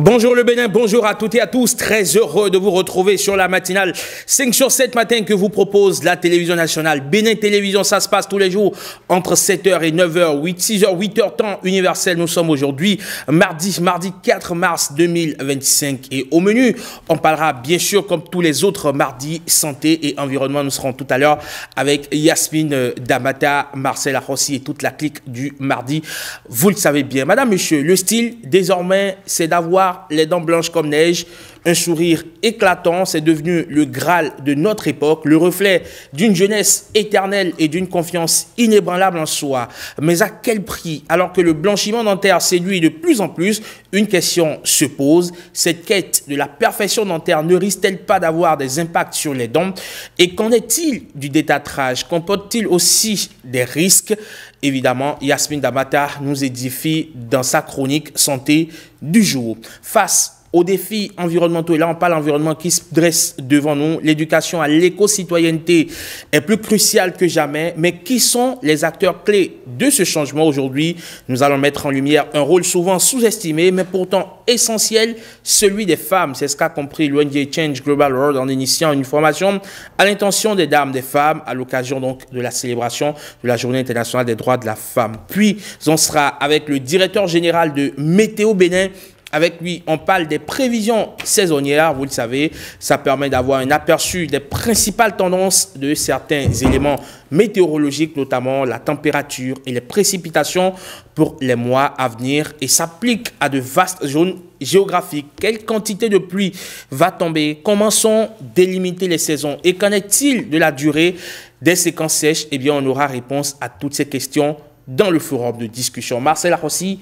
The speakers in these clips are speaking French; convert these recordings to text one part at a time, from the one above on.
Bonjour le Bénin, bonjour à toutes et à tous. Très heureux de vous retrouver sur la matinale 5 sur 7 matin que vous propose la télévision nationale. Bénin Télévision, ça se passe tous les jours entre 7h et 9h, 6h, 8h temps universel. Nous sommes aujourd'hui mardi 4 mars 2025. Et au menu, on parlera bien sûr comme tous les autres mardis, santé et environnement. Nous serons tout à l'heure avec Yasmine Damata, Marcel Arossi et toute la clique du mardi. Vous le savez bien. Madame, monsieur, le style désormais, c'est d'avoir les dents blanches comme neige, un sourire éclatant, c'est devenu le Graal de notre époque, le reflet d'une jeunesse éternelle et d'une confiance inébranlable en soi. Mais à quel prix? Alors que le blanchiment dentaire séduit de plus en plus, une question se pose. Cette quête de la perfection dentaire ne risque-t-elle pas d'avoir des impacts sur les dents? Et qu'en est-il du détartrage? Comporte-t-il aussi des risques? Évidemment, Yasmine Damata nous édifie dans sa chronique santé du jour. Face aux défis environnementaux, et là on parle d'environnement qui se dresse devant nous, l'éducation à l'éco-citoyenneté est plus cruciale que jamais. Mais qui sont les acteurs clés de ce changement aujourd'hui? Nous allons mettre en lumière un rôle souvent sous-estimé, mais pourtant essentiel, celui des femmes. C'est ce qu'a compris l'ONG Change Global World en initiant une formation à l'intention des dames, des femmes, à l'occasion donc de la célébration de la Journée internationale des droits de la femme. Puis on sera avec le directeur général de Météo Bénin. Avec lui, on parle des prévisions saisonnières, vous le savez, ça permet d'avoir un aperçu des principales tendances de certains éléments météorologiques, notamment la température et les précipitations pour les mois à venir, et s'applique à de vastes zones géographiques. Quelle quantité de pluie va tomber? Comment sont délimitées les saisons? Et qu'en est-il de la durée des séquences sèches? Eh bien, on aura réponse à toutes ces questions dans le forum de discussion. Marcel Arossi,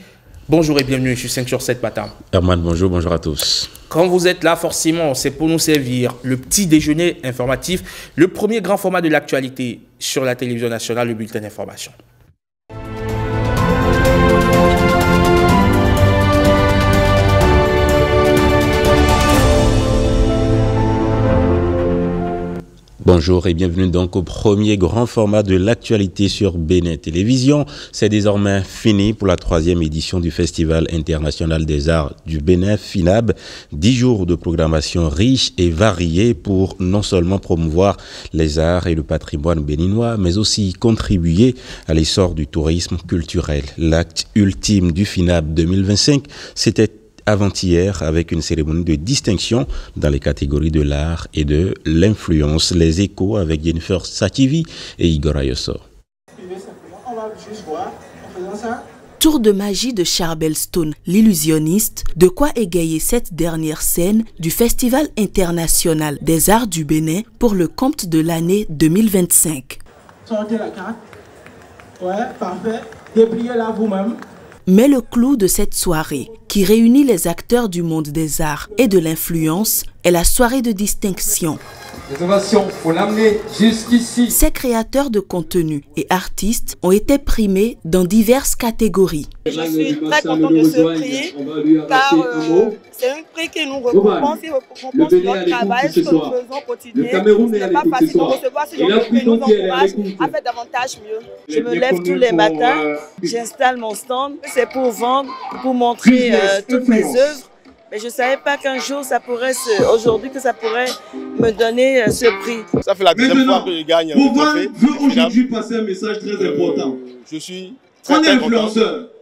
bonjour et bienvenue sur 5 sur 7 matin. Herman, bonjour, bonjour à tous. Quand vous êtes là, forcément, c'est pour nous servir le petit déjeuner informatif, le premier grand format de l'actualité sur la télévision nationale, le bulletin d'information. Bonjour et bienvenue donc au premier grand format de l'actualité sur Bénin Télévision. C'est désormais fini pour la 3e édition du Festival international des arts du Bénin, FINAB. 10 jours de programmation riche et variée pour non seulement promouvoir les arts et le patrimoine béninois, mais aussi contribuer à l'essor du tourisme culturel. L'acte ultime du FINAB 2025, c'était avant-hier avec une cérémonie de distinction dans les catégories de l'art et de l'influence. Les échos avec Jennifer Sativi et Igor Ayoso. Tour de magie de Charbel Stone, l'illusionniste, de quoi égayer cette dernière scène du Festival international des arts du Bénin pour le compte de l'année 2025. Sortez la carte. Ouais, parfait. Dépliez-la vous-même. Mais le clou de cette soirée, qui réunit les acteurs du monde des arts et de l'influence, est la soirée de distinction. Les ovations, faut l'amener jusqu'ici. Ces créateurs de contenu et artistes ont été primés dans diverses catégories. Je suis très contente de ce prix, car c'est un prix qui nous récompense et récompense notre travail, ce que nous faisons au quotidien. Ce n'est pas facile de recevoir ce genre de prix, nous encourage à faire davantage mieux. Je me lève tous les matins, j'installe mon stand, c'est pour vendre, pour montrer toutes mes œuvres. Mais je ne savais pas qu'un jour, aujourd'hui, que ça pourrait me donner ce prix. Ça fait la deuxième fois que je gagne le trophée. Je veux aujourd'hui passer un message très important. Je suis très content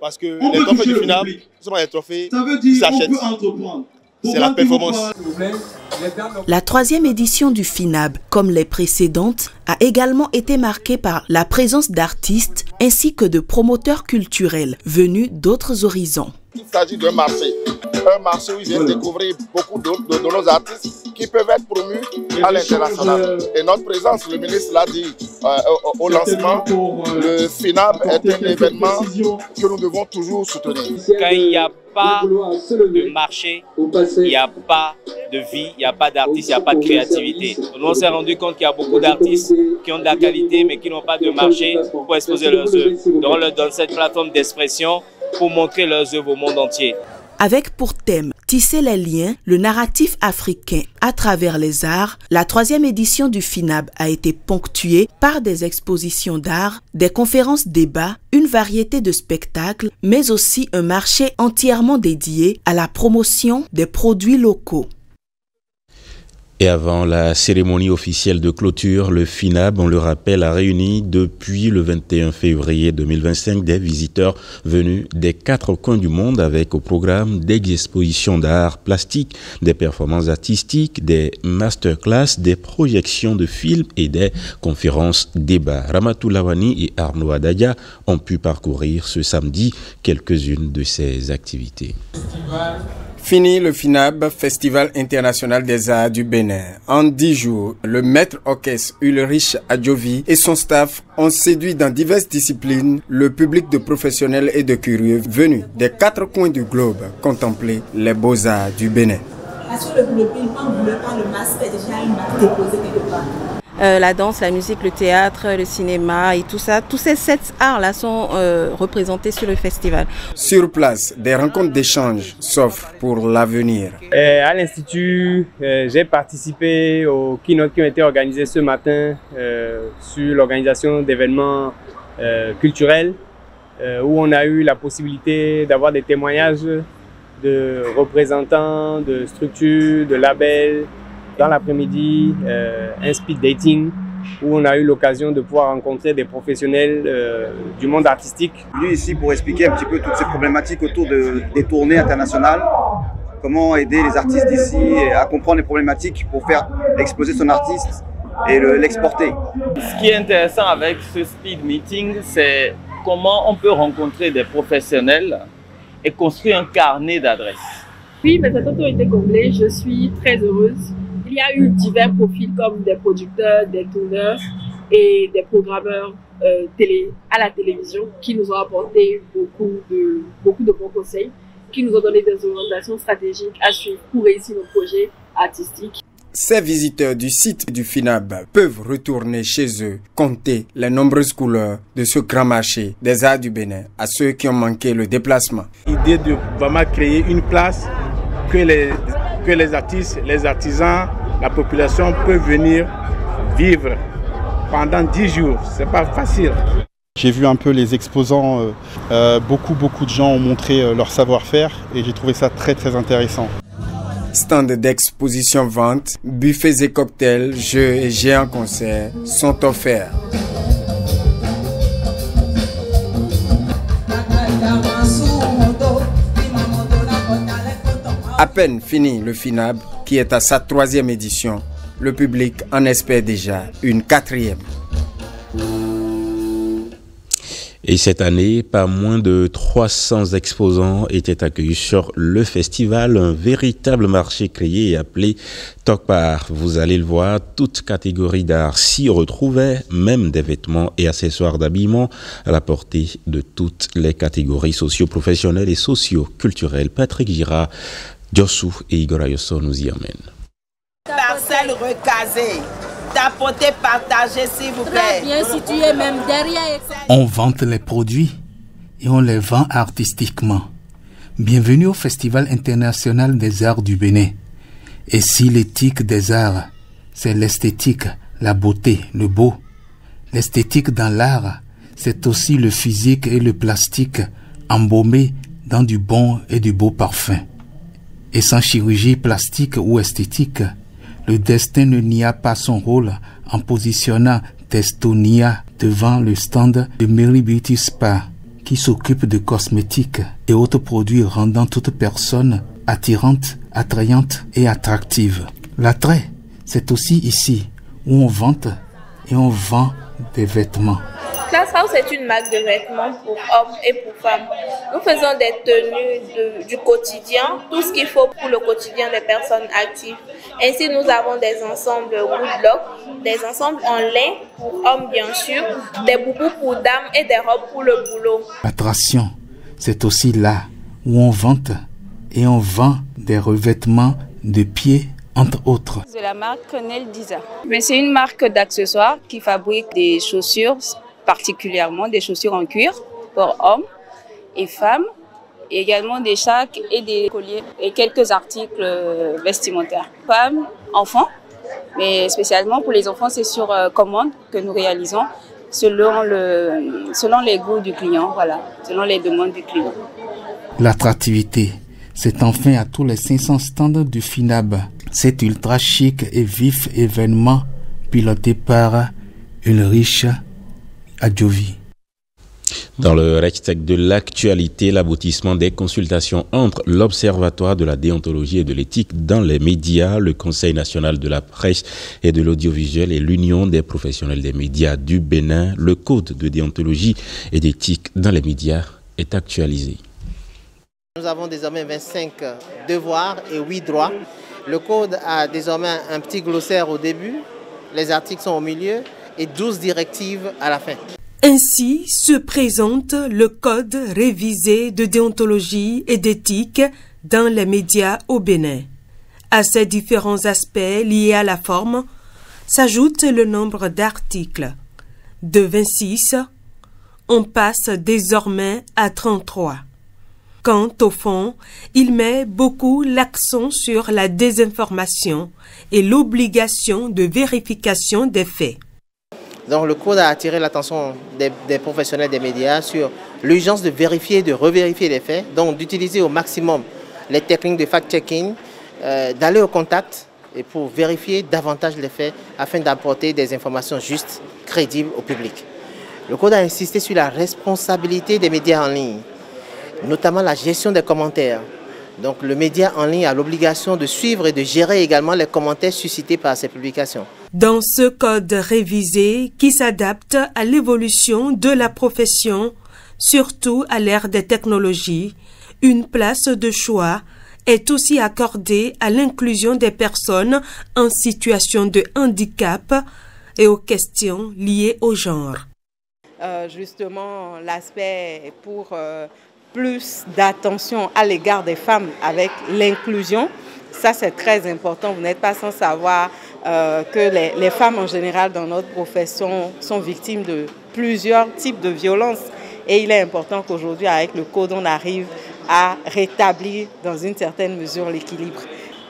parce que les trophées du FINAB, ce sont des trophées qui s'achètent. C'est la performance. La 3e édition du FINAB, comme les précédentes, a également été marquée par la présence d'artistes ainsi que de promoteurs culturels venus d'autres horizons. Il s'agit d'un marché où ils viennent découvrir beaucoup de nos artistes qui peuvent être promus à l'international. Et notre présence, le ministre l'a dit au lancement, le FINAB est un événement que nous devons toujours soutenir. Quand il n'y a pas de marché, il n'y a pas de vie, il n'y a pas d'artistes, il n'y a pas de créativité. On s'est rendu compte qu'il y a beaucoup d'artistes qui ont de la qualité mais qui n'ont pas de marché pour exposer leurs œuvres. Donc on leur donne cette plateforme d'expression pour montrer leurs œuvres au monde entier. Avec pour thème Tisser les liens, le narratif africain à travers les arts, la 3e édition du FINAB a été ponctuée par des expositions d'art, des conférences débats, une variété de spectacles, mais aussi un marché entièrement dédié à la promotion des produits locaux. Et avant la cérémonie officielle de clôture, le FINAB, on le rappelle, a réuni depuis le 21 février 2025 des visiteurs venus des 4 coins du monde avec au programme des expositions d'art plastique, des performances artistiques, des masterclass, des projections de films et des conférences débats. Ramatou Lawani et Arnaud Adaya ont pu parcourir ce samedi quelques-unes de ces activités. Fini le FINAB, Festival international des arts du Bénin. En 10 jours, le maître orchestre Ulrich Adjovi et son staff ont séduit dans diverses disciplines le public de professionnels et de curieux venus des 4 coins du globe contempler les beaux-arts du Bénin. Est-ce que le public, quand vous voulez pas le masque, est déjà une marque déposée quelque part? La danse, la musique, le théâtre, le cinéma et tout ça, tous ces 7 arts-là sont représentés sur le festival. Sur place, des rencontres d'échange s'offrent pour l'avenir. À l'Institut, j'ai participé aux keynotes qui ont été organisées ce matin sur l'organisation d'événements culturels où on a eu la possibilité d'avoir des témoignages de représentants, de structures, de labels. Dans l'après-midi, un speed dating où on a eu l'occasion de pouvoir rencontrer des professionnels du monde artistique. Je suis venu ici pour expliquer un petit peu toutes ces problématiques autour des tournées internationales, comment aider les artistes d'ici à comprendre les problématiques pour faire exploser son artiste et l'exporter. Ce qui est intéressant avec ce speed meeting, c'est comment on peut rencontrer des professionnels et construire un carnet d'adresses. Oui, mes attentes ont été comblées, je suis très heureuse. Il y a eu divers profils comme des producteurs, des tourneurs et des programmeurs à la télévision qui nous ont apporté beaucoup de bons conseils, qui nous ont donné des orientations stratégiques à suivre pour réussir nos projets artistiques. Ces visiteurs du site du FINAB peuvent retourner chez eux, compter les nombreuses couleurs de ce grand marché des arts du Bénin à ceux qui ont manqué le déplacement. L'idée de vraiment créer une place que les artistes, les artisans, la population peuvent venir vivre pendant 10 jours. C'est pas facile. J'ai vu un peu les exposants, beaucoup de gens ont montré leur savoir-faire et j'ai trouvé ça très intéressant. Stand d'exposition vente, buffets et cocktails, jeux et géants concerts sont offerts. À peine fini le FINAB, qui est à sa 3e édition, le public en espère déjà une 4e. Et cette année, pas moins de 300 exposants étaient accueillis sur le festival, un véritable marché créé et appelé Tokpar. Vous allez le voir, toute catégorie d'art s'y retrouvait, même des vêtements et accessoires d'habillement à la portée de toutes les catégories socio-professionnelles et socio-culturelles. Patrick Girard, Diossou et Igor Ayosso nous y emmènent. Parcelle recasée. Tapoter, partager s'il vous plaît. Très bien situé même derrière. On vante les produits et on les vend artistiquement. Bienvenue au Festival international des arts du Bénin. Et si l'éthique des arts, c'est l'esthétique, la beauté, le beau. L'esthétique dans l'art, c'est aussi le physique et le plastique embaumés dans du bon et du beau parfum. Et sans chirurgie plastique ou esthétique, le destin ne nia pas son rôle en positionnant Testonia devant le stand de Mary Beauty Spa qui s'occupe de cosmétiques et autres produits rendant toute personne attirante, attrayante et attractive. L'attrait, c'est aussi ici où on vante et on vend des vêtements. Class House est une marque de vêtements pour hommes et pour femmes. Nous faisons des tenues du quotidien, tout ce qu'il faut pour le quotidien des personnes actives. Ainsi, nous avons des ensembles woodblock, des ensembles en lin pour hommes bien sûr, des boubous pour dames et des robes pour le boulot. L'attraction, c'est aussi là où on vante et on vend des revêtements de pieds, entre autres. De la marque Nel Diza. Mais c'est une marque d'accessoires qui fabrique des chaussures, particulièrement des chaussures en cuir pour hommes et femmes, et également des sacs et des colliers et quelques articles vestimentaires. Femmes, enfants, mais spécialement pour les enfants, c'est sur commande que nous réalisons selon les goûts du client, voilà, selon les demandes du client. L'attractivité, c'est enfin à tous les 500 stands du FINAB. Cet ultra chic et vif événement piloté par Ulrich Adjovi. Dans le reste de l'actualité, l'aboutissement des consultations entre l'Observatoire de la déontologie et de l'éthique dans les médias, le Conseil national de la presse et de l'audiovisuel et l'Union des professionnels des médias du Bénin, le Code de déontologie et d'éthique dans les médias est actualisé. Nous avons désormais 25 devoirs et 8 droits. Le Code a désormais un petit glossaire au début, les articles sont au milieu et 12 directives à la fin. Ainsi se présente le Code révisé de déontologie et d'éthique dans les médias au Bénin. À ces différents aspects liés à la forme, s'ajoute le nombre d'articles. De 26, on passe désormais à 33. Quant au fond, il met beaucoup l'accent sur la désinformation et l'obligation de vérification des faits. Donc le Code a attiré l'attention des professionnels des médias sur l'urgence de vérifier et de revérifier les faits, donc d'utiliser au maximum les techniques de fact-checking, d'aller au contact et pour vérifier davantage les faits afin d'apporter des informations justes, crédibles au public. Le Code a insisté sur la responsabilité des médias en ligne, notamment la gestion des commentaires. Donc le média en ligne a l'obligation de suivre et de gérer également les commentaires suscités par ces publications. Dans ce code révisé qui s'adapte à l'évolution de la profession, surtout à l'ère des technologies, une place de choix est aussi accordée à l'inclusion des personnes en situation de handicap et aux questions liées au genre. Justement, l'aspect pour plus d'attention à l'égard des femmes avec l'inclusion, ça c'est très important. Vous n'êtes pas sans savoir que les femmes en général dans notre profession sont victimes de plusieurs types de violences et il est important qu'aujourd'hui avec le code on arrive à rétablir dans une certaine mesure l'équilibre.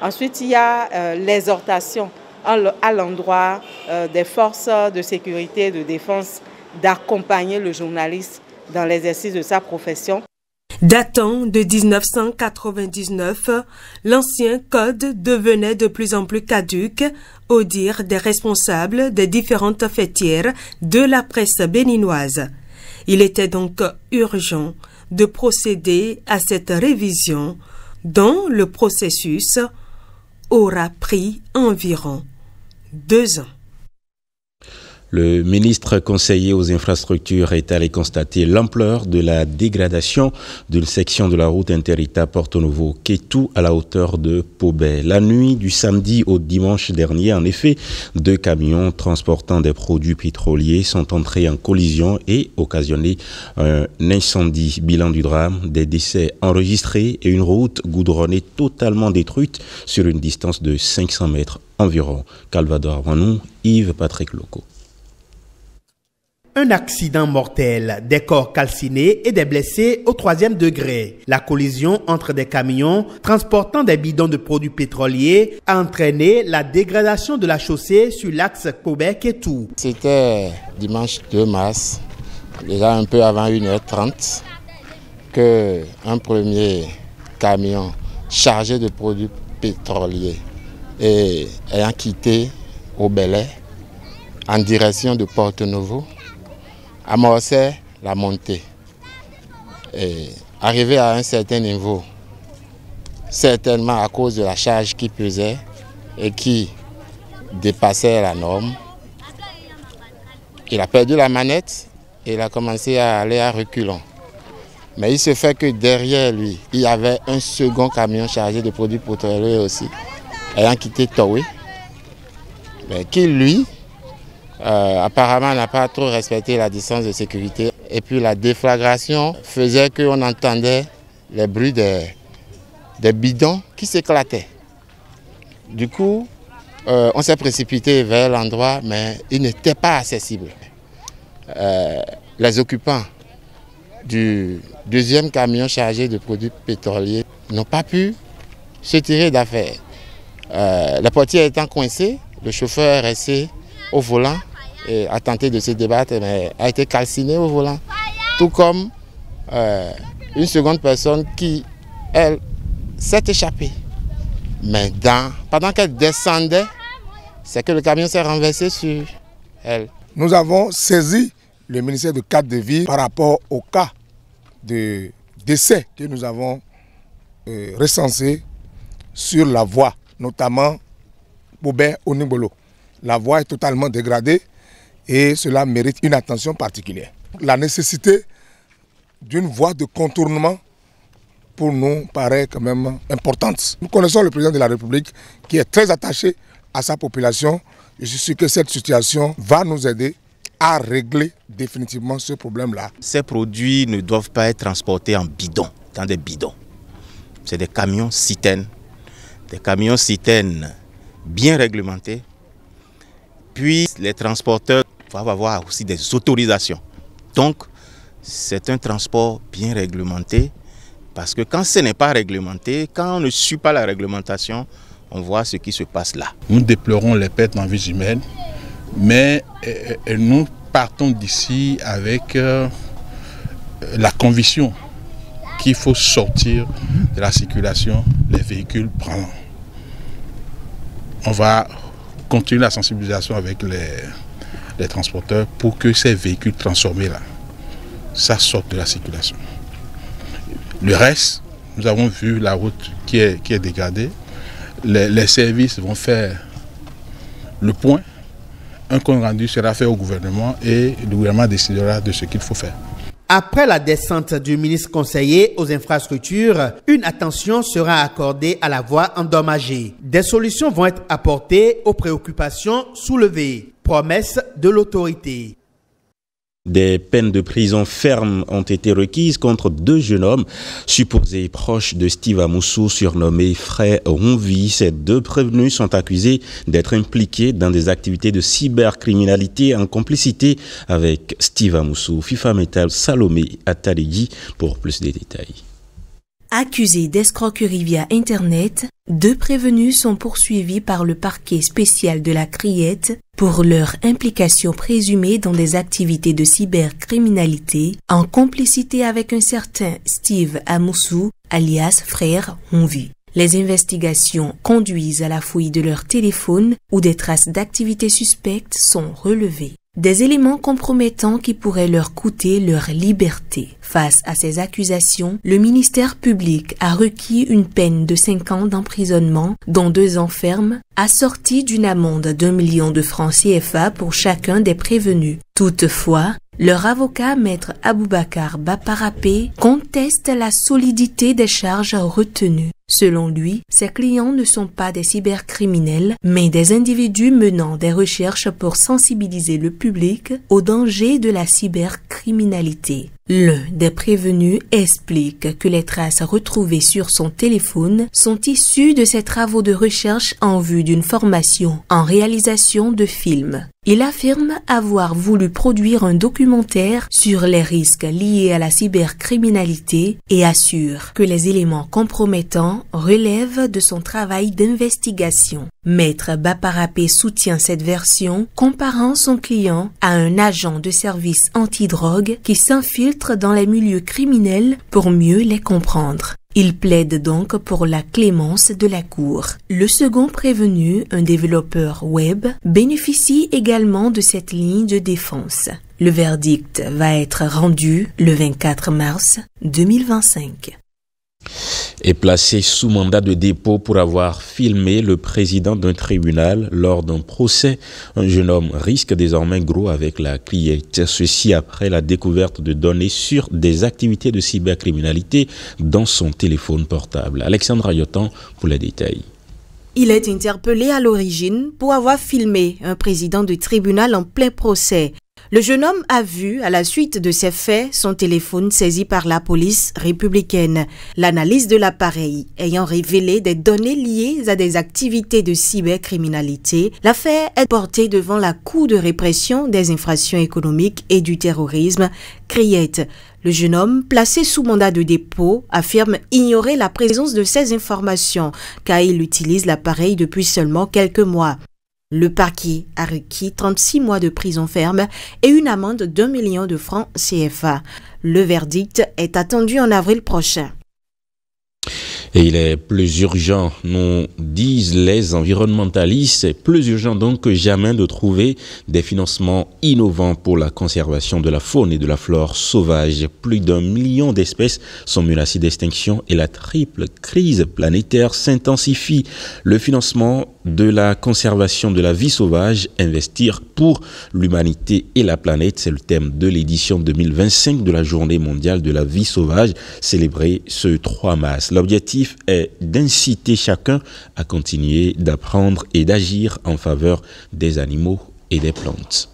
Ensuite il y a l'exhortation à l'endroit des forces de sécurité et de défense d'accompagner le journaliste dans l'exercice de sa profession. Datant de 1999, l'ancien code devenait de plus en plus caduc au dire des responsables des différentes fêtières de la presse béninoise. Il était donc urgent de procéder à cette révision dont le processus aura pris environ 2 ans. Le ministre conseiller aux infrastructures est allé constater l'ampleur de la dégradation d'une section de la route inter-État Porto Novo-Kétou à la hauteur de Pobé. La nuit du samedi au dimanche dernier, en effet, 2 camions transportant des produits pétroliers sont entrés en collision et occasionné un incendie. Bilan du drame, des décès enregistrés et une route goudronnée totalement détruite sur une distance de 500 mètres environ. Calvador Manou, Yves Patrick Loco. Un accident mortel, des corps calcinés et des blessés au 3e degré. La collision entre des camions transportant des bidons de produits pétroliers a entraîné la dégradation de la chaussée sur l'axe Pobé-Kétou. C'était dimanche 2 mars, déjà un peu avant 1h30, que un premier camion chargé de produits pétroliers et ayant quitté Obélé en direction de Porto Novo, amorçait la montée. Et arrivé à un certain niveau, certainement à cause de la charge qui pesait et qui dépassait la norme, il a perdu la manette et il a commencé à aller à reculons. Mais il se fait que derrière lui, il y avait un second camion chargé de produits pétroliers aussi, ayant quitté Towé, mais qui lui, apparemment n'a pas trop respecté la distance de sécurité. Et puis la déflagration faisait qu'on entendait les bruits des bidons qui s'éclataient. Du coup, on s'est précipité vers l'endroit, mais il n'était pas accessible. Les occupants du deuxième camion chargé de produits pétroliers n'ont pas pu se tirer d'affaire. La portière étant coincée, le chauffeur est resté au volant et a tenté de se débattre, mais a été calciné au volant. Tout comme une seconde personne qui, elle, s'est échappée. Mais pendant qu'elle descendait, c'est que le camion s'est renversé sur elle. Nous avons saisi le ministère de cadre de vie par rapport au cas de décès que nous avons recensé sur la voie, notamment Bobé-Onibolo. La voie est totalement dégradée et cela mérite une attention particulière. La nécessité d'une voie de contournement pour nous paraît quand même importante. Nous connaissons le président de la République qui est très attaché à sa population. Je suis sûr que cette situation va nous aider à régler définitivement ce problème-là. Ces produits ne doivent pas être transportés en bidon, dans des bidons. C'est des camions citernes. Des camions citernes bien réglementés. Puis les transporteurs doivent avoir aussi des autorisations. Donc, c'est un transport bien réglementé. Parce que quand ce n'est pas réglementé, quand on ne suit pas la réglementation, on voit ce qui se passe là. Nous déplorons les pertes en vie humaine, mais nous partons d'ici avec la conviction qu'il faut sortir de la circulation les véhicules branlants. On va continuer la sensibilisation avec les transporteurs pour que ces véhicules transformés là, ça sorte de la circulation. Le reste, nous avons vu la route qui est dégradée. Les services vont faire le point. Un compte rendu sera fait au gouvernement et le gouvernement décidera de ce qu'il faut faire. Après la descente du ministre conseiller aux infrastructures, une attention sera accordée à la voie endommagée. Des solutions vont être apportées aux préoccupations soulevées. Promesse de l'autorité. Des peines de prison ferme ont été requises contre 2 jeunes hommes supposés proches de Steve Amoussou, surnommé Frère Ronvi. Ces 2 prévenus sont accusés d'être impliqués dans des activités de cybercriminalité en complicité avec Steve Amoussou. FIFA Metal Salomé Atalegui pour plus de détails. Accusés d'escroquerie via Internet, 2 prévenus sont poursuivis par le parquet spécial de la Criette pour leur implication présumée dans des activités de cybercriminalité en complicité avec un certain Steve Amoussou, alias Frère Ronvi. Les investigations conduisent à la fouille de leur téléphone où des traces d'activités suspectes sont relevées. Des éléments compromettants qui pourraient leur coûter leur liberté. Face à ces accusations, le ministère public a requis une peine de 5 ans d'emprisonnement, dont 2 ans fermes, assortie d'une amende d'1 million de francs CFA pour chacun des prévenus. Toutefois, leur avocat, maître Aboubakar Baparapé, conteste la solidité des charges retenues. Selon lui, ses clients ne sont pas des cybercriminels, mais des individus menant des recherches pour sensibiliser le public aux dangers de la cybercriminalité. L'un des prévenus explique que les traces retrouvées sur son téléphone sont issues de ses travaux de recherche en vue d'une formation en réalisation de films. Il affirme avoir voulu produire un documentaire sur les risques liés à la cybercriminalité et assure que les éléments compromettants relèvent de son travail d'investigation. Maître Baparapé soutient cette version, comparant son client à un agent de service antidrogue qui s'infiltre dans les milieux criminels pour mieux les comprendre. Il plaide donc pour la clémence de la Cour. Le second prévenu, un développeur web, bénéficie également de cette ligne de défense. Le verdict va être rendu le 24 mars 2025. Est placé sous mandat de dépôt pour avoir filmé le président d'un tribunal lors d'un procès. Un jeune homme risque désormais gros avec la Criette. Ceci après la découverte de données sur des activités de cybercriminalité dans son téléphone portable. Alexandre Ayotan pour les détails. Il est interpellé à l'origine pour avoir filmé un président de tribunal en plein procès. Le jeune homme a vu, à la suite de ces faits, son téléphone saisi par la police républicaine. L'analyse de l'appareil ayant révélé des données liées à des activités de cybercriminalité, l'affaire est portée devant la Cour de répression des infractions économiques et du terrorisme, Criette. Le jeune homme, placé sous mandat de dépôt, affirme ignorer la présence de ces informations car il utilise l'appareil depuis seulement quelques mois. Le parquet a requis 36 mois de prison ferme et une amende d'1 million de francs CFA. Le verdict est attendu en avril prochain. Et il est plus urgent, nous disent les environnementalistes, plus urgent donc que jamais de trouver des financements innovants pour la conservation de la faune et de la flore sauvage. Plus d'1 million d'espèces sont menacées d'extinction et la triple crise planétaire s'intensifie. Le financement de la conservation de la vie sauvage, investir pour l'humanité et la planète, c'est le thème de l'édition 2025 de la Journée mondiale de la vie sauvage, célébrée ce 3 mars. L'objectif est d'inciter chacun à continuer d'apprendre et d'agir en faveur des animaux et des plantes.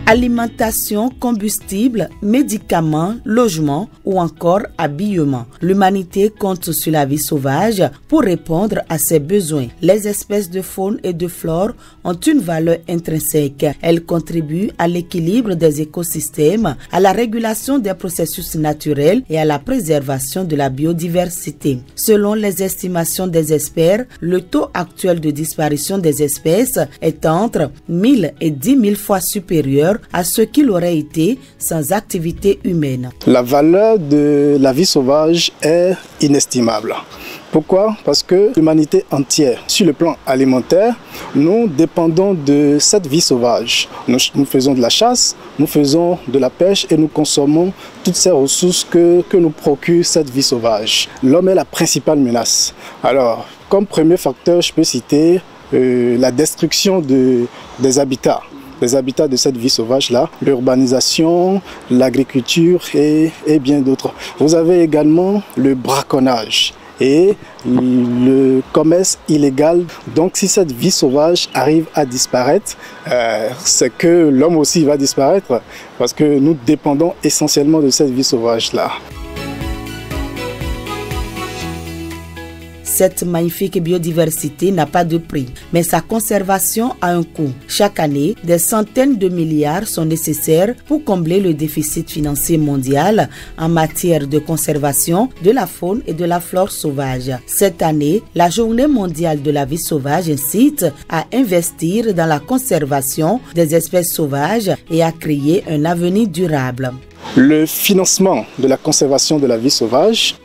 Alimentation, combustible, médicaments, logement ou encore habillement. L'humanité compte sur la vie sauvage pour répondre à ses besoins. Les espèces de faune et de flore ont une valeur intrinsèque. Elles contribuent à l'équilibre des écosystèmes, à la régulation des processus naturels et à la préservation de la biodiversité. Selon les estimations des experts, le taux actuel de disparition des espèces est entre 1000 et 10 000 fois supérieur à ce qu'il aurait été sans activité humaine. La valeur de la vie sauvage est inestimable. Pourquoi? Parce que l'humanité entière, sur le plan alimentaire, nous dépendons de cette vie sauvage. Nous faisons de la chasse, nous faisons de la pêche et nous consommons toutes ces ressources que nous procure cette vie sauvage. L'homme est la principale menace. Alors, comme premier facteur, je peux citer la destruction des habitats. Les habitats de cette vie sauvage-là, l'urbanisation, l'agriculture et bien d'autres. Vous avez également le braconnage et le commerce illégal. Donc si cette vie sauvage arrive à disparaître, c'est que l'homme aussi va disparaître parce que nous dépendons essentiellement de cette vie sauvage-là. Cette magnifique biodiversité n'a pas de prix, mais sa conservation a un coût. Chaque année, des centaines de milliards sont nécessaires pour combler le déficit financier mondial en matière de conservation de la faune et de la flore sauvage. Cette année, la Journée mondiale de la vie sauvage incite à investir dans la conservation des espèces sauvages et à créer un avenir durable. Le financement de la conservation de la vie sauvage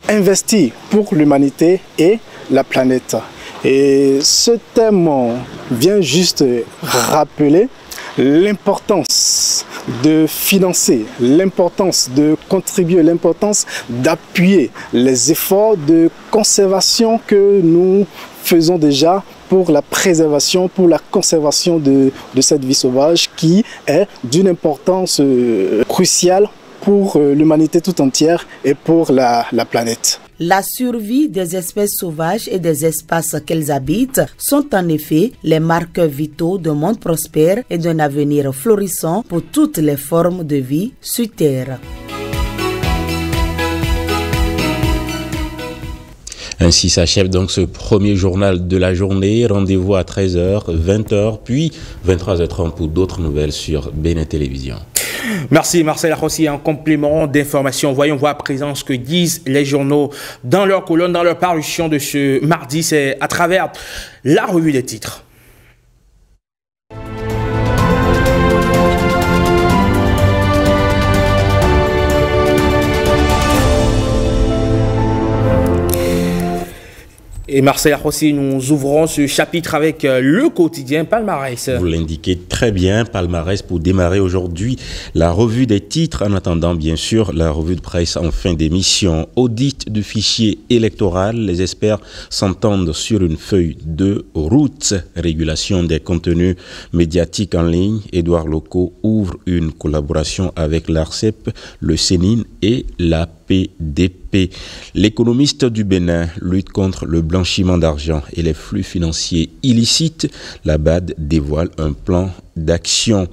investir pour l'humanité et la planète. Et ce thème vient juste rappeler l'importance de financer, l'importance de contribuer, l'importance d'appuyer les efforts de conservation que nous faisons déjà pour la préservation, pour la conservation de cette vie sauvage qui est d'une importance cruciale pour l'humanité tout entière et pour la planète. La survie des espèces sauvages et des espaces qu'elles habitent sont en effet les marqueurs vitaux d'un monde prospère et d'un avenir florissant pour toutes les formes de vie sur Terre. Ainsi s'achève donc ce premier journal de la journée. Rendez-vous à 13h, 20h, puis 23h30 pour d'autres nouvelles sur Bénin Télévision. Merci Marcel Rossi. En complément d'information, voyons voir à présent ce que disent les journaux dans leur colonne, dans leur parution de ce mardi. C'est à travers la revue des titres. Et Marcel Rossi, nous ouvrons ce chapitre avec le quotidien Palmarès. Vous l'indiquez très bien, Palmarès, pour démarrer aujourd'hui la revue des titres, en attendant bien sûr la revue de presse en fin d'émission. Audit du fichier électoral, les experts s'entendent sur une feuille de route. Régulation des contenus médiatiques en ligne, Édouard Locaux ouvre une collaboration avec l'ARCEP, le Sénine et la PDP. L'économiste du Bénin lutte contre le blanchiment d'argent et les flux financiers illicites. La BAD dévoile un plan d'action.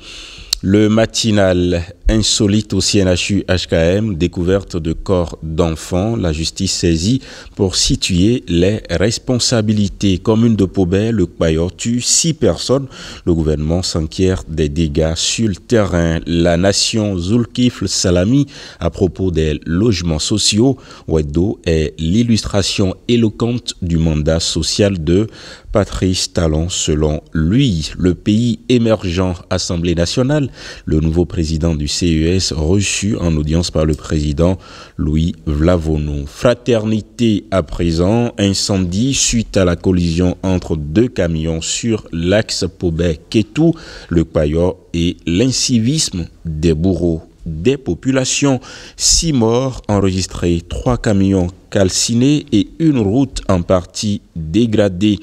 Le matinal insolite au CNHU HKM, découverte de corps d'enfants, la justice saisie pour situer les responsabilités. Commune de Pobet, le Kpayor tue 6 personnes. Le gouvernement s'enquiert des dégâts sur le terrain. La nation Zulkifl Salami à propos des logements sociaux. Ouedo est l'illustration éloquente du mandat social de Patrice Talon. Selon lui, le pays émergent, Assemblée nationale, le nouveau président du CES reçu en audience par le président Louis Vlavono. Fraternité à présent, incendie suite à la collision entre 2 camions sur l'axe Pobet-Kétou, le Kpayor et l'incivisme des bourreaux. Des populations, 6 morts enregistrés, 3 camions calcinés et une route en partie dégradée.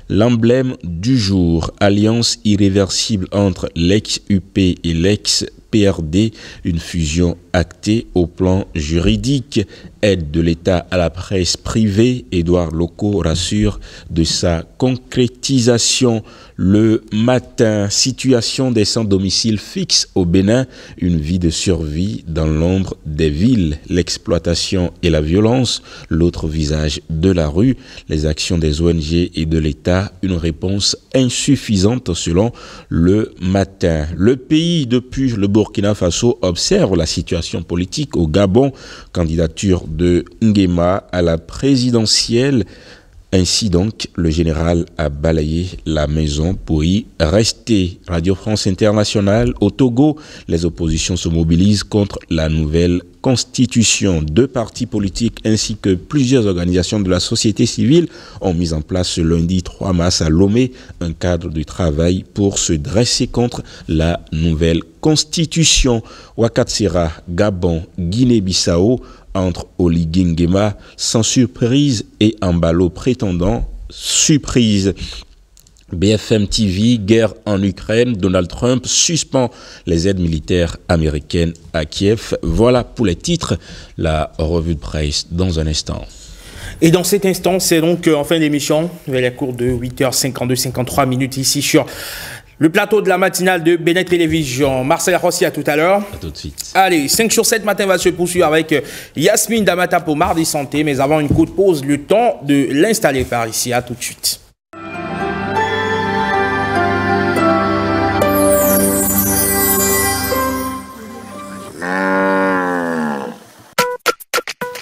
L'emblème du jour, alliance irréversible entre l'ex-UP et l'ex-PRD, une fusion actée au plan juridique. Aide de l'État à la presse privée, Édouard Locot rassure de sa concrétisation. Le matin, situation des sans-domicile fixe au Bénin, une vie de survie dans l'ombre des villes, l'exploitation et la violence, l'autre visage de la rue, les actions des ONG et de l'État, une réponse insuffisante selon le matin. Le pays, depuis le Burkina Faso, observe la situation politique au Gabon, candidature de Nguema à la présidentielle. Ainsi donc, le général a balayé la maison pour y rester. Radio France Internationale, au Togo, les oppositions se mobilisent contre la nouvelle constitution. 2 partis politiques ainsi que plusieurs organisations de la société civile ont mis en place ce lundi 3 mars à Lomé un cadre de travail pour se dresser contre la nouvelle constitution. Ouakatsira, Gabon, Guinée-Bissau, entre Oligui Nguema sans surprise et Ambalo prétendant surprise. BFM TV, guerre en Ukraine, Donald Trump suspend les aides militaires américaines à Kiev. Voilà pour les titres, la revue de presse dans un instant. Et dans cet instant, c'est donc en fin d'émission, vers les cours de 8h52-53 ici sur le plateau de la matinale de Bénin Télévision. Marcel Rossi, à tout à l'heure. À tout de suite. Allez, 5 sur 7 matin va se poursuivre avec Yasmine Damata pour Mardi Santé. Mais avant une courte pause, le temps de l'installer par ici. À tout de suite.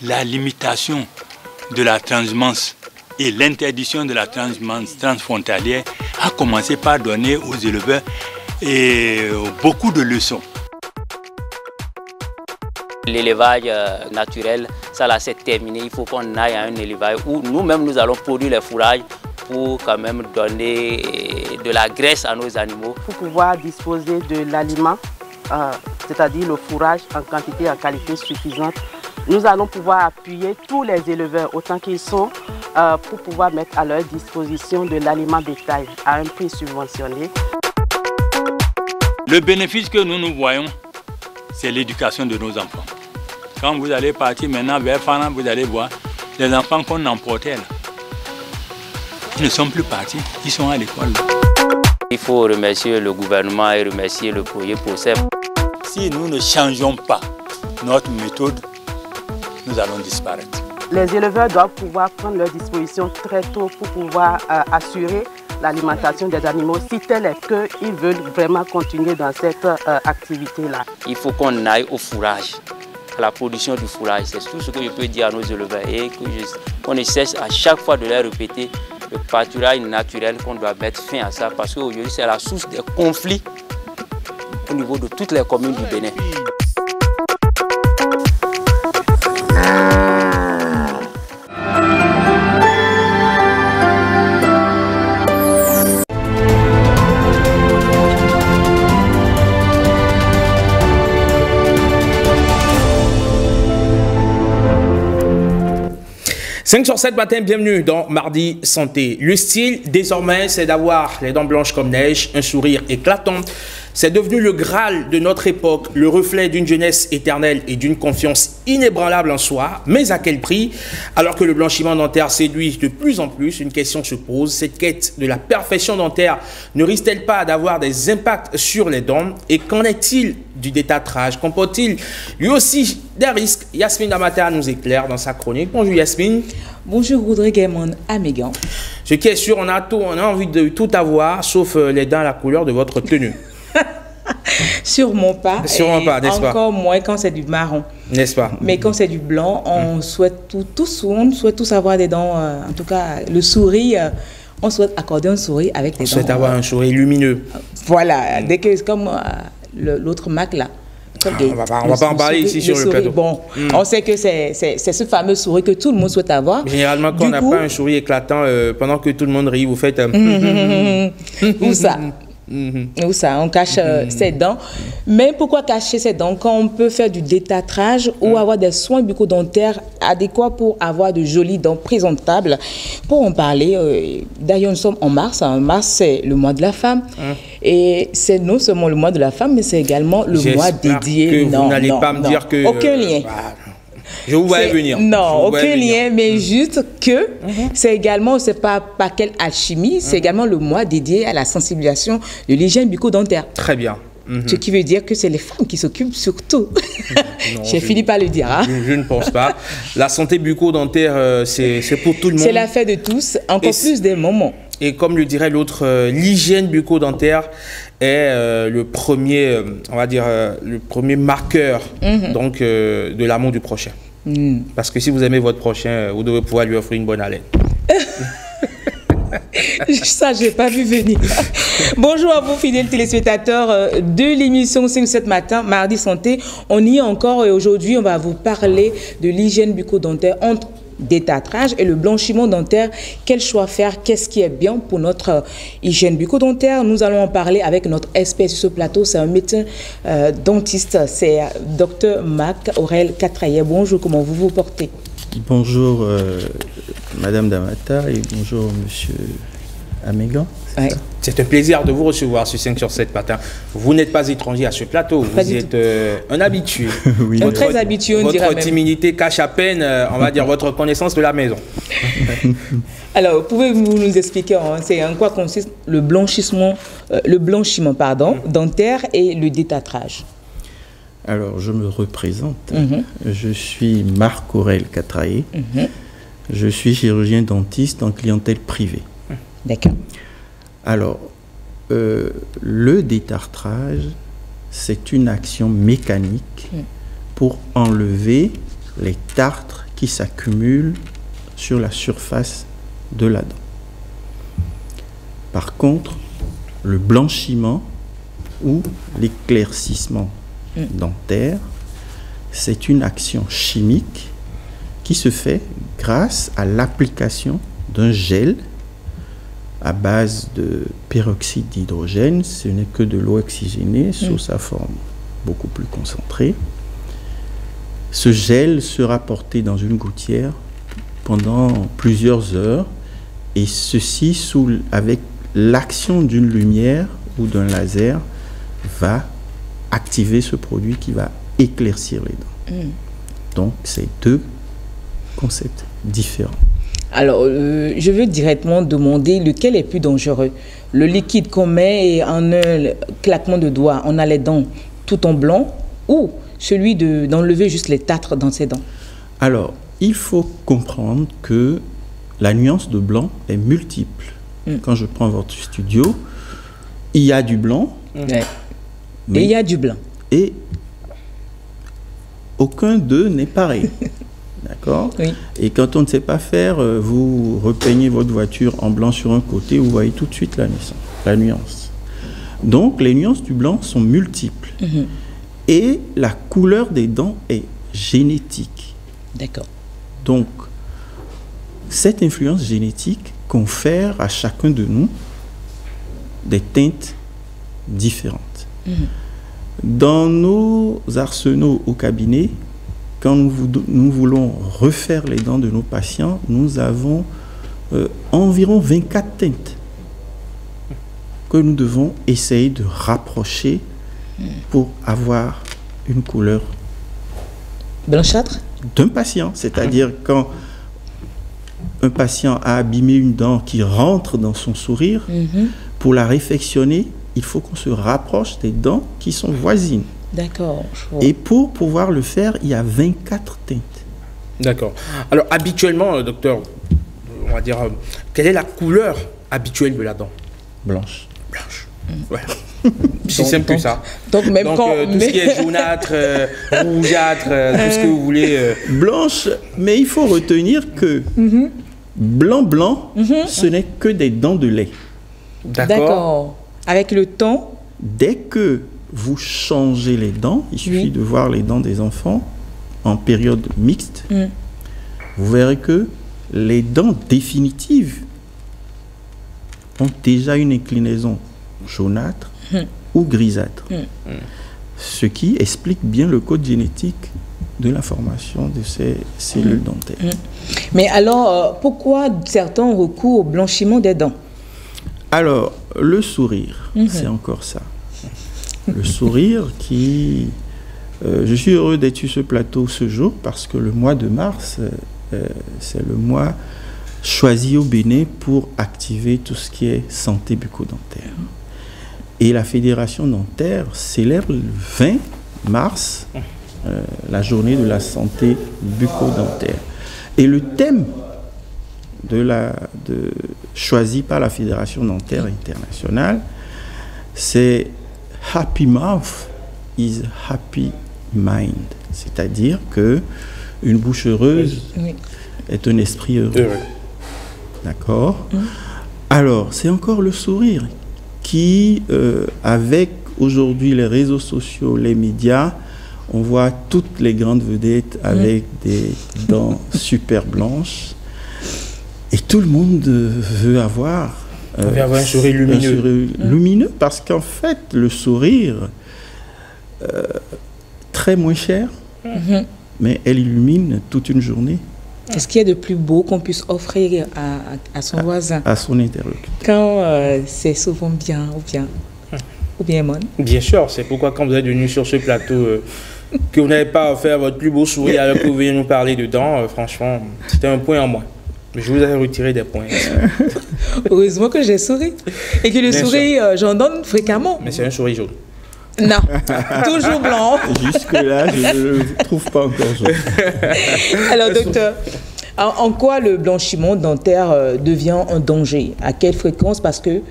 La limitation de la transhumance et l'interdiction de la transhumance transfrontalière a commencé par donner aux éleveurs beaucoup de leçons. L'élevage naturel, ça là c'est terminé. Il faut qu'on aille à un élevage où nous-mêmes nous allons produire les fourrages pour quand même donner de la graisse à nos animaux. Pour pouvoir disposer de l'aliment, c'est-à-dire le fourrage en quantité et en qualité suffisante, nous allons pouvoir appuyer tous les éleveurs autant qu'ils sont pour pouvoir mettre à leur disposition de l'aliment bétail à un prix subventionné. Le bénéfice que nous voyons, c'est l'éducation de nos enfants. Quand vous allez partir maintenant vers Fana, vous allez voir les enfants qu'on emportait là. Ils ne sont plus partis, ils sont à l'école. Il faut remercier le gouvernement et remercier le projet POSEF. Si nous ne changeons pas notre méthode, nous allons disparaître. Les éleveurs doivent pouvoir prendre leurs dispositions très tôt pour pouvoir assurer l'alimentation des animaux, si tel est qu'ils veulent vraiment continuer dans cette activité-là. Il faut qu'on aille au fourrage, à la production du fourrage. C'est tout ce que je peux dire à nos éleveurs et qu'on ne cesse à chaque fois de leur répéter le pâturage naturel, qu'on doit mettre fin à ça parce qu'aujourd'hui c'est la source des conflits au niveau de toutes les communes du Bénin. « 5 sur 7 matin, bienvenue dans Mardi Santé. Le style, désormais, c'est d'avoir les dents blanches comme neige, un sourire éclatant, C'est devenu le Graal de notre époque, le reflet d'une jeunesse éternelle et d'une confiance inébranlable en soi. Mais à quel prix? Alors que le blanchiment dentaire séduit de plus en plus, une question se pose. Cette quête de la perfection dentaire ne risque-t-elle pas d'avoir des impacts sur les dents? Et qu'en est-il du détartrage? Comporte-t-il lui aussi des risques? Yasmine Damata nous éclaire dans sa chronique. Bonjour Yasmine. Bonjour Rodrigue Amégan. Ce qui est sûr, on a envie de tout avoir, sauf les dents à la couleur de votre tenue. Sûrement pas. Sûrement pas, n'est-ce pas? Encore moins quand c'est du marron. N'est-ce pas? Mais quand c'est du blanc, on souhaite on souhaite tous avoir des dents, en tout cas le sourire. On souhaite accorder un sourire avec des dents. On souhaite avoir un sourire lumineux. Voilà, dès que comme l'autre Mac là. On va pas en parler ici sur le plateau. Bon, on sait que c'est ce fameux sourire que tout le monde souhaite avoir. Généralement, quand on n'a pas un sourire éclatant, pendant que tout le monde rit, vous faites... Où ça? Où ça? On cache ses dents. Mais pourquoi cacher ses dents quand on peut faire du détartrage ou avoir des soins bucco-dentaires adéquats pour avoir de jolies dents présentables? Pour en parler, d'ailleurs nous sommes en mars. En mars, c'est le mois de la femme. Et c'est non seulement le mois de la femme, mais c'est également le mois dédié. Que vous n'allez pas me dire que... Aucun lien. Je vous voyais venir. Non, aucun lien, mais juste que c'est également, c'est pas par quelle alchimie, c'est également le mois dédié à la sensibilisation de l'hygiène bucco-dentaire. Très bien. Ce qui veut dire que c'est les femmes qui s'occupent surtout. J'ai fini par le dire. Hein? Je ne pense pas. La santé bucco-dentaire, c'est pour tout le monde. C'est l'affaire de tous, encore plus des moments. Et comme le dirait l'autre, l'hygiène bucco-dentaire est le premier, on va dire, le premier marqueur donc, de l'amour du prochain. Parce que si vous aimez votre prochain, vous devez pouvoir lui offrir une bonne haleine. Ça, je n'ai pas vu venir. Bonjour à vous, fidèles téléspectateurs de l'émission 5-7 matin, mardi santé. On y est encore et aujourd'hui, on va vous parler de l'hygiène bucco-dentaire entre détartrage et le blanchiment dentaire. Quel choix faire? Qu'est-ce qui est bien pour notre hygiène bucco-dentaire? Nous allons en parler avec notre expert sur ce plateau. C'est un médecin dentiste. C'est Dr Mac Aurel Katraye. Bonjour, comment vous vous portez? Bonjour Madame Damata et bonjour Monsieur Amégan. Ouais. C'est un plaisir de vous recevoir sur 5 sur 7 matin. Vous n'êtes pas étranger à ce plateau, vous êtes un habitué. Oui. Très habitué, on dirait votre timidité cache à peine, on va dire, votre connaissance de la maison. Alors, pouvez-vous nous expliquer c'est en quoi consiste le blanchiment dentaire et le détartrage? Alors, je me représente. Je suis Marc Aurel Katraye. Je suis chirurgien dentiste en clientèle privée. D'accord. Alors, le détartrage, c'est une action mécanique pour enlever les tartres qui s'accumulent sur la surface de la dent. Par contre, le blanchiment ou l'éclaircissement dentaire, c'est une action chimique qui se fait grâce à l'application d'un gel à base de peroxyde d'hydrogène. Ce n'est que de l'eau oxygénée sous sa forme beaucoup plus concentrée. Ce gel sera porté dans une gouttière pendant plusieurs heures et ceci avec l'action d'une lumière ou d'un laser va activer ce produit qui va éclaircir les dents. Donc c'est deux concepts différents. Alors, je veux directement demander lequel est plus dangereux. Le liquide qu'on met et en un claquement de doigts, on a les dents tout en blanc, ou celui d'enlever juste les tartres dans ses dents? Alors, il faut comprendre que la nuance de blanc est multiple. Quand je prends votre studio, il y a du blanc. Et il y a du blanc. Et aucun d'eux n'est pareil. D'accord? Oui. Et quand on ne sait pas faire, vous repeignez votre voiture en blanc sur un côté, vous voyez tout de suite la nuance. Donc, les nuances du blanc sont multiples. Et la couleur des dents est génétique. D'accord. Donc, cette influence génétique confère à chacun de nous des teintes différentes. Dans nos arsenaux au cabinet, quand nous voulons refaire les dents de nos patients, nous avons environ 24 teintes que nous devons essayer de rapprocher pour avoir une couleur blanchâtre d'un patient. C'est-à-dire quand un patient a abîmé une dent qui rentre dans son sourire, pour la réfectionner, il faut qu'on se rapproche des dents qui sont voisines. D'accord. Et pour pouvoir le faire, il y a 24 teintes. D'accord. Alors, habituellement, docteur, on va dire, quelle est la couleur habituelle de la dent? Blanche. Blanche. Ouais. C'est simple que ça. Donc, même donc quand... tout ce qui est jaunâtre, rougeâtre, tout ce que vous voulez... Blanche, mais il faut retenir que blanc, ce n'est que des dents de lait. D'accord. Avec le temps... Dès que vous changez les dents, il suffit de voir les dents des enfants en période mixte, vous verrez que les dents définitives ont déjà une inclinaison jaunâtre ou grisâtre. Ce qui explique bien le code génétique de la formation de ces cellules dentaires. Mais alors, pourquoi certains recourent au blanchiment des dents? Alors, le sourire, c'est encore ça. Le sourire qui... je suis heureux d'être sur ce plateau ce jour parce que le mois de mars, c'est le mois choisi au Bénin pour activer tout ce qui est santé bucco-dentaire. Et la Fédération dentaire célèbre le 20 mars la journée de la santé bucco-dentaire. Et le thème choisi par la Fédération dentaire internationale, c'est Happy Mouth is Happy Mind. C'est-à-dire que une bouche heureuse est un esprit heureux. D'accord? Alors, c'est encore le sourire qui, avec aujourd'hui les réseaux sociaux, les médias, on voit toutes les grandes vedettes avec des dents super blanches. Et tout le monde veut avoir un sourire lumineux. Lumineux parce qu'en fait, le sourire, très moins cher, mais elle illumine toute une journée. Est-ce qu'il y a de plus beau qu'on puisse offrir à son voisin? À son interlocuteur. Quand c'est souvent bien ou bien mal? Bien sûr, c'est pourquoi quand vous êtes venu sur ce plateau, que vous n'avez pas offert votre plus beau sourire alors que vous venez nous parler dedans, franchement, c'était un point en moins. Je vous ai retiré des points. Heureusement que j'ai souri. Et que le sourire, j'en donne fréquemment. Mais c'est un sourire jaune. Non, toujours blanc. Jusque-là, je ne le trouve pas encore jaune. Alors, docteur, en quoi le blanchiment dentaire devient un danger? À quelle fréquence? Parce que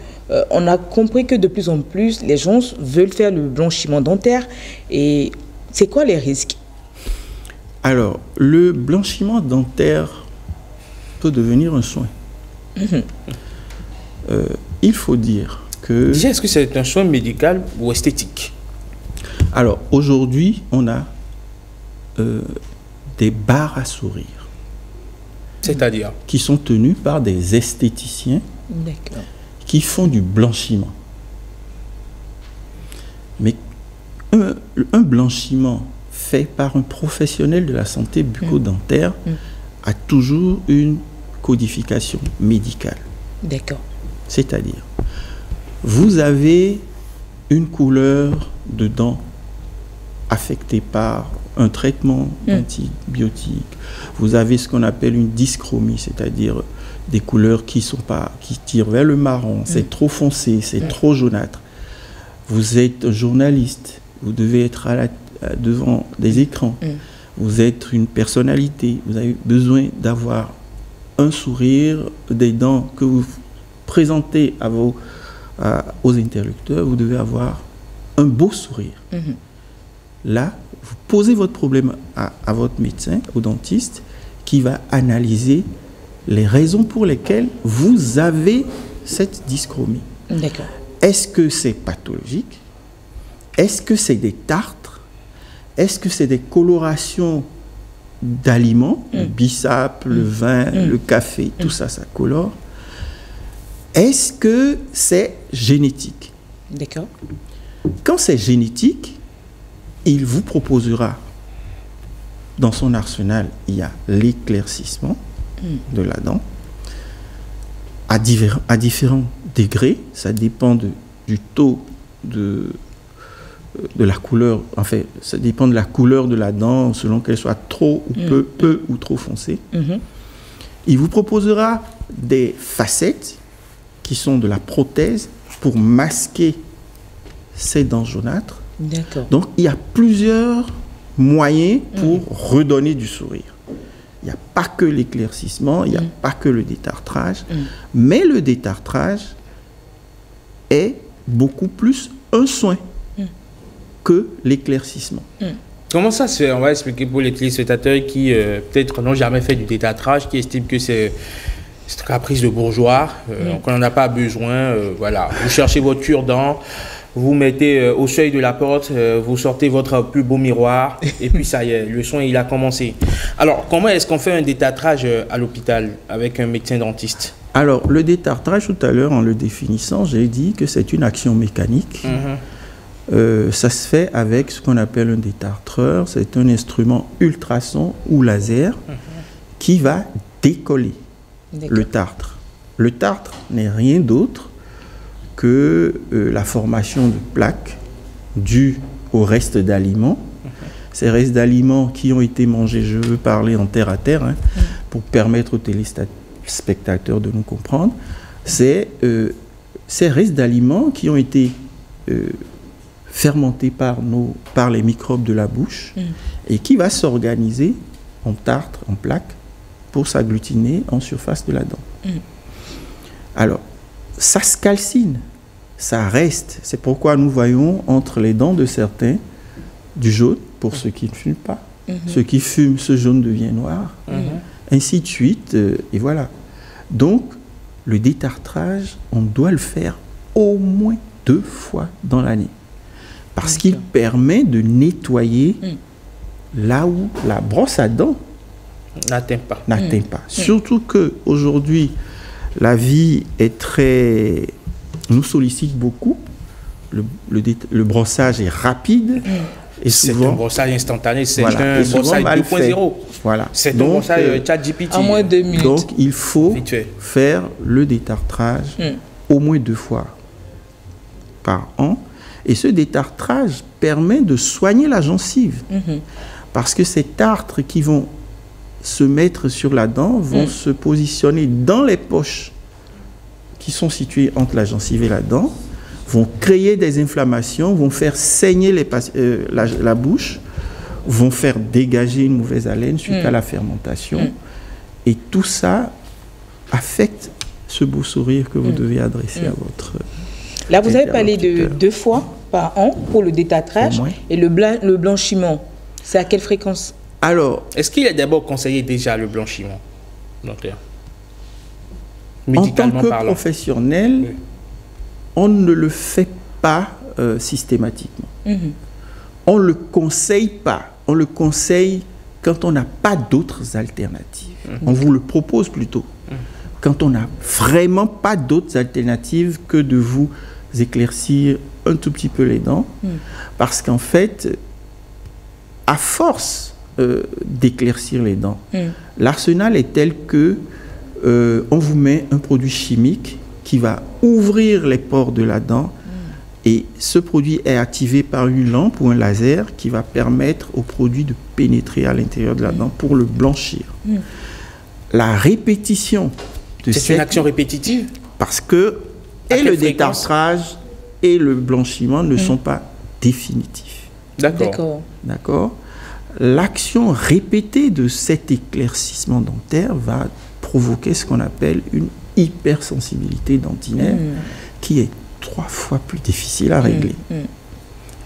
on a compris que de plus en plus, les gens veulent faire le blanchiment dentaire. Et c'est quoi les risques? Alors, le blanchiment dentaire peut devenir un soin. Il faut dire que... Déjà, est-ce que c'est un soin médical ou esthétique? Alors, aujourd'hui, on a des bars à sourire. C'est-à-dire? Qui sont tenus par des esthéticiens qui font du blanchiment. Mais un blanchiment fait par un professionnel de la santé bucco-dentaire a toujours une codification médicale. D'accord. C'est-à-dire, vous avez une couleur de dents affectée par un traitement antibiotique. Vous avez ce qu'on appelle une dyschromie, c'est-à-dire des couleurs qui tirent vers le marron. C'est trop foncé, c'est trop jaunâtre. Vous êtes un journaliste, vous devez être devant des écrans. Vous êtes une personnalité, vous avez besoin d'avoir un sourire, des dents que vous présentez aux interlocuteurs, vous devez avoir un beau sourire. Là, vous posez votre problème à votre médecin, au dentiste, qui va analyser les raisons pour lesquelles vous avez cette dyschromie. D'accord. Est-ce que c'est pathologique? Est-ce que c'est des tartres? Est-ce que c'est des colorations d'aliments, le bissap, le vin, le café, tout ça, ça colore? Est-ce que c'est génétique? D'accord. Quand c'est génétique, il vous proposera, dans son arsenal, il y a l'éclaircissement de la dent à différents degrés, ça dépend du taux de la couleur, en fait, ça dépend de la couleur de la dent, selon qu'elle soit trop ou peu ou trop foncée. Il vous proposera des facettes qui sont de la prothèse pour masquer ces dents jaunâtres. D'accord. Donc, il y a plusieurs moyens pour redonner du sourire. Il n'y a pas que l'éclaircissement, il n'y a pas que le détartrage, mais le détartrage est beaucoup plus un soin que l'éclaircissement. Comment ça se fait? On va expliquer pour les téléspectateurs qui peut-être n'ont jamais fait du détartrage, qui estiment que c'est un caprice de bourgeois, qu'on n'en a pas besoin. Voilà. Vous cherchez votre cure-dent, vous mettez au seuil de la porte, vous sortez votre plus beau miroir, et puis ça y est, le soin il a commencé. Alors, comment est-ce qu'on fait un détartrage à l'hôpital avec un médecin dentiste? Alors, le détartrage, tout à l'heure, en le définissant, j'ai dit que c'est une action mécanique. Ça se fait avec ce qu'on appelle un détartreur. C'est un instrument ultrason ou laser qui va décoller le tartre. Le tartre n'est rien d'autre que la formation de plaques dues au reste d'aliments. Ces restes d'aliments qui ont été mangés, je veux parler en terre à terre, pour permettre aux téléspectateurs de nous comprendre, c'est ces restes d'aliments qui ont été fermentés par les microbes de la bouche et qui va s'organiser en tartre, en plaques, pour s'agglutiner en surface de la dent. Alors, ça se calcine, ça reste. C'est pourquoi nous voyons entre les dents de certains du jaune, pour ceux qui ne fument pas. Ceux qui fument, ce jaune devient noir, ainsi de suite, et voilà. Donc, le détartrage, on doit le faire au moins 2 fois dans l'année. Parce qu'il permet de nettoyer là où la brosse à dents n'atteint pas. Surtout qu'aujourd'hui, la vie est nous sollicite beaucoup. Le brossage est rapide. C'est un brossage instantané, c'est un brossage 2.0. Voilà. C'est un brossage ChatGPT. En moins de 2 minutes. Donc, il faut faire le détartrage au moins 2 fois par an. Et ce détartrage permet de soigner la gencive. Parce que ces tartres qui vont se mettre sur la dent vont se positionner dans les poches qui sont situées entre la gencive et la dent, vont créer des inflammations, vont faire saigner la bouche, vont faire dégager une mauvaise haleine suite à la fermentation. Et tout ça affecte ce beau sourire que vous devez adresser à votre... Là, vous avez parlé de 2 fois par an pour le détartrage et le blanchiment. C'est à quelle fréquence? Alors, est-ce qu'il est d'abord conseillé déjà le blanchiment dentaire? En tant que professionnel, on ne le fait pas systématiquement. On ne le conseille pas. On le conseille quand on n'a pas d'autres alternatives. On vous le propose plutôt. Quand on n'a vraiment pas d'autres alternatives que de vous éclaircir un tout petit peu les dents. Parce qu'en fait, à force d'éclaircir les dents, l'arsenal est tel que on vous met un produit chimique qui va ouvrir les pores de la dent et ce produit est activé par une lampe ou un laser qui va permettre au produit de pénétrer à l'intérieur de la dent pour le blanchir. La répétition de c'est une action répétitive? Parce que et le détartrage et le blanchiment ne sont pas définitifs. D'accord. L'action répétée de cet éclaircissement dentaire va provoquer ce qu'on appelle une hypersensibilité dentinaire qui est 3 fois plus difficile à régler.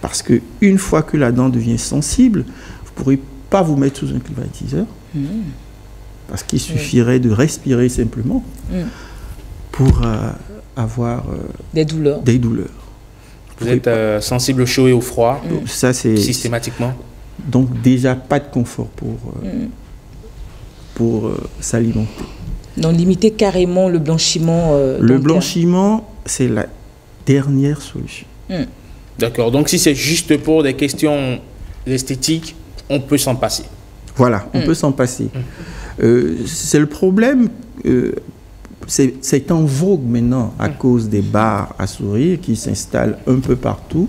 Parce qu'une fois que la dent devient sensible, vous ne pourrez pas vous mettre sous un climatiseur parce qu'il suffirait de respirer simplement pour avoir des douleurs. Vous êtes sensible au chaud et au froid, ça, c'est systématiquement. Donc déjà pas de confort pour s'alimenter. Donc limiter carrément le blanchiment le blanchiment, c'est la dernière solution. D'accord. Donc si c'est juste pour des questions esthétiques, on peut s'en passer. Voilà, on peut s'en passer. C'est le problème, c'est en vogue maintenant à cause des bars à sourire qui s'installent un peu partout.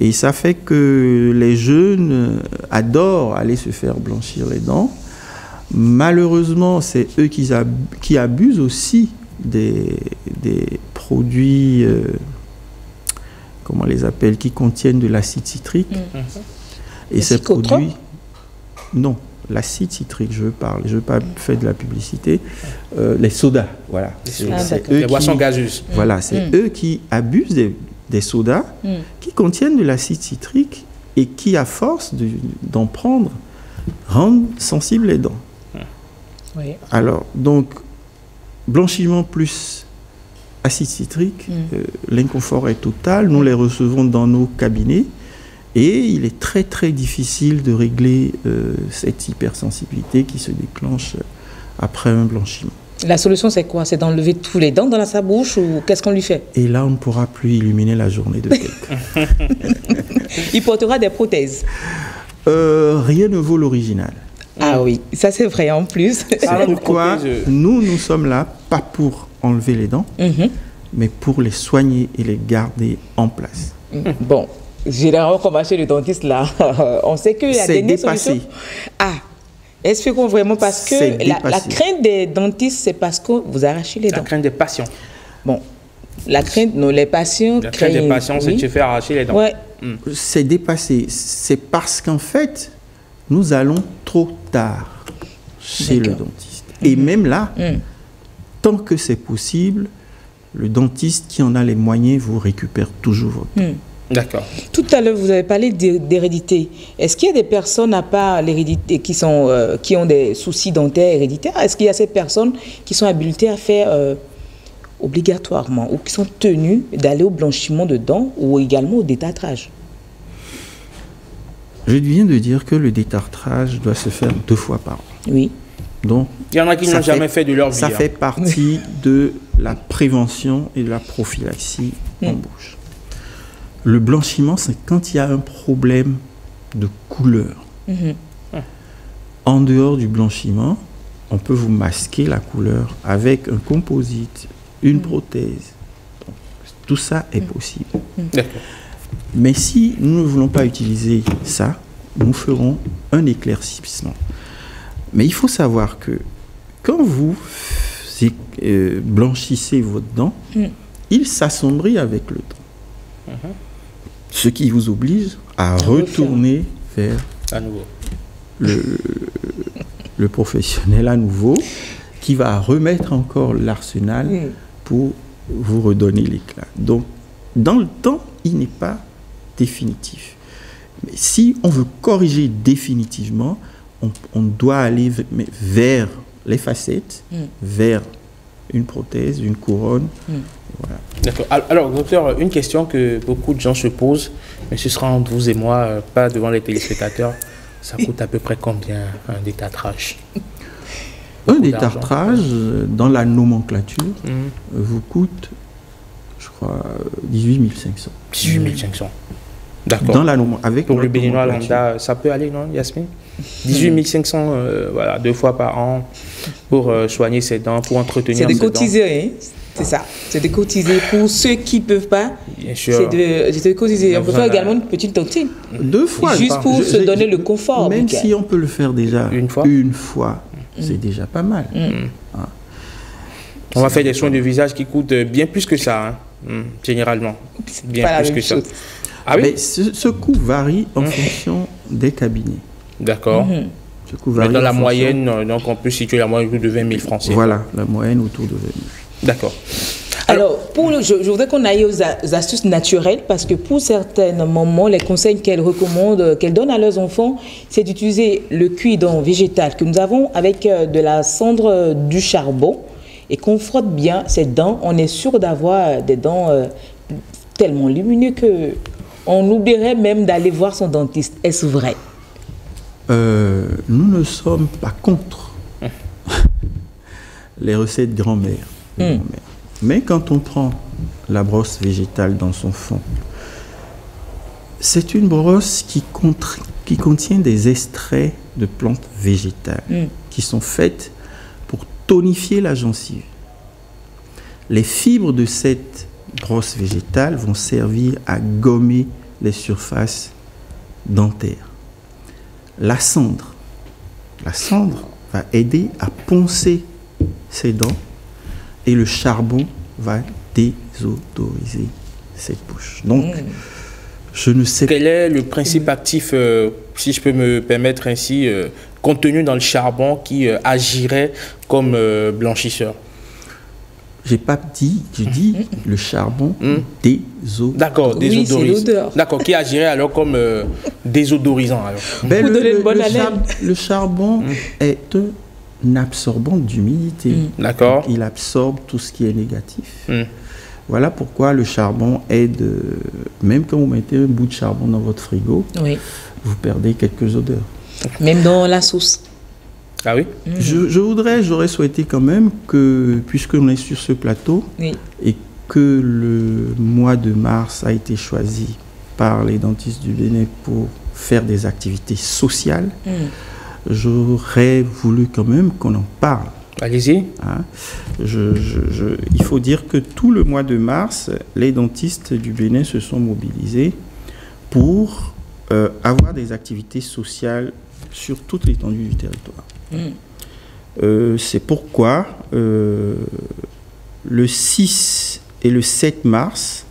Et ça fait que les jeunes adorent aller se faire blanchir les dents. Malheureusement, c'est eux qui abusent aussi des produits, comment on les appelle, qui contiennent de l'acide citrique. Et ces produits... Non, l'acide citrique, je veux pas faire de la publicité. Les sodas, voilà. Les boissons gazeuses. Voilà, c'est eux qui abusent des sodas qui contiennent de l'acide citrique et qui, à force d'en prendre, rendent sensibles les dents. Oui. Alors, donc, blanchiment plus acide citrique, l'inconfort est total. Nous les recevons dans nos cabinets et il est très très difficile de régler cette hypersensibilité qui se déclenche après un blanchiment. La solution, c'est quoi? C'est d'enlever tous les dents dans sa bouche ou qu'est-ce qu'on lui fait? Et là, on ne pourra plus illuminer la journée de quelqu'un. Il portera des prothèses. Rien ne vaut l'original. Ah oui, ça c'est vrai en plus. C'est pourquoi nous sommes là, pas pour enlever les dents, mais pour les soigner et les garder en place. Bon, généralement, comme chez le dentiste, là, on sait qu'il y a des solutions. Ah, est-ce que vraiment parce que la crainte des dentistes, c'est parce que vous arrachez les dents? La crainte des patients. Bon, la crainte, non, les patients. La crainte des patients, c'est de se faire arracher les dents. Ouais. C'est dépassé. C'est parce qu'en fait, nous allons trop tard chez le dentiste. Et même là, tant que c'est possible, le dentiste qui en a les moyens vous récupère toujours votre dent. D'accord. Tout à l'heure, vous avez parlé d'hérédité. Est-ce qu'il y a des personnes, à part l'hérédité, qui ont des soucis dentaires héréditaires? Est-ce qu'il y a ces personnes qui sont habilitées à faire obligatoirement ou qui sont tenues d'aller au blanchiment de dents ou également au détartrage? Je viens de dire que le détartrage doit se faire 2 fois par an. Oui. Donc, il y en a qui n'ont jamais fait de leur vie. Ça fait partie de la prévention et de la prophylaxie en bouche. Le blanchiment, c'est quand il y a un problème de couleur. En dehors du blanchiment, on peut vous masquer la couleur avec un composite, une prothèse. Donc, tout ça est possible. D'accord. Mais si nous ne voulons pas utiliser ça, nous ferons un éclaircissement. Mais il faut savoir que quand vous blanchissez votre dent, il s'assombrit avec le temps. Ce qui vous oblige à retourner vers le professionnel à nouveau, qui va remettre encore l'arsenal pour vous redonner l'éclat. Donc, dans le temps, il n'est pas définitif. Mais si on veut corriger définitivement, on doit aller vers les facettes, vers une prothèse, une couronne. Voilà. D'accord. Alors, docteur, une question que beaucoup de gens se posent, mais ce sera entre vous et moi, pas devant les téléspectateurs. Ça coûte à peu près combien un détartrage? Un détartrage, dans la nomenclature, vous coûte, je crois, 18 500. 18 500. D'accord. Dans la avec pour le béninois lambda, ça peut aller, non, Yasmine? 18 500, voilà, 2 fois par an pour soigner ses dents, pour entretenir ses dents. C'est de cotiser, hein? C'est ça. C'est de cotiser pour ceux qui ne peuvent pas. Bien sûr. C'est de cotiser. On peut faire également une petite tontine. 2 fois. Juste pour se donner le confort. Même si on peut le faire déjà une fois, c'est déjà pas mal. On va faire des soins de visage qui coûtent bien plus que ça, hein, généralement. Bien plus que ça. Ah oui? Mais ce coût varie en fonction des cabinets. D'accord. Mais dans la moyenne, donc on peut situer la moyenne autour de 20 000 francs. Voilà, la moyenne autour de 20 000. D'accord. Alors, je voudrais qu'on aille aux astuces naturelles, parce que pour certaines mamans, les conseils qu'elles recommandent, qu'elles donnent à leurs enfants, c'est d'utiliser le cuidon végétal que nous avons avec de la cendre du charbon et qu'on frotte bien ses dents. On est sûr d'avoir des dents tellement lumineuses qu'on oublierait même d'aller voir son dentiste. Est-ce vrai? Nous ne sommes pas contre les recettes grand-mère. Mais quand on prend la brosse végétale dans son fond, c'est une brosse qui contient des extraits de plantes végétales qui sont faites pour tonifier la gencive. Les fibres de cette brosse végétale vont servir à gommer les surfaces dentaires. La cendre va aider à poncer ces dents et le charbon va désodoriser cette bouche. Donc, je ne sais pas. Quel est le principe actif, si je peux me permettre ainsi, contenu dans le charbon qui agirait comme blanchisseur? J'ai pas dit, je dis le charbon désodorisant. D'accord, désodorisant. D'accord, qui agirait alors comme désodorisant alors. Ben, le charbon est un absorbant d'humidité. D'accord. Il absorbe tout ce qui est négatif. Voilà pourquoi le charbon aide, même quand vous mettez un bout de charbon dans votre frigo, vous perdez quelques odeurs. Même dans la sauce. Ah oui? J'aurais souhaité quand même que, puisqu'on est sur ce plateau, et que le mois de mars a été choisi par les dentistes du Bénin pour faire des activités sociales, j'aurais voulu quand même qu'on en parle. Allez-y. Hein? Il faut dire que tout le mois de mars, les dentistes du Bénin se sont mobilisés pour avoir des activités sociales sur toute l'étendue du territoire. C'est pourquoi le 6 et le 7 mars,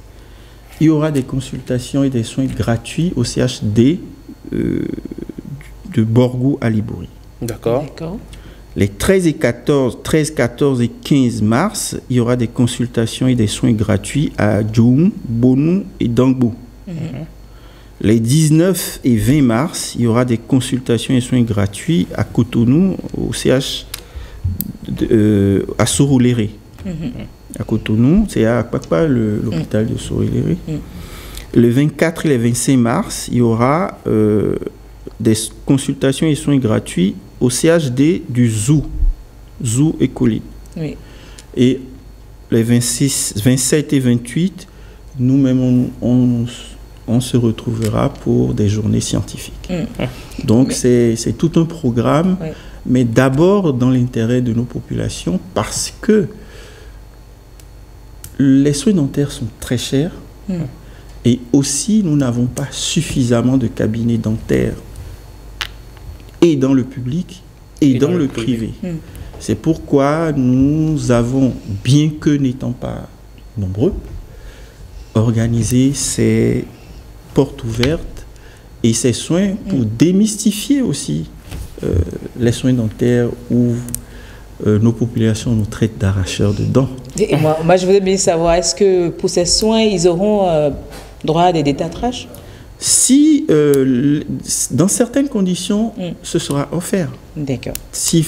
il y aura des consultations et des soins gratuits au CHD de Borgou à Libouri. D'accord. Les 13, 14 et 15 mars, il y aura des consultations et des soins gratuits à Djoum, Bonou et Dangbo. Les 19 et 20 mars, il y aura des consultations et soins gratuits à Cotonou, au CH à Soroléré. À Cotonou, c'est à Akpakpa, l'hôpital de Soroléré. Le 24 et le 25 mars, il y aura des consultations et soins gratuits au CHD du Zou Écolite. Et les 26, 27 et 28, nous-mêmes, on se retrouvera pour des journées scientifiques. Donc, c'est tout un programme, mais d'abord dans l'intérêt de nos populations, parce que les soins dentaires sont très chers, et aussi, nous n'avons pas suffisamment de cabinets dentaires et dans le public et dans le privé. C'est pourquoi nous avons, bien que n'étant pas nombreux, organisé ces portes ouvertes et ces soins pour démystifier aussi les soins dentaires où nos populations nous traitent d'arracheurs de dents. Et moi, je voudrais bien savoir, est-ce que pour ces soins, ils auront droit à des détartrages? Si, dans certaines conditions, ce sera offert. D'accord. Si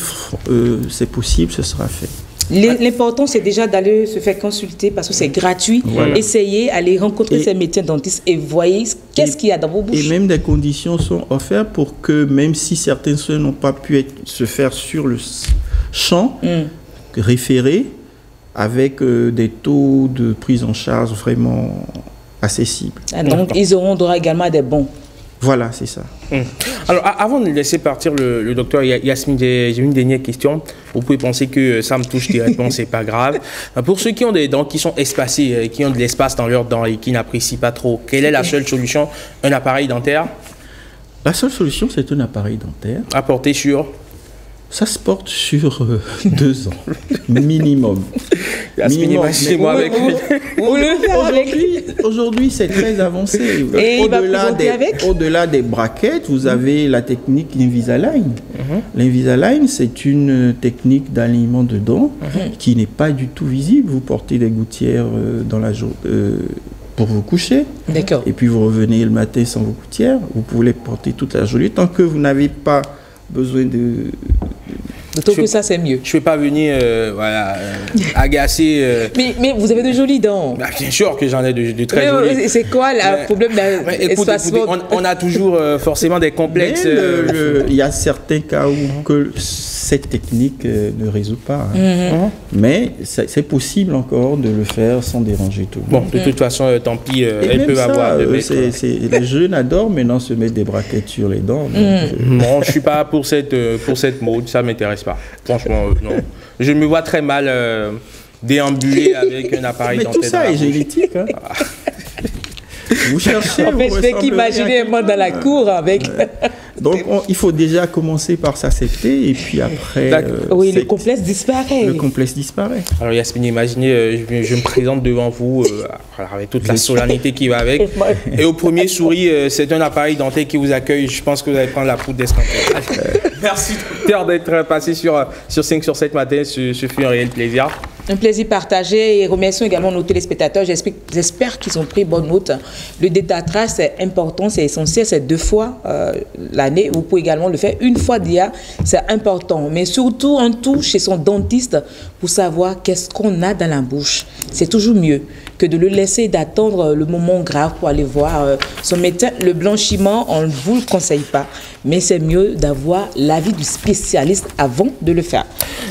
c'est possible, ce sera fait. L'important, c'est déjà d'aller se faire consulter parce que c'est gratuit. Essayez, aller rencontrer ces médecins dentistes et voyez qu'est-ce qu'il y a dans vos bouches. Et même des conditions sont offertes pour que, même si certains soins n'ont pas pu se faire sur le champ, référés avec des taux de prise en charge vraiment accessibles. Donc, ils auront droit également à des bons. Voilà, c'est ça. Alors, avant de laisser partir le docteur Yasmine, j'ai une dernière question. Vous pouvez penser que ça me touche directement, c'est pas grave. Pour ceux qui ont des dents qui sont espacées, qui ont de l'espace dans leurs dents et qui n'apprécient pas trop, quelle est la seule solution? Un appareil dentaire? La seule solution, c'est un appareil dentaire. À porter sur? Ça se porte sur 2 ans, minimum. Aujourd'hui, c'est très avancé. Au-delà des braquettes, vous avez la technique Invisalign. L'Invisalign, c'est une technique d'alignement de dents qui n'est pas du tout visible. Vous portez des gouttières dans la journée pour vous coucher. D'accord. Et puis vous revenez le matin sans vos gouttières. Vous pouvez les porter toute la journée tant que vous n'avez pas besoin de... D'autant que ça, c'est mieux. Je ne vais pas venir agacer... Mais vous avez de jolies dents. Bah, bien sûr que j'en ai de très jolies. C'est quoi le problème d'espacement? On a toujours forcément des complexes. Il y a certains cas où que cette technique ne résout pas. Mais c'est possible encore de le faire sans déranger tout le monde. Bon, de toute façon, tant pis, elles peuvent avoir... Les jeunes adorent maintenant se mettre des braquettes sur les dents. Bon, je ne suis pas pour cette mode, ça ne m'intéresse pas. Franchement, non. Je me vois très mal déambuler avec un appareil dentaire. Mais tout ça est génétique. Hein. Vous cherchez. En fait, je fais qu'imaginer un monde dans la cour avec. Donc, il faut déjà commencer par s'accepter et puis après. Oui, le complexe disparaît. Le complexe disparaît. Alors, Yasmine, imaginez, je me présente devant vous avec toute la solennité qui va avec. Et au premier souris, c'est un appareil dentaire qui vous accueille. Je pense que vous allez prendre la poudre d'escampette. Merci, docteur, d'être passé sur 5 sur 7 matin. Ce fut un réel plaisir. Un plaisir partagé et remercions également nos téléspectateurs. J'espère qu'ils ont pris bonne note. Le détartrage, c'est important, c'est essentiel, c'est 2 fois l'année. Vous pouvez également le faire une fois d'IA, c'est important. Mais surtout, on touche chez son dentiste pour savoir qu'est-ce qu'on a dans la bouche. C'est toujours mieux que de le laisser d'attendre le moment grave pour aller voir son médecin. Le blanchiment, on ne vous le conseille pas. Mais c'est mieux d'avoir l'avis du spécialiste avant de le faire.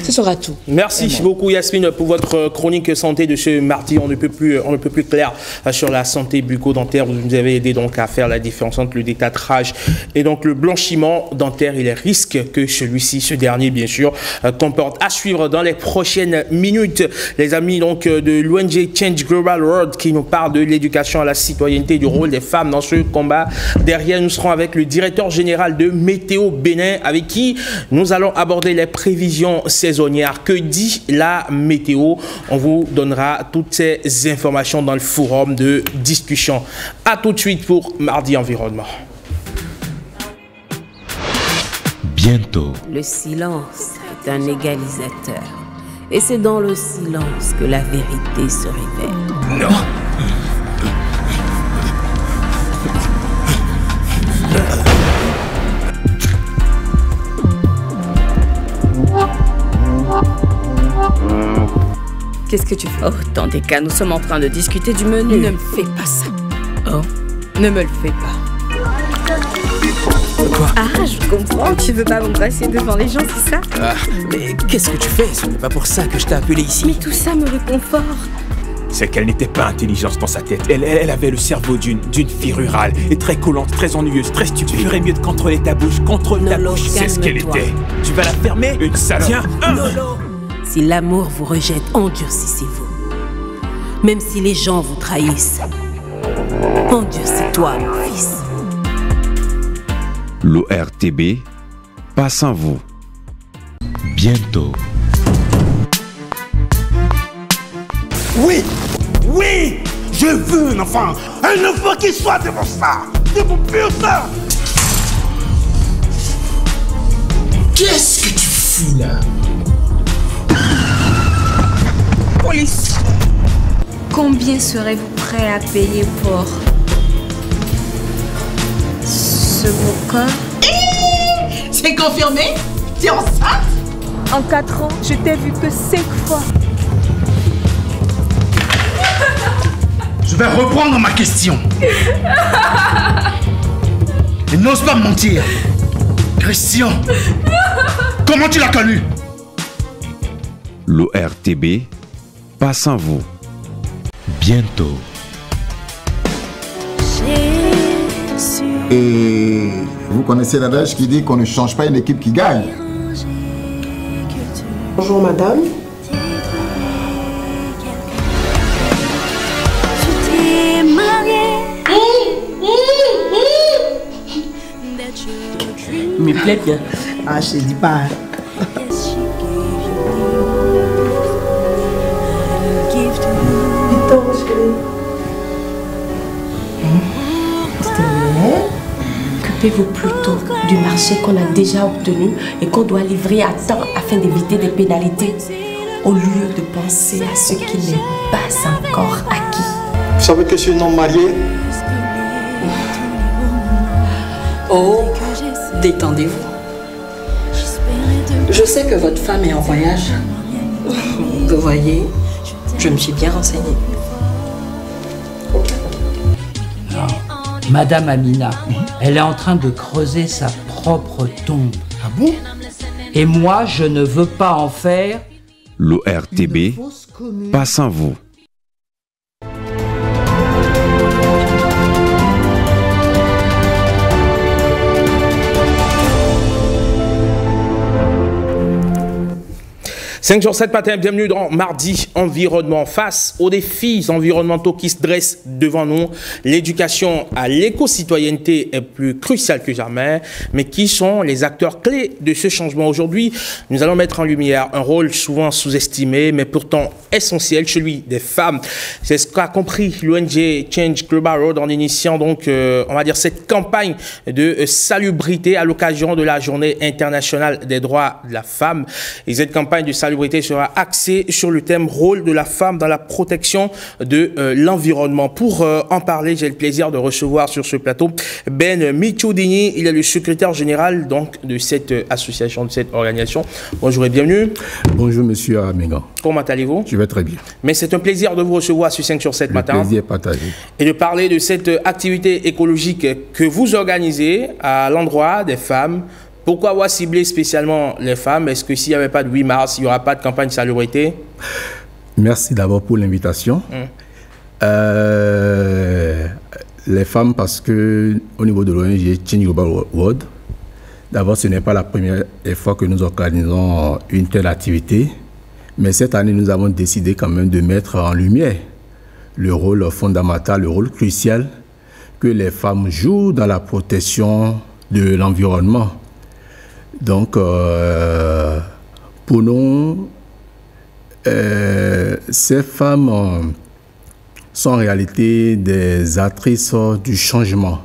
Ce sera tout. Merci beaucoup Yasmine pour votre chronique santé de ce mardi. On ne peut plus clair sur la santé bucco-dentaire. Vous nous avez aidé donc à faire la différence entre le détartrage et donc le blanchiment dentaire et les risques que ce dernier bien sûr, comporte. À suivre dans les prochaines minutes, les amis donc de l'ONG Change Global World qui nous parle de l'éducation à la citoyenneté, du rôle des femmes dans ce combat. Derrière, nous serons avec le directeur général de Météo Bénin, avec qui nous allons aborder les prévisions saisonnières. Que dit la météo? On vous donnera toutes ces informations dans le forum de discussion. À tout de suite pour Mardi Environnement. Bientôt. Le silence est un égalisateur. Et c'est dans le silence que la vérité se révèle. Non. Qu'est-ce que tu fais? Oh, dans des cas, nous sommes en train de discuter du menu. Ne me fais pas ça. Oh, ne me le fais pas. Quoi? Ah, je comprends. Tu veux pas m'embrasser devant les gens, c'est ça? Ah, mais qu'est-ce que tu fais? Ce n'est pas pour ça que je t'ai appelé ici. Mais tout ça me réconforte. C'est qu'elle n'était pas intelligente dans sa tête. Elle avait le cerveau d'une fille rurale et très collante, très ennuyeuse, très stupide. Tu ferais mieux de contrôler ta bouche, contrôle ta bouche. C'est ce qu'elle était. Tu vas la fermer? Une salope. Tiens, Lolo. Si l'amour vous rejette, endurcissez-vous. Même si les gens vous trahissent, endurcis-toi, mon fils. L'ORTB, pas sans vous. Bientôt. Oui, oui, je veux un enfant qui soit de mon sang, de mon pur sang. Qu'est-ce que tu fous là? Police. Combien serez-vous prêt à payer pour ce beau corps? C'est confirmé? T'es enceinte? En 4 ans, je t'ai vu que 5 fois. Je vais reprendre ma question. Et n'ose pas me mentir. Christian, comment tu l'as connu? L'ORTB, pas sans vous. Bientôt. Et vous connaissez l'adage qui dit qu'on ne change pas une équipe qui gagne. Bonjour madame. Il me plaît bien. Ah, je te dis pas. Occupez-vous plutôt du marché qu'on a déjà obtenu et qu'on doit livrer à temps afin d'éviter des pénalités, au lieu de penser à ce qui n'est pas encore acquis. Vous savez que je suis un homme marié? Oh, détendez-vous. Je sais que votre femme est en voyage. Vous voyez, je me suis bien renseignée. Madame Amina, elle est en train de creuser sa propre tombe. Ah bon? Et moi, je ne veux pas en faire. L'ORTB, pas sans vous. 5h07 matin, bienvenue dans Mardi Environnement. Face aux défis environnementaux qui se dressent devant nous, l'éducation à l'éco-citoyenneté est plus cruciale que jamais. Mais qui sont les acteurs clés de ce changement? Aujourd'hui, nous allons mettre en lumière un rôle souvent sous-estimé, mais pourtant essentiel, celui des femmes. C'est ce qu'a compris l'ONG Change Global Road en initiant donc, on va dire, cette campagne de salubrité à l'occasion de la Journée internationale des droits de la femme. Et cette campagne de salubrité sera axée sur le thème rôle de la femme dans la protection de l'environnement. Pour en parler, j'ai le plaisir de recevoir sur ce plateau Ben Michoudini. Il est le secrétaire général donc de cette association, de cette organisation. Bonjour et bienvenue. Bonjour monsieur Amenga. Comment allez-vous? Je vais très bien. Mais c'est un plaisir de vous recevoir sur 5h07 matin. Le plaisir partagé. Et de parler de cette activité écologique que vous organisez à l'endroit des femmes. Pourquoi avoir ciblé spécialement les femmes? Est-ce que s'il n'y avait pas de 8 mars, il n'y aura pas de campagne salubrité? Merci d'abord pour l'invitation. Les femmes, parce que au niveau de l'ONG Change Global Road, d'abord ce n'est pas la première fois que nous organisons une telle activité, mais cette année nous avons décidé quand même de mettre en lumière le rôle fondamental, le rôle crucial que les femmes jouent dans la protection de l'environnement. Donc, pour nous, ces femmes sont en réalité des actrices du changement.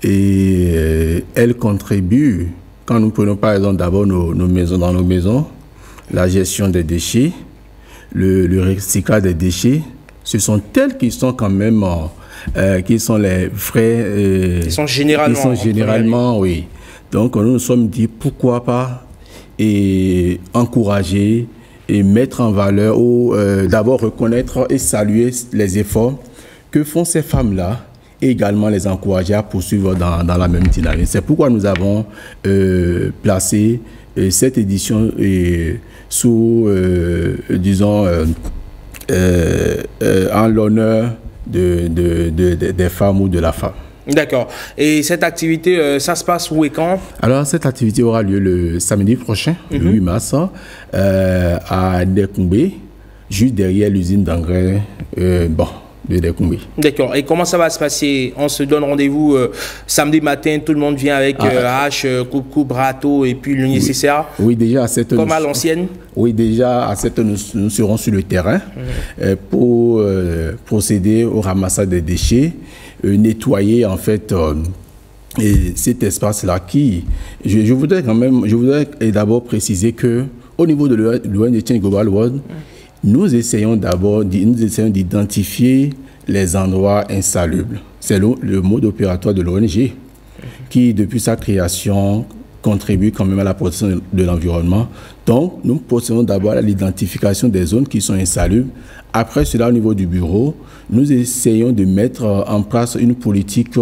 Et elles contribuent, quand nous prenons par exemple d'abord nos maisons, dans nos maisons, la gestion des déchets, le recyclage des déchets, ce sont elles qui sont quand même, qui sont les vrais... Ils sont généralement, oui. Donc, nous nous sommes dit, pourquoi pas encourager et mettre en valeur ou d'abord reconnaître et saluer les efforts que font ces femmes-là et également les encourager à poursuivre dans la même dynamique. C'est pourquoi nous avons placé cette édition sous, disons, en l'honneur des femmes ou de la femme. D'accord. Et cette activité, ça se passe où et quand? Alors, cette activité aura lieu le samedi prochain, le 8 mars, à Dekoumbé, juste derrière l'usine d'engrais de Dekoumbé. D'accord. Et comment ça va se passer? On se donne rendez-vous samedi matin, tout le monde vient avec hache, coupe, râteau et puis le nécessaire? Oui, déjà à cette... Comme à l'ancienne? Oui, déjà à cette nous serons sur le terrain pour procéder au ramassage des déchets, nettoyer en fait cet espace-là qui... Je voudrais d'abord préciser que au niveau de l'ONG Change Global Road, nous essayons d'identifier les endroits insalubres. C'est le mode opératoire de l'ONG qui, depuis sa création, contribue quand même à la protection de l'environnement. Donc, nous procédons d'abord à l'identification des zones qui sont insalubres. Après cela, au niveau du bureau, nous essayons de mettre en place une politique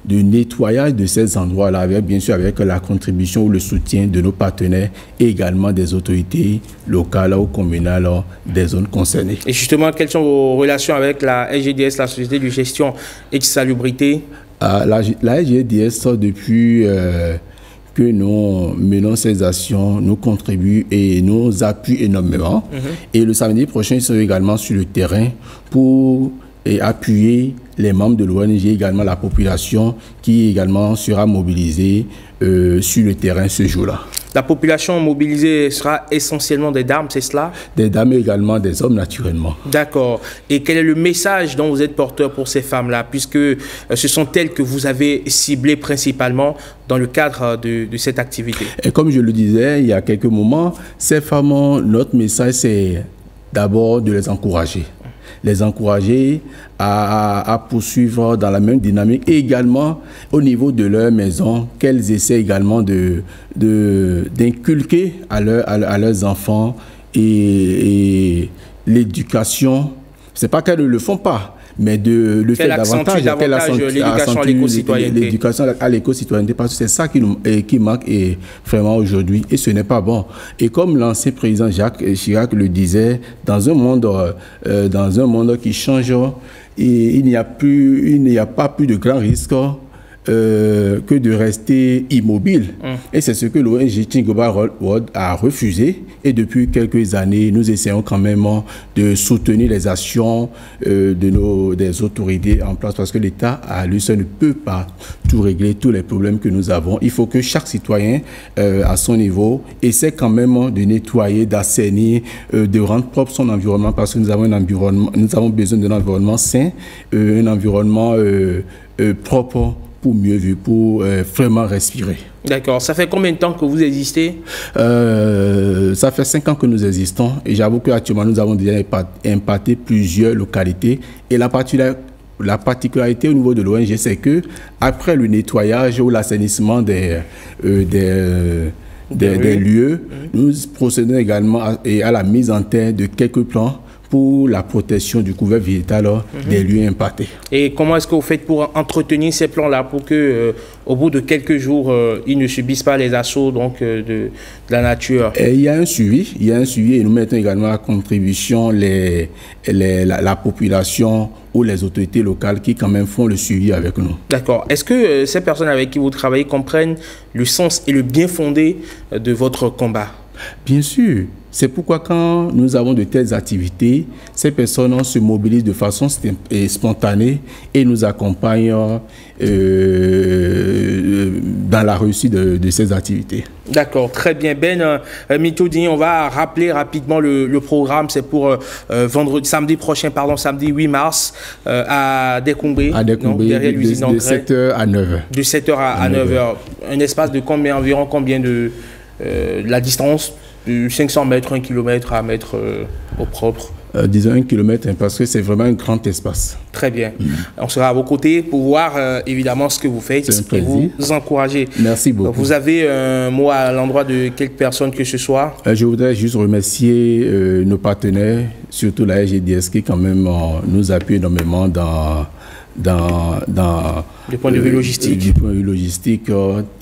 de nettoyage de ces endroits-là, bien sûr avec la contribution ou le soutien de nos partenaires et également des autorités locales ou communales des zones concernées. Et justement, quelles sont vos relations avec la SGDS, la Société de gestion et de salubrité? La SGDS, depuis que nous menons ces actions, nous contribuent et nous appuient énormément. Et le samedi prochain, ils seront également sur le terrain pour appuyer les membres de l'ONG, également la population qui également sera mobilisée sur le terrain ce jour-là. La population mobilisée sera essentiellement des dames, c'est cela? Des dames et également des hommes, naturellement. D'accord. Et quel est le message dont vous êtes porteur pour ces femmes-là, puisque ce sont elles que vous avez ciblées principalement dans le cadre de cette activité? Et comme je le disais il y a quelques moments, ces femmes, notre message, c'est d'abord de les encourager. Les encourager à poursuivre dans la même dynamique et également au niveau de leur maison, qu'elles essaient également d'inculquer à leurs enfants et l'éducation. C'est pas qu'elles ne le font pas, mais de le faire davantage. L'éducation à l'éco-citoyenneté. L'éducation à l'éco-citoyenneté, parce que c'est ça qui manque vraiment aujourd'hui, et ce n'est pas bon. Et comme l'ancien président Jacques Chirac le disait, dans un monde qui change, il n'y a pas plus de grands risques que de rester immobile. Et c'est ce que l'ONG Think Global World a refusé. Et depuis quelques années, nous essayons quand même de soutenir les actions des autorités en place, parce que l'État à lui seul ne peut pas tout régler, tous les problèmes que nous avons. Il faut que chaque citoyen à son niveau essaie quand même de nettoyer, d'assainir, de rendre propre son environnement, parce que nous avons un environnement, nous avons besoin d'un environnement sain, un environnement propre pour mieux vivre, pour vraiment respirer. D'accord. Ça fait combien de temps que vous existez? Ça fait 5 ans que nous existons, et j'avoue qu'actuellement nous avons déjà impacté plusieurs localités. Et la particularité au niveau de l'ONG, c'est que après le nettoyage ou l'assainissement des lieux, nous procédons également à la mise en terre de quelques plans pour la protection du couvert végétal des lieux impactés. Et comment est-ce que vous faites pour entretenir ces plans-là pour que, au bout de quelques jours, ils ne subissent pas les assauts de la nature? Il y a un suivi, et nous mettons également à contribution la population ou les autorités locales qui quand même font le suivi avec nous. D'accord. Est-ce que ces personnes avec qui vous travaillez comprennent le sens et le bien fondé de votre combat? Bien sûr. C'est pourquoi quand nous avons de telles activités, ces personnes se mobilisent de façon spontanée et nous accompagnent dans la réussite de ces activités. D'accord, très bien. Ben Mitoudi, on va rappeler rapidement le programme. C'est pour samedi 8 mars à Découmbé, derrière l'usine d'engrais. De 7h à 9h. De 7h à 9h. Un espace de environ combien de la distance? De 500 mètres, 1 km à mettre au propre. Disons 1 km, parce que c'est vraiment un grand espace. Très bien. On sera à vos côtés pour voir évidemment ce que vous faites et vous encourager. Merci beaucoup. Donc, vous avez un mot à l'endroit de quelques personnes que ce soit? Je voudrais juste remercier nos partenaires, surtout la RGDS qui quand même nous appuie énormément dans du point de vue logistique,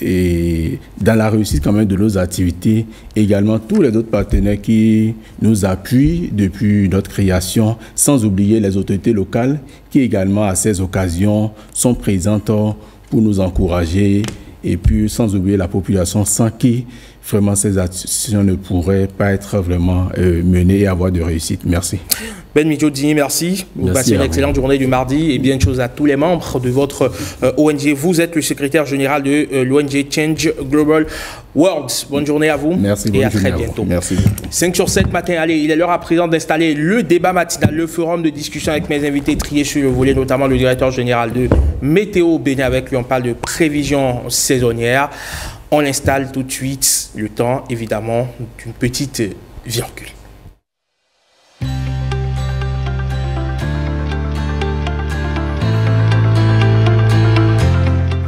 et dans la réussite quand même de nos activités. Également tous les autres partenaires qui nous appuient depuis notre création, sans oublier les autorités locales qui également à ces occasions sont présentes pour nous encourager, et puis sans oublier la population sans qui vraiment ces actions ne pourraient pas être vraiment menées et avoir de réussite. Merci. Ben Mitoudi, merci. Vous passez une excellente journée du mardi et bien de choses à tous les membres de votre ONG. Vous êtes le secrétaire général de l'ONG Change Global World. Bonne journée à vous. Merci. Et à très bientôt. Merci. 5 sur 7 matin. Allez, il est l'heure à présent d'installer le débat matinal, le forum de discussion avec mes invités triés sur le volet, notamment le directeur général de Météo Bénin. Avec lui, on parle de prévision saisonnière. On l'installe tout de suite, le temps évidemment d'une petite virgule.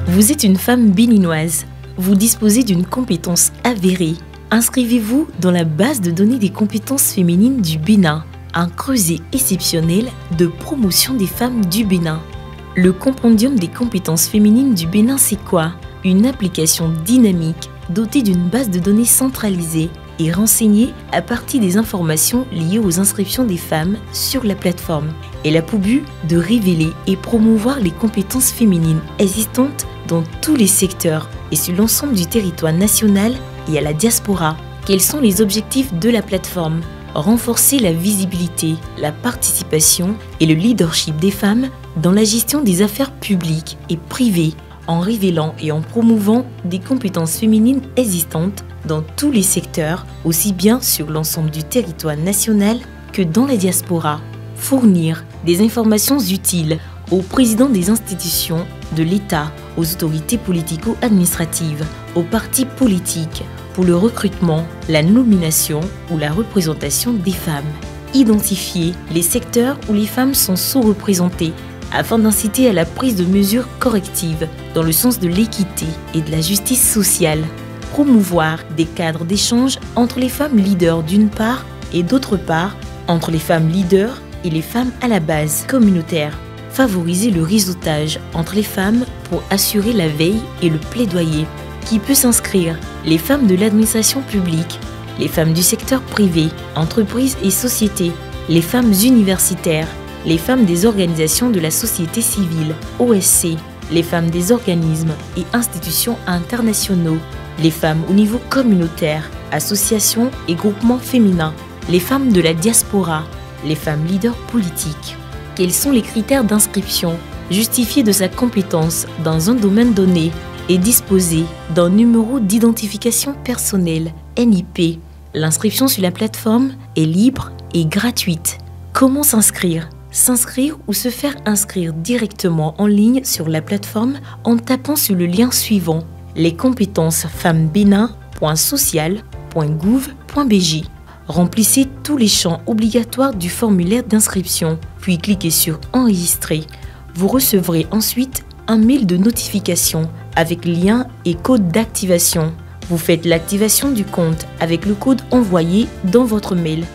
Vous êtes une femme béninoise. Vous disposez d'une compétence avérée. Inscrivez-vous dans la base de données des compétences féminines du Bénin, un creuset exceptionnel de promotion des femmes du Bénin. Le compendium des compétences féminines du Bénin, c'est quoi? Une application dynamique dotée d'une base de données centralisée et renseignée à partir des informations liées aux inscriptions des femmes sur la plateforme. Elle a pour but de révéler et promouvoir les compétences féminines existantes dans tous les secteurs et sur l'ensemble du territoire national et à la diaspora. Quels sont les objectifs de la plateforme? Renforcer la visibilité, la participation et le leadership des femmes dans la gestion des affaires publiques et privées, en révélant et en promouvant des compétences féminines existantes dans tous les secteurs, aussi bien sur l'ensemble du territoire national que dans la diaspora. Fournir des informations utiles aux présidents des institutions de l'État, aux autorités politico-administratives, aux partis politiques, pour le recrutement, la nomination ou la représentation des femmes. Identifier les secteurs où les femmes sont sous-représentées afin d'inciter à la prise de mesures correctives dans le sens de l'équité et de la justice sociale. Promouvoir des cadres d'échange entre les femmes leaders d'une part et d'autre part entre les femmes leaders et les femmes à la base communautaire. Favoriser le réseautage entre les femmes pour assurer la veille et le plaidoyer. Qui peut s'inscrire? Les femmes de l'administration publique, les femmes du secteur privé, entreprises et sociétés, les femmes universitaires, les femmes des organisations de la société civile, OSC, les femmes des organismes et institutions internationaux, les femmes au niveau communautaire, associations et groupements féminins, les femmes de la diaspora, les femmes leaders politiques. Quels sont les critères d'inscription justifiés de sa compétence dans un domaine donné et disposer d'un numéro d'identification personnelle, NIP. L'inscription sur la plateforme est libre et gratuite. Comment s'inscrire ? S'inscrire ou se faire inscrire directement en ligne sur la plateforme en tapant sur le lien suivant lescompétencesfemmesbénin.social.gouv.bj. Remplissez tous les champs obligatoires du formulaire d'inscription, puis cliquez sur Enregistrer. Vous recevrez ensuite un mail de notification avec lien et code d'activation. Vous faites l'activation du compte avec le code envoyé dans votre mail.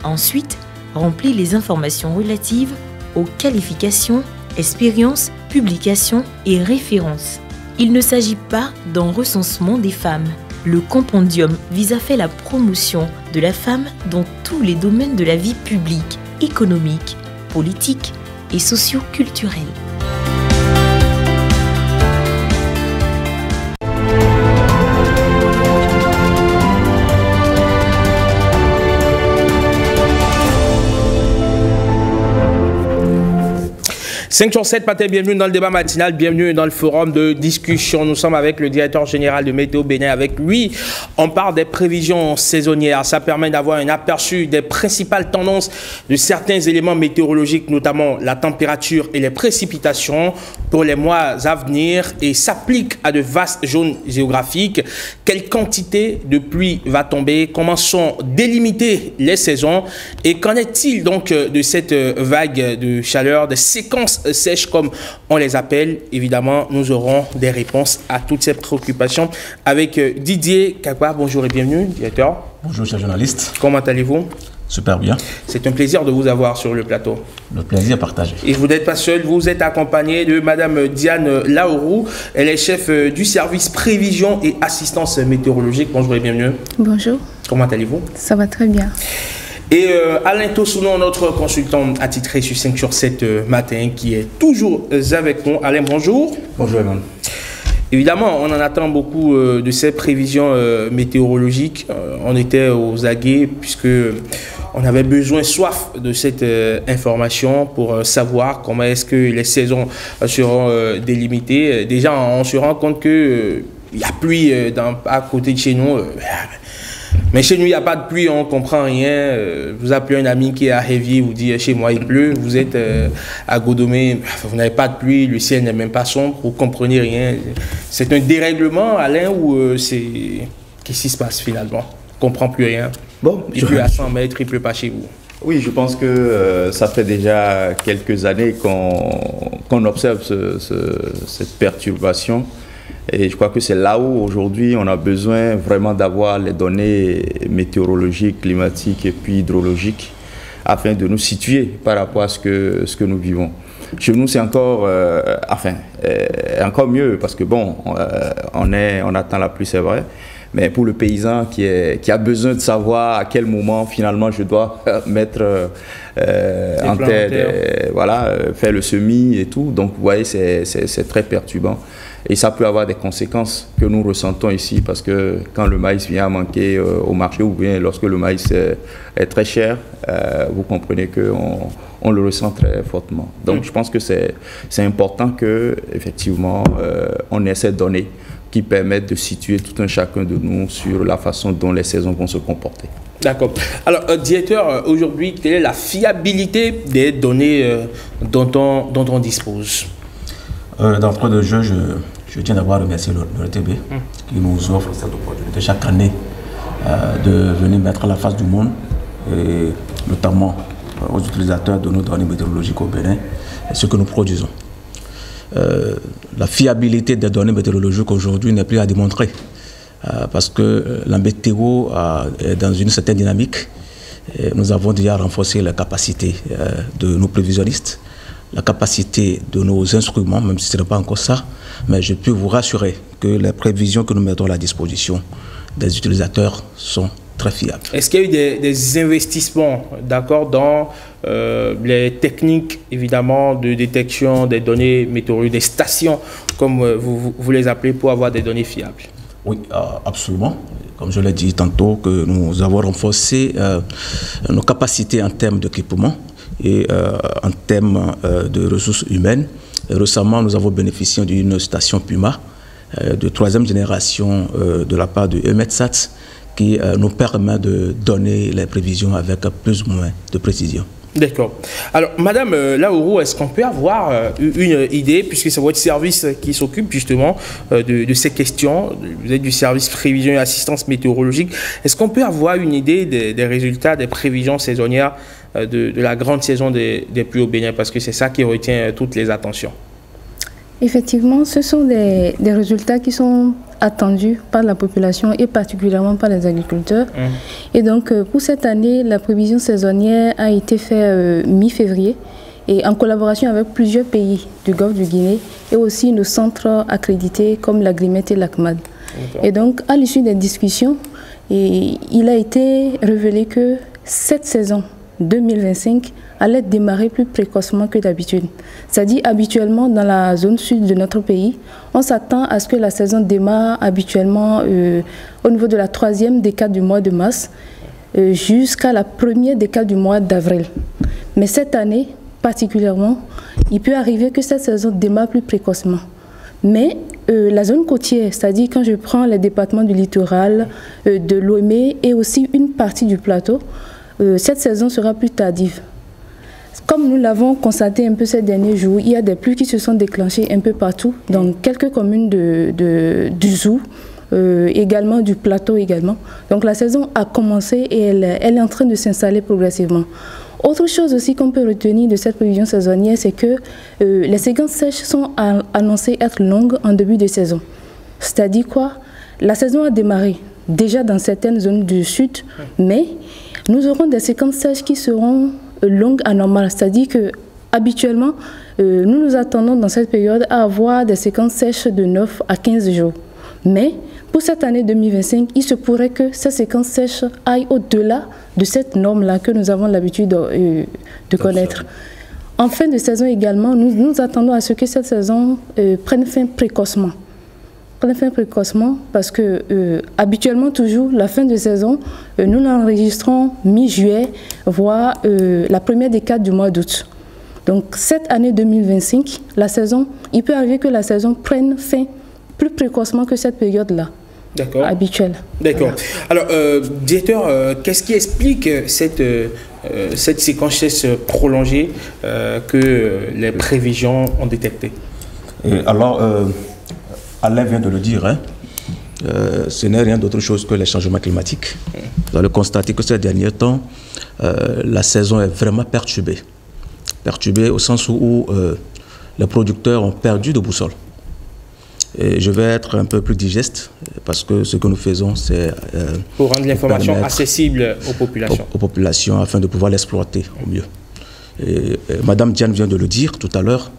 Ensuite, remplis les informations relatives aux qualifications, expériences, publications et références. Il ne s'agit pas d'un recensement des femmes. Le compendium vise à faire la promotion de la femme dans tous les domaines de la vie publique, économique, politique et socio-culturelle. « 5 sur 7 matin, bienvenue dans le débat matinal, bienvenue dans le forum de discussion. Nous sommes avec le directeur général de Météo Bénin. Avec lui, on parle des prévisions saisonnières. Ça permet d'avoir un aperçu des principales tendances de certains éléments météorologiques, notamment la température et les précipitations pour les mois à venir et s'applique à de vastes zones géographiques. Quelle quantité de pluie va tomber? Comment sont délimitées les saisons? Et qu'en est-il donc de cette vague de chaleur, des séquences sèches comme on les appelle? Évidemment, nous aurons des réponses à toutes ces préoccupations avec Didier Kakwa. Bonjour et bienvenue, directeur. Bonjour, chers journalistes. Comment allez-vous? Super bien. C'est un plaisir de vous avoir sur le plateau. Le plaisir partagé. Et vous n'êtes pas seul, vous êtes accompagné de Madame Diane Laourou. Elle est chef du service prévision et assistance météorologique. Bonjour et bienvenue. Bonjour. Comment allez-vous? Ça va très bien. Et Alain Tossounon, notre consultant attitré sur 5 sur 7 matin, qui est toujours avec nous. Alain, bonjour. Bonjour, Eman. Évidemment, on en attend beaucoup de ces prévisions météorologiques. On était aux aguets puisque on avait besoin, soif de cette information pour savoir comment est-ce que les saisons seront délimitées. Déjà, on se rend compte qu'il y a pluie à côté de chez nous. Mais chez nous, il n'y a pas de pluie, on ne comprend rien. Vous appelez un ami qui est à Révier, vous dit chez moi il pleut. Vous êtes à Godomé, vous n'avez pas de pluie, le ciel n'est même pas sombre, vous ne comprenez rien. C'est un dérèglement, Alain, ou c'est... Qu'est-ce qui se passe finalement? On ne comprend plus rien. Bon, il pleut à 100 mètres, il ne pleut pas chez vous. Oui, je pense que ça fait déjà quelques années qu'on observe cette perturbation. Et je crois que c'est là où aujourd'hui on a besoin vraiment d'avoir les données météorologiques, climatiques et puis hydrologiques afin de nous situer par rapport à ce que nous vivons. Chez nous, c'est encore, encore mieux parce que bon, on attend la pluie, c'est vrai. Mais pour le paysan qui a besoin de savoir à quel moment finalement je dois mettre en terre, voilà, faire le semis et tout. Donc vous voyez, c'est très perturbant. Et ça peut avoir des conséquences que nous ressentons ici parce que quand le maïs vient à manquer au marché ou bien lorsque le maïs est très cher, vous comprenez qu'on le ressent très fortement. Donc je pense que c'est important qu'effectivement on ait ces données qui permettent de situer tout un chacun de nous sur la façon dont les saisons vont se comporter. D'accord. Alors, directeur, aujourd'hui, quelle est la fiabilité des données dont on dispose? D'entrée de jeu, je tiens d'abord à remercier le RTB qui nous offre cette opportunité chaque année de venir mettre à la face du monde, et notamment aux utilisateurs de nos données météorologiques au Bénin, et ce que nous produisons. La fiabilité des données météorologiques aujourd'hui n'est plus à démontrer parce que la météo est dans une certaine dynamique. Et nous avons déjà renforcé la capacité de nos prévisionnistes, la capacité de nos instruments, même si ce n'est pas encore ça, mais je peux vous rassurer que les prévisions que nous mettons à la disposition des utilisateurs sont très fiable. Est-ce qu'il y a eu des investissements, d'accord, dans les techniques, évidemment, de détection des données météorologiques, des stations, comme vous les appelez, pour avoir des données fiables? Oui, absolument. Comme je l'ai dit tantôt, que nous avons renforcé nos capacités en termes d'équipement et en termes de ressources humaines. Et récemment, nous avons bénéficié d'une station Puma de 3e génération de la part de EUMETSAT qui nous permet de donner les prévisions avec plus ou moins de précision. D'accord. Alors, Madame Laourou, est-ce qu'on peut avoir une idée, puisque c'est votre service qui s'occupe justement de ces questions, vous êtes du service prévision et assistance météorologique, est-ce qu'on peut avoir une idée des résultats des prévisions saisonnières de la grande saison des pluies au Bénin, parce que c'est ça qui retient toutes les attentions? Effectivement, ce sont des résultats qui sont attendus par la population et particulièrement par les agriculteurs. Et donc, pour cette année, la prévision saisonnière a été faite mi-février et en collaboration avec plusieurs pays du Golfe du Guinée et aussi nos centres accrédités comme l'Agrimet et l'ACMAD. Et donc, à l'issue des discussions, il a été révélé que cette saison 2025 allait démarrer plus précocement que d'habitude. C'est-à-dire, habituellement, dans la zone sud de notre pays, on s'attend à ce que la saison démarre habituellement au niveau de la 3e décade du mois de mars jusqu'à la 1re décade du mois d'avril. Mais cette année, particulièrement, il peut arriver que cette saison démarre plus précocement. Mais la zone côtière, c'est-à-dire quand je prends les départements du littoral, de Lomé et aussi une partie du plateau, cette saison sera plus tardive. Comme nous l'avons constaté un peu ces derniers jours, il y a des pluies qui se sont déclenchées un peu partout, dans quelques communes du Zou, également du plateau également. Donc la saison a commencé et elle est en train de s'installer progressivement. Autre chose aussi qu'on peut retenir de cette prévision saisonnière, c'est que les séquences sèches sont annoncées être longues en début de saison. C'est-à-dire quoi? La saison a démarré déjà dans certaines zones du sud, mais nous aurons des séquences sèches qui seront longues anormales. C'est-à-dire que habituellement, nous nous attendons dans cette période à avoir des séquences sèches de 9 à 15 jours. Mais pour cette année 2025, il se pourrait que ces séquences sèches aillent au-delà de cette norme-là que nous avons l'habitude de connaître. En fin de saison également, nous attendons à ce que cette saison prenne fin précocement. Parce que habituellement toujours la fin de saison nous l'enregistrons mi-juillet voire la 1re décade du mois d'août. Donc cette année 2025, la saison, il peut arriver que la saison prenne fin plus précocement que cette période-là. D'accord. Habituelle. D'accord. Alors, directeur, qu'est-ce qui explique cette séquence prolongée que les prévisions ont détectée? Alors, Alain vient de le dire, hein, ce n'est rien d'autre chose que les changements climatiques. Vous allez constater que ces derniers temps, la saison est vraiment perturbée. Perturbée au sens où les producteurs ont perdu de boussole. Et je vais être un peu plus digeste parce que ce que nous faisons, c'est pour rendre l'information accessible aux populations. Aux populations afin de pouvoir l'exploiter au mieux. Et Madame Diane vient de le dire tout à l'heure.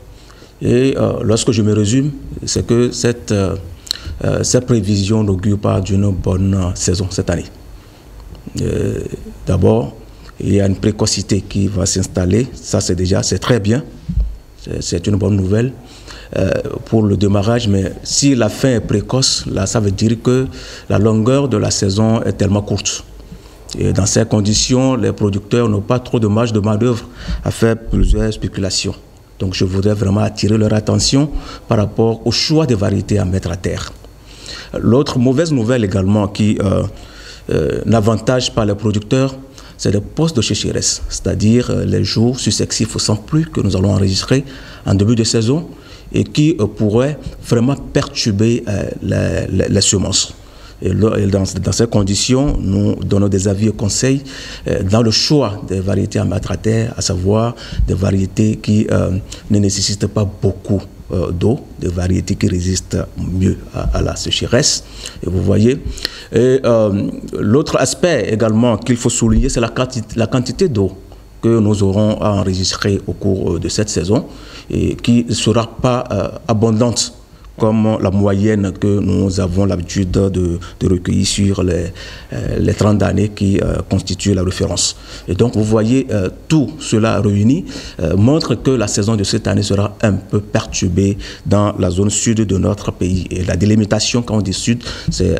Et lorsque je me résume, c'est que cette prévision n'augure pas d'une bonne saison cette année. D'abord, il y a une précocité qui va s'installer. Ça, c'est très bien. C'est une bonne nouvelle pour le démarrage. Mais si la fin est précoce, là, ça veut dire que la longueur de la saison est tellement courte. Et dans ces conditions, les producteurs n'ont pas trop de marge de manœuvre à faire plusieurs spéculations. Donc je voudrais vraiment attirer leur attention par rapport au choix des variétés à mettre à terre. L'autre mauvaise nouvelle également qui n'avantage pas les producteurs, c'est les postes de sécheresse, c'est-à-dire les jours successifs sans pluie que nous allons enregistrer en début de saison et qui pourraient vraiment perturber les semences. Et dans ces conditions, nous donnons des avis et conseils dans le choix des variétés à mettre à terre, à savoir des variétés qui ne nécessitent pas beaucoup d'eau, des variétés qui résistent mieux à la sécheresse. Et vous voyez. Et l'autre aspect également qu'il faut souligner, c'est la quantité d'eau que nous aurons à enregistrer au cours de cette saison et qui ne sera pas abondante comme la moyenne que nous avons l'habitude de recueillir sur les 30 années qui constituent la référence. Et donc, vous voyez, tout cela réuni montre que la saison de cette année sera un peu perturbée dans la zone sud de notre pays. Et la délimitation, quand on dit sud, c'est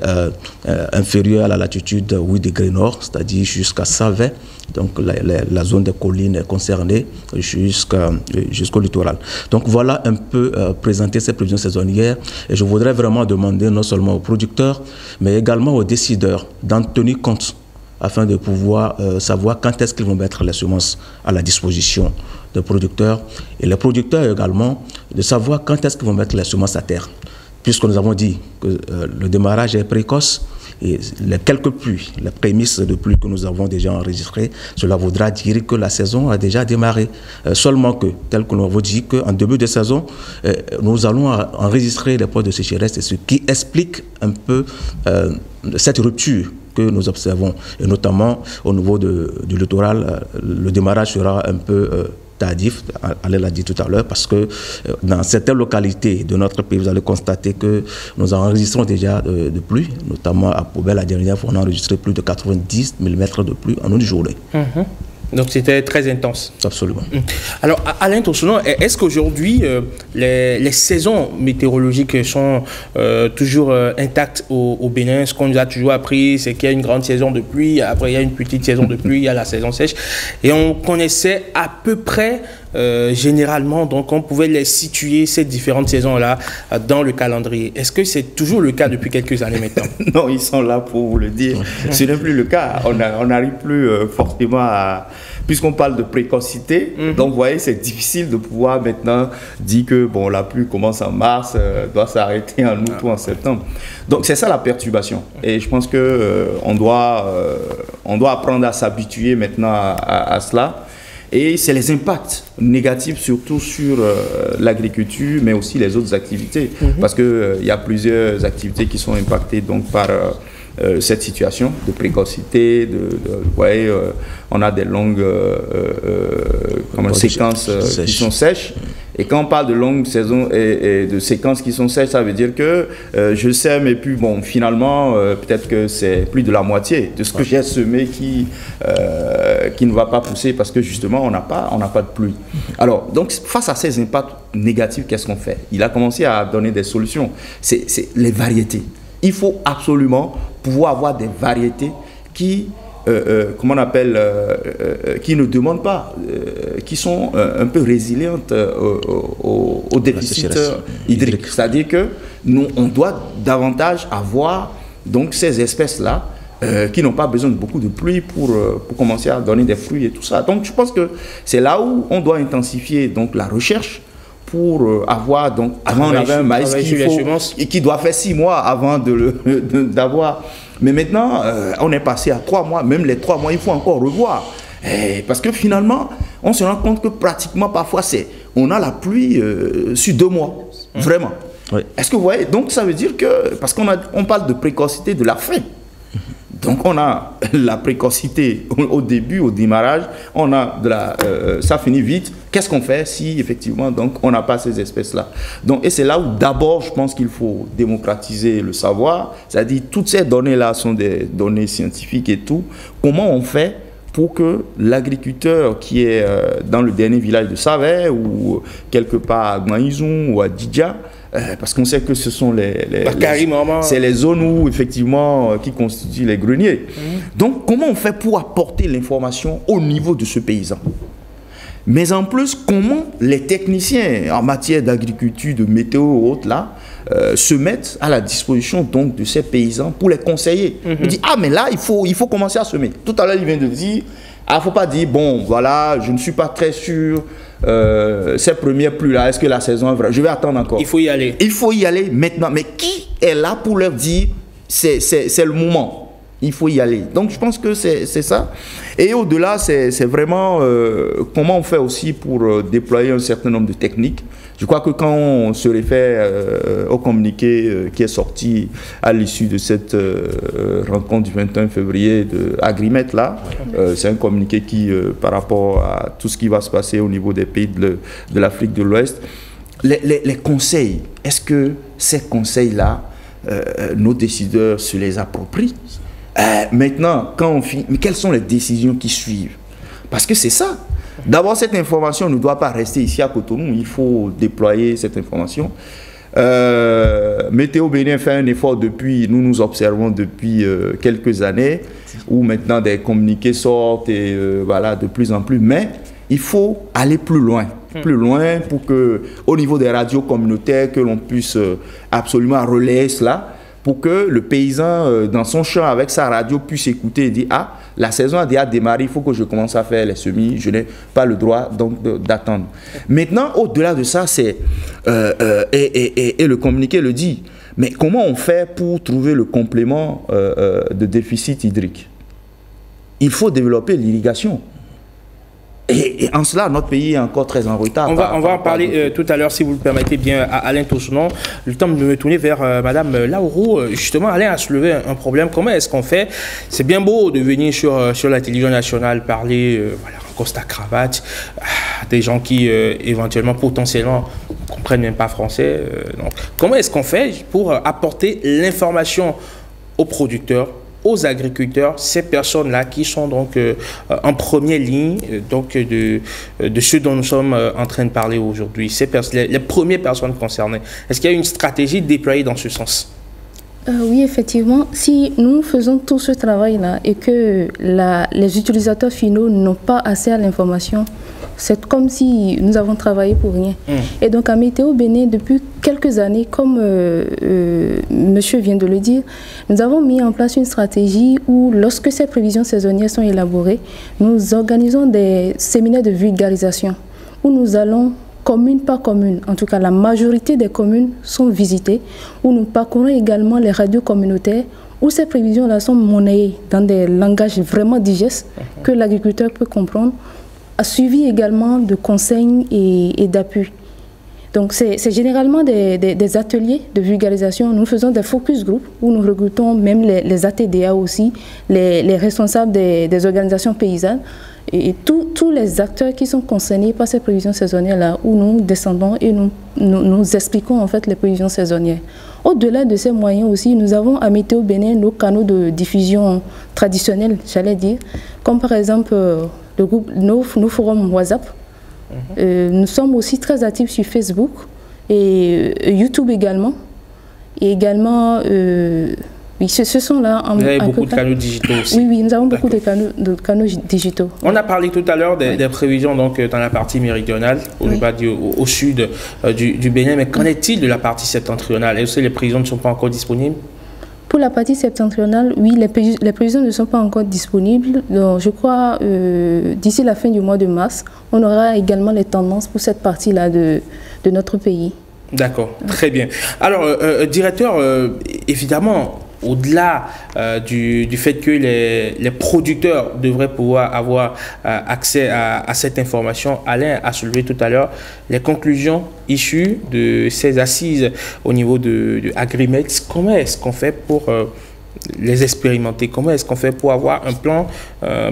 inférieur à la latitude 8 degrés nord, c'est-à-dire jusqu'à 120. Donc la zone des collines est concernée jusqu'au littoral. Donc voilà un peu présenter ces prévisions saisonnières. Et je voudrais vraiment demander non seulement aux producteurs, mais également aux décideurs d'en tenir compte afin de pouvoir savoir quand est-ce qu'ils vont mettre les semences à la disposition des producteurs. Et les producteurs également de savoir quand est-ce qu'ils vont mettre les semences à terre. Puisque nous avons dit que le démarrage est précoce, et les quelques pluies, les prémices de pluie que nous avons déjà enregistrées, cela voudra dire que la saison a déjà démarré. Seulement que, tel que nous avons dit, qu'en début de saison, nous allons enregistrer les points de sécheresse, et ce qui explique un peu cette rupture que nous observons. Et notamment au niveau du littoral, le démarrage sera un peu tardif, Alain l'a dit tout à l'heure, parce que dans certaines localités de notre pays, vous allez constater que nous enregistrons déjà de pluie, notamment à Poubelle, la dernière fois, on a enregistré plus de 90 mm de pluie en une journée. Donc c'était très intense. Absolument. Alors Alain Tossono, est-ce qu'aujourd'hui les saisons météorologiques sont toujours intactes au Bénin? Ce qu'on nous a toujours appris, c'est qu'il y a une grande saison de pluie, après il y a une petite saison de pluie, il y a la saison sèche. Et on connaissait à peu près généralement, donc on pouvait les situer, ces différentes saisons-là, dans le calendrier. Est-ce que c'est toujours le cas depuis quelques années maintenant? Non, ils sont là pour vous le dire. Ce n'est plus le cas. On n'arrive plus forcément à... Puisqu'on parle de précocité, donc vous voyez, c'est difficile de pouvoir maintenant dire que bon, la pluie commence en mars, doit s'arrêter en août ou en septembre. Donc c'est ça la perturbation. Et je pense qu'on doit apprendre à s'habituer maintenant à cela. Et c'est les impacts négatifs surtout sur l'agriculture, mais aussi les autres activités. Parce qu'il y a plusieurs activités qui sont impactées donc, par cette situation de précocité. Vous voyez, on a des longues séquences qui sont sèches. Et quand on parle de longues saisons et de séquences qui sont sèches, ça veut dire que je sème et puis bon, finalement, peut-être que c'est plus de la moitié de ce que j'ai semé qui ne va pas pousser parce que justement, on n'a pas de pluie. Alors, donc, face à ces impacts négatifs, qu'est-ce qu'on fait? Il a commencé à donner des solutions. C'est les variétés. Il faut absolument pouvoir avoir des variétés qui... comment on appelle, qui ne demandent pas, qui sont un peu résilientes au déficit hydrique. C'est-à-dire que nous, on doit davantage avoir donc, ces espèces-là qui n'ont pas besoin de beaucoup de pluie pour commencer à donner des fruits et tout ça. Donc je pense que c'est là où on doit intensifier donc, la recherche pour avoir, donc avant on avait un maïs qui doit faire 6 mois avant d'avoir... Mais maintenant, on est passé à 3 mois, même les 3 mois, il faut encore revoir. Parce que finalement, on se rend compte que pratiquement parfois, on a la pluie sur 2 mois, vraiment. Oui. Est-ce que vous voyez? Donc ça veut dire que, parce qu'on parle de précocité de la faim. Donc on a la précocité au début, au démarrage, on a ça finit vite. Qu'est-ce qu'on fait si effectivement donc, on n'a pas ces espèces-là? Donc, et c'est là où d'abord je pense qu'il faut démocratiser le savoir, c'est-à-dire toutes ces données-là sont des données scientifiques et tout. Comment on fait pour que l'agriculteur qui est dans le dernier village de Savet ou quelque part à Gmaïzoun ou à Didja, parce qu'on sait que ce sont c'est les zones où effectivement qui constituent les greniers. Donc comment on fait pour apporter l'information au niveau de ce paysan? Mais en plus, comment les techniciens en matière d'agriculture, de météo ou autres là, se mettent à la disposition donc de ces paysans pour les conseiller. Il dit, ah mais là, il faut commencer à semer. Tout à l'heure, il vient de dire, il ne faut pas dire, bon, voilà, je ne suis pas très sûr, ces premières pluies-là, est-ce que la saison est vraie? Je vais attendre encore. Il faut y aller. Il faut y aller maintenant. Mais qui est là pour leur dire, c'est le moment? Il faut y aller. Donc je pense que c'est ça. Et au-delà, c'est vraiment comment on fait aussi pour déployer un certain nombre de techniques. Je crois que quand on se réfère au communiqué qui est sorti à l'issue de cette rencontre du 21 février de Agrimet, là, c'est un communiqué qui, par rapport à tout ce qui va se passer au niveau des pays de l'Afrique de l'Ouest, les conseils, est-ce que ces conseils-là, nos décideurs se les approprient? Maintenant, quand on finit, mais quelles sont les décisions qui suivent? Parce que c'est ça. D'abord, cette information ne doit pas rester ici à Cotonou. Il faut déployer cette information. Météo Bénin fait un effort depuis, nous observons depuis quelques années, où maintenant des communiqués sortent et voilà, de plus en plus. Mais il faut aller plus loin pour que, au niveau des radios communautaires, que l'on puisse absolument relayer cela, pour que le paysan dans son champ avec sa radio puisse écouter et dire: ah, la saison a déjà démarré, il faut que je commence à faire les semis, je n'ai pas le droit donc d'attendre. Maintenant, au-delà de ça, c'est et le communiqué le dit, mais comment on fait pour trouver le complément de déficit hydrique? Il faut développer l'irrigation. Et en cela, notre pays est encore très en retard. On va en parler tout à l'heure, si vous le permettez bien, à Alain Toussonon. Le temps de me tourner vers Madame Laourou. Justement, Alain a soulevé un problème. Comment est-ce qu'on fait? C'est bien beau de venir sur la télévision nationale parler, voilà, en costard-cravate, des gens qui, éventuellement, potentiellement, ne comprennent même pas français. Donc, comment est-ce qu'on fait pour apporter l'information aux producteurs, aux agriculteurs, ces personnes-là qui sont donc en première ligne donc de ce dont nous sommes en train de parler aujourd'hui, les premières personnes concernées? Est-ce qu'il y a une stratégie déployée dans ce sens? Oui, effectivement, si nous faisons tout ce travail-là et que les utilisateurs finaux n'ont pas accès à l'information, c'est comme si nous avons travaillé pour rien. Et donc à Météo Bénin, depuis quelques années, comme monsieur vient de le dire, nous avons mis en place une stratégie où, lorsque ces prévisions saisonnières sont élaborées, nous organisons des séminaires de vulgarisation où nous allons commune par commune, en tout cas la majorité des communes sont visitées, où nous parcourons également les radios communautaires, où ces prévisions-là sont monnayées dans des langages vraiment digestes que l'agriculteur peut comprendre, suivi également de conseils et d'appui. Donc c'est généralement des ateliers de vulgarisation. Nous faisons des focus group où nous recrutons même les ATDA aussi, les responsables des organisations paysannes et tous les acteurs qui sont concernés par ces prévisions saisonnières-là, où nous descendons et nous expliquons en fait les prévisions saisonnières. Au-delà de ces moyens aussi, nous avons à Météo Bénin nos canaux de diffusion traditionnels, j'allais dire, comme par exemple le groupe, nos forums WhatsApp. Nous sommes aussi très actifs sur Facebook et YouTube également. Et également, oui, ce sont là... Vous avez beaucoup de canaux digitaux aussi. Oui, nous avons beaucoup de canaux digitaux. On a parlé tout à l'heure des prévisions donc, dans la partie méridionale, au sud du Bénin, mais qu'en est-il de la partie septentrionale? Est-ce que les prévisions ne sont pas encore disponibles? Pour la partie septentrionale, oui, les prévisions ne sont pas encore disponibles. Donc, je crois d'ici la fin du mois de mars, on aura également les tendances pour cette partie-là de notre pays. D'accord, très bien. Alors, directeur, évidemment, au-delà du fait que les producteurs devraient pouvoir avoir accès à cette information, Alain a soulevé tout à l'heure les conclusions issues de ces assises au niveau de Agrimex. Comment est-ce qu'on fait pour les expérimenter? Comment est-ce qu'on fait pour avoir un plan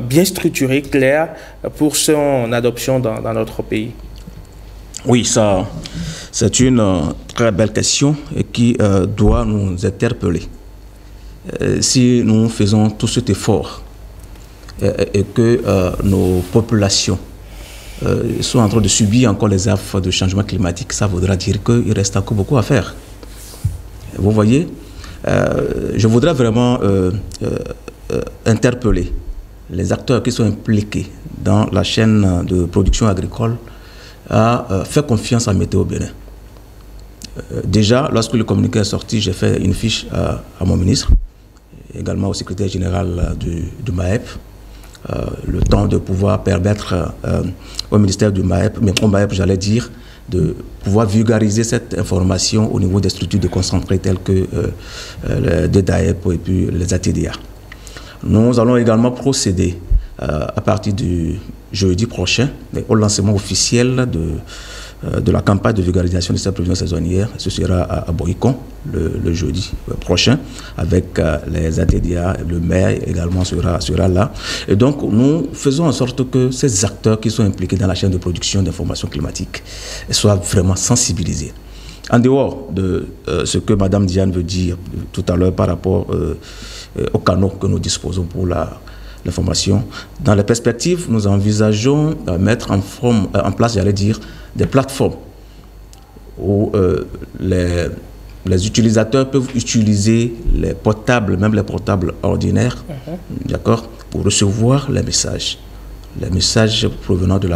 bien structuré, clair, pour son adoption dans notre pays? Oui, ça, c'est une très belle question et qui doit nous interpeller. Si nous faisons tout cet effort et que nos populations sont en train de subir encore les affres de changement climatique, ça voudra dire qu'il reste encore beaucoup à faire. Vous voyez, je voudrais vraiment interpeller les acteurs qui sont impliqués dans la chaîne de production agricole à faire confiance à Météo Bénin. Déjà, lorsque le communiqué est sorti, j'ai fait une fiche à mon ministre, également au secrétaire général du MAEP, le temps de pouvoir permettre au ministère du MAEP, mais au MAEP, j'allais dire, de pouvoir vulgariser cette information au niveau des structures de concentrés telles que les DAEP et puis les ATDA. Nous allons également procéder à partir du jeudi prochain au lancement officiel de la campagne de vulgarisation de cette prévision saisonnière. Ce sera à Boïcon le jeudi prochain avec les ATDA, le maire également sera là. Et donc nous faisons en sorte que ces acteurs qui sont impliqués dans la chaîne de production d'informations climatiques soient vraiment sensibilisés. En dehors de ce que Mme Diane veut dire tout à l'heure par rapport aux canaux que nous disposons pour l'information, dans les perspectives, nous envisageons mettre en place, j'allais dire, des plateformes où les utilisateurs peuvent utiliser les portables, même les portables ordinaires, d'accord, pour recevoir les messages provenant de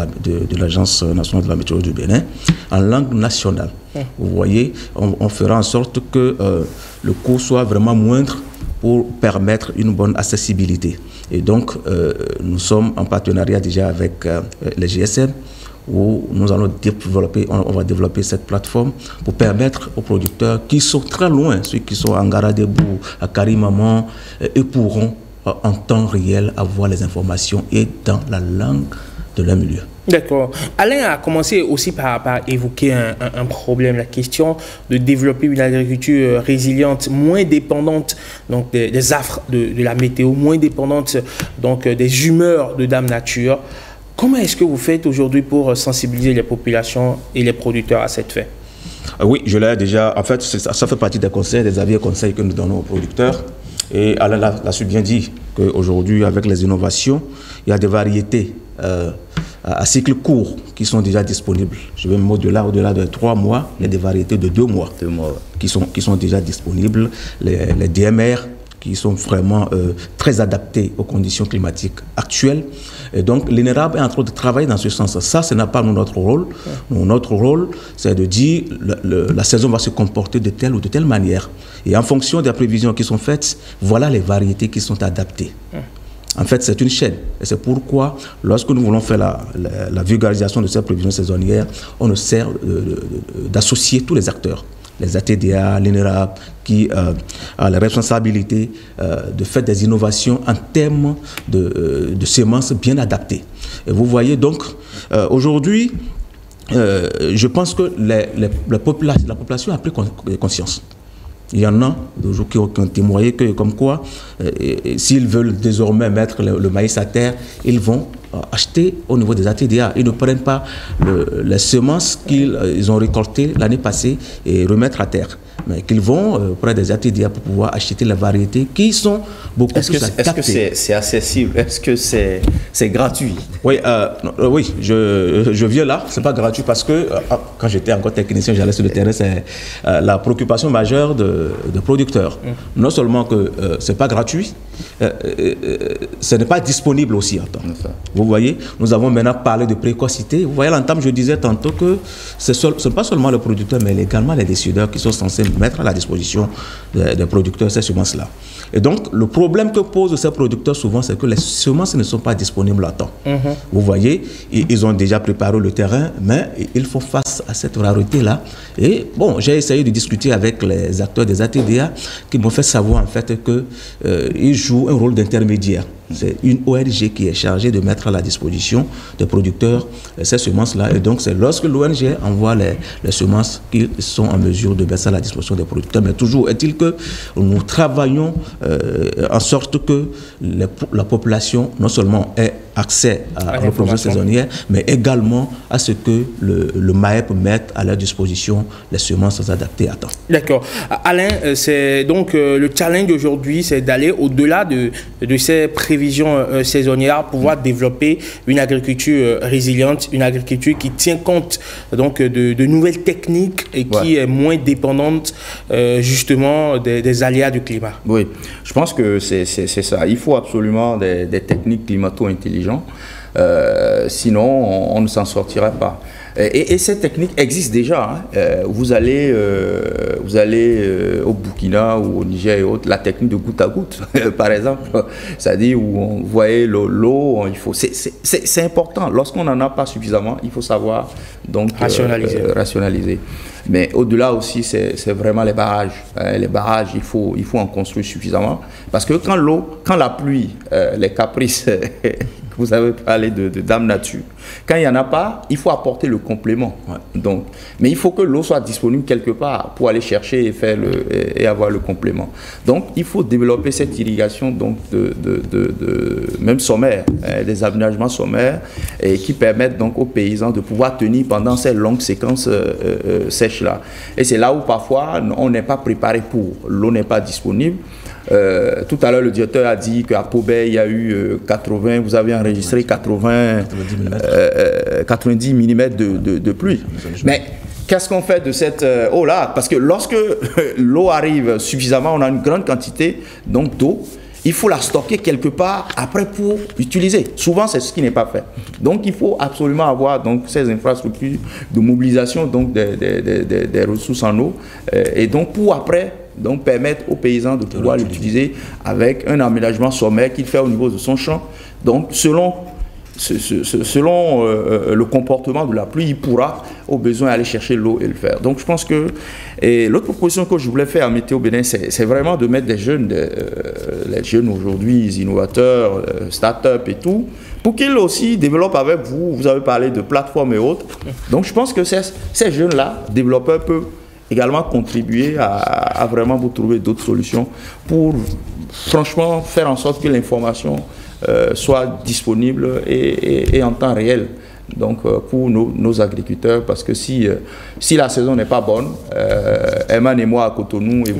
l'Agence nationale de la météo du Bénin en langue nationale. Vous voyez, on fera en sorte que le coût soit vraiment moindre pour permettre une bonne accessibilité. Et donc, nous sommes en partenariat déjà avec les GSM, où nous allons on va développer cette plateforme pour permettre aux producteurs qui sont très loin, ceux qui sont à Ngaradebou, à Karimaman, et pourront en temps réel avoir les informations et dans la langue de leur milieu. D'accord. Alain a commencé aussi par évoquer un problème, la question de développer une agriculture résiliente, moins dépendante donc, des affres de la météo, moins dépendante donc, des humeurs de Dame Nature. Comment est-ce que vous faites aujourd'hui pour sensibiliser les populations et les producteurs à cette fin? Oui, je l'ai déjà. En fait, ça fait partie des conseils, des avis et conseils que nous donnons aux producteurs. Et Alain l'a su bien dit qu'aujourd'hui, avec les innovations, il y a des variétés à cycle court qui sont déjà disponibles. Je vais même au-delà de 3 mois, il y a des variétés de 2 mois, qui sont déjà disponibles. Les DMR qui sont vraiment très adaptés aux conditions climatiques actuelles. Et donc, l'INERAB est en train de travailler dans ce sens. Ça, ce n'est pas notre rôle. Notre rôle, c'est de dire la saison va se comporter de telle ou de telle manière. Et en fonction des prévisions qui sont faites, voilà les variétés qui sont adaptées. En fait, c'est une chaîne. Et c'est pourquoi, lorsque nous voulons faire la vulgarisation de cette prévision saisonnière, on essaie d'associer tous les acteurs. Les ATDA, l'INERAB, qui a la responsabilité de faire des innovations en termes de semences bien adaptées. Et vous voyez donc, aujourd'hui, je pense que la population a pris conscience. Il y en a qui ont témoigné que, comme quoi, s'ils veulent désormais mettre le maïs à terre, ils vont acheter au niveau des ATDA. Ils ne prennent pas les semences qu'ils ont récoltées l'année passée et remettre à terre, mais qu'ils vont près des ATDA pour pouvoir acheter les variétés qui sont beaucoup plus adaptées. Est-ce que c'est accessible? Est-ce que c'est gratuit? Oui, oui, je viens là, c'est pas gratuit parce que quand j'étais encore technicien, j'allais sur le terrain, c'est la préoccupation majeure de producteurs. Non seulement que c'est pas gratuit, ce n'est pas disponible aussi en temps. Vous voyez, nous avons maintenant parlé de précocité. Vous voyez, l'entame, je disais tantôt que ce n'est pas seulement les producteurs, mais également les décideurs qui sont censés mettre à la disposition des producteurs ces semences-là. Et donc, le problème que posent ces producteurs souvent, c'est que les semences ne sont pas disponibles à temps. Vous voyez, ils ont déjà préparé le terrain, mais ils font face à cette rareté-là. Et bon, j'ai essayé de discuter avec les acteurs des ATDA qui m'ont fait savoir en fait qu'ils jouent un rôle d'intermédiaire. C'est une ONG qui est chargée de mettre à la disposition des producteurs ces semences-là. Et donc, c'est lorsque l'ONG envoie les semences qu'ils sont en mesure de mettre à la disposition des producteurs. Mais toujours est-il que nous travaillons en sorte que la population non seulement ait accès à la production saisonnière, mais également à ce que le MAEP mette à leur disposition les semences adaptées à temps. D'accord. Alain, c'est donc le challenge aujourd'hui, c'est d'aller au-delà de ces prévisions saisonnières, pouvoir développer une agriculture résiliente, une agriculture qui tient compte donc de nouvelles techniques et qui est moins dépendante justement des aléas du climat. Oui, je pense que c'est ça. Il faut absolument des techniques climato-intelligentes. Sinon, on ne s'en sortira pas. Et cette technique existe déjà. Hein. Vous allez au Burkina ou au Niger et autres, la technique de goutte à goutte, par exemple. C'est-à-dire où on voyait l'eau, c'est important. Lorsqu'on n'en a pas suffisamment, il faut savoir donc rationaliser. Mais au-delà aussi, c'est vraiment les barrages. Les barrages, il faut en construire suffisamment. Parce que quand la pluie, les caprices vous avez parlé de Dame Nature. Quand il n'y en a pas, il faut apporter le complément. Donc, mais il faut que l'eau soit disponible quelque part pour aller chercher et, faire et avoir le complément. Donc, il faut développer cette irrigation donc même sommaire, des aménagements sommaires et qui permettent donc aux paysans de pouvoir tenir pendant ces longues séquences sèches-là. Et c'est là où parfois on n'est pas préparé pour. L'eau n'est pas disponible. Tout à l'heure, le directeur a dit qu'à Pobey, il y a eu 80, vous avez enregistré 90 mm de pluie. Mais qu'est-ce qu'on fait de cette eau-là? Parce que lorsque l'eau arrive suffisamment, on a une grande quantité d'eau, il faut la stocker quelque part après pour utiliser. Souvent, c'est ce qui n'est pas fait. Donc, il faut absolument avoir donc, ces infrastructures de mobilisation donc, des ressources en eau. Et donc, pour après, donc, permettre aux paysans de pouvoir l'utiliser avec un aménagement sommaire qu'il fait au niveau de son champ. Donc, selon le comportement de la pluie, il pourra au besoin aller chercher l'eau et le faire. Donc je pense que l'autre proposition que je voulais faire à Météo Bénin, c'est vraiment de mettre des jeunes, les jeunes aujourd'hui, les innovateurs, start-up et tout, pour qu'ils aussi développent avec vous. Vous avez parlé de plateformes et autres. Donc je pense que ces jeunes-là, développeurs, peuvent également contribuer à vraiment vous trouver d'autres solutions pour franchement faire en sorte que l'information soit disponible et en temps réel. Donc pour nos agriculteurs, parce que si la saison n'est pas bonne, Eman et moi à Cotonou, et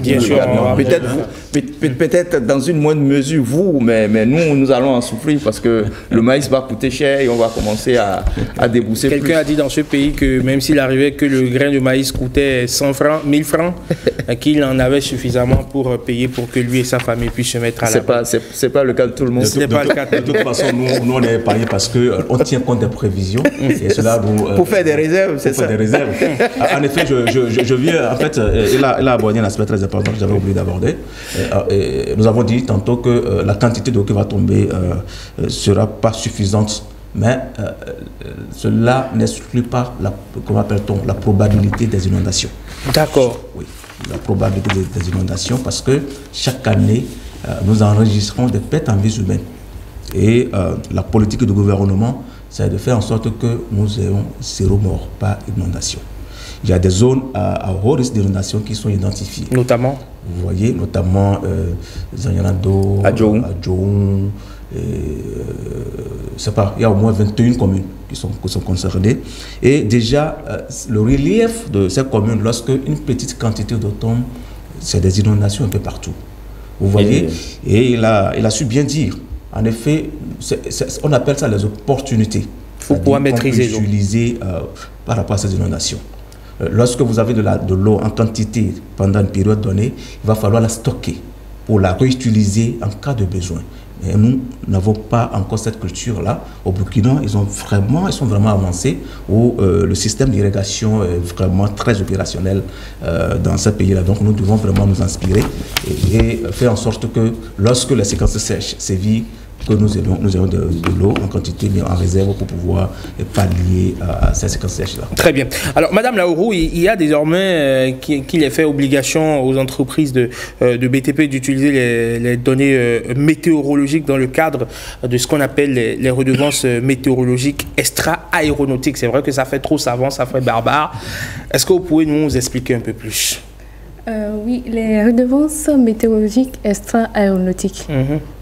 peut-être dans une moindre mesure vous, mais nous allons en souffrir parce que le maïs va coûter cher et on va commencer à débourser plus. Quelqu'un a dit dans ce pays que même s'il arrivait que le grain de maïs coûtait 100 francs, 1000 francs, qu'il en avait suffisamment pour payer pour que lui et sa famille puissent se mettre à la C'est pas le cas de tout le monde. De toute façon, nous on est épargnés parce qu'on tient compte des prévisions. Et cela pour faire des réserves, c'est ça. Des réserves. En effet, je viens, en fait, il a abordé un aspect très important que j'avais oublié d'aborder. Nous avons dit tantôt que la quantité d'eau qui va tomber ne sera pas suffisante, mais cela n'exclut pas, comment appelle-t-on, la probabilité des inondations. D'accord. Oui, la probabilité des inondations, parce que chaque année, nous enregistrons des pertes en vies humaines. Et la politique du gouvernement, c'est de faire en sorte que nous ayons 0 mort par inondation. Il y a des zones à haut risque d'inondation qui sont identifiées. Notamment? Vous voyez, notamment Zanyanado, Adjoum, il y a au moins 21 communes qui sont concernées. Et déjà, le relief de ces communes, lorsque une petite quantité d'eau tombe, c'est des inondations un peu partout. Vous voyez? Et il a su bien dire. En effet, on appelle ça les opportunités. Il faut pouvoir maîtriser l'eau. Utiliser par rapport à ces inondations. Lorsque vous avez de l'eau en quantité pendant une période donnée, il va falloir la stocker pour la réutiliser en cas de besoin. Mais nous n'avons pas encore cette culture-là. Au Burkina, ils sont vraiment avancés, où le système d'irrigation est vraiment très opérationnel dans ce pays-là. Donc nous devons vraiment nous inspirer et faire en sorte que lorsque la séquence sèche sévit, que nous ayons de l'eau en quantité, mais en réserve pour pouvoir pallier à ces séquences sèches-là. Très bien. Alors, Madame Laourou, il y a désormais qu'il est fait obligation aux entreprises de BTP d'utiliser les données météorologiques dans le cadre de ce qu'on appelle les redevances météorologiques extra-aéronautiques. C'est vrai que ça fait trop savant, ça fait barbare. Est-ce que vous pouvez nous expliquer un peu plus? Oui, les redevances météorologiques extra-aéronautiques.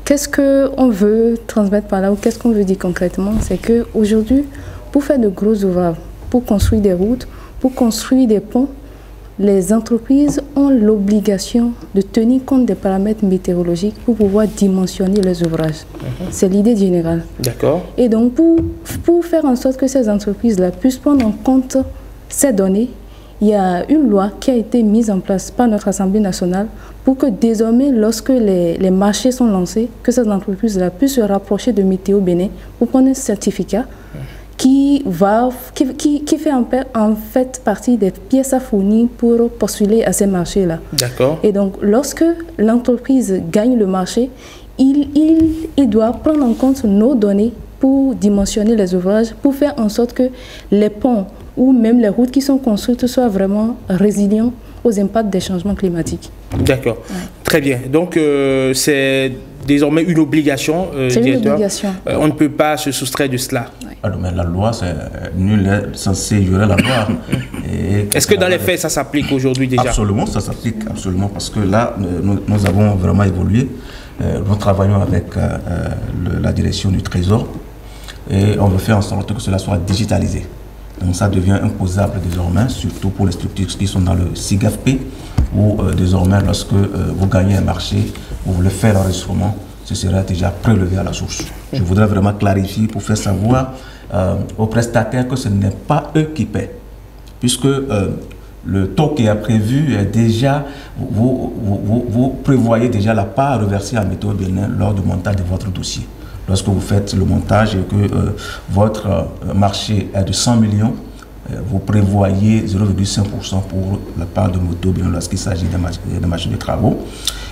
Qu'est-ce qu'on veut transmettre par là ou qu'est-ce qu'on veut dire concrètement? C'est qu'aujourd'hui, pour faire de gros ouvrages, pour construire des routes, pour construire des ponts, les entreprises ont l'obligation de tenir compte des paramètres météorologiques pour pouvoir dimensionner les ouvrages. C'est l'idée générale. D'accord. Et donc, pour faire en sorte que ces entreprises-là puissent prendre en compte ces données, il y a une loi qui a été mise en place par notre Assemblée nationale pour que désormais, lorsque les marchés sont lancés, que ces entreprises-là puissent se rapprocher de Météo Bénin pour prendre un certificat qui fait en fait partie des pièces à fournir pour postuler à ces marchés-là. D'accord. Et donc, lorsque l'entreprise gagne le marché, il doit prendre en compte nos données pour dimensionner les ouvrages, pour faire en sorte que les ponts ou même les routes qui sont construites soient vraiment résilients aux impacts des changements climatiques. D'accord. Ouais. Très bien. Donc, c'est désormais une obligation, c'est une obligation. On ne peut pas se soustraire de cela. Alors, mais la loi, nul n'est censé jurer la loi. Est-ce que dans les faits, ça s'applique aujourd'hui déjà? Absolument, ça s'applique, absolument, parce que là, nous avons vraiment évolué. Nous travaillons avec la direction du Trésor et on veut faire en sorte que cela soit digitalisé. Donc ça devient imposable désormais, surtout pour les structures qui sont dans le SIGAFP, où désormais, lorsque vous gagnez un marché, vous voulez faire l'enregistrement, ce sera déjà prélevé à la source. Je voudrais vraiment clarifier pour faire savoir aux prestataires que ce n'est pas eux qui paient, puisque le taux qui est prévu est déjà, vous prévoyez déjà la part reversée à Météo Bénin lors du montage de votre dossier. Lorsque vous faites le montage et que votre marché est de 100 millions, vous prévoyez 0,5% pour la part de Météo Bénin lorsqu'il s'agit des marchés de travaux.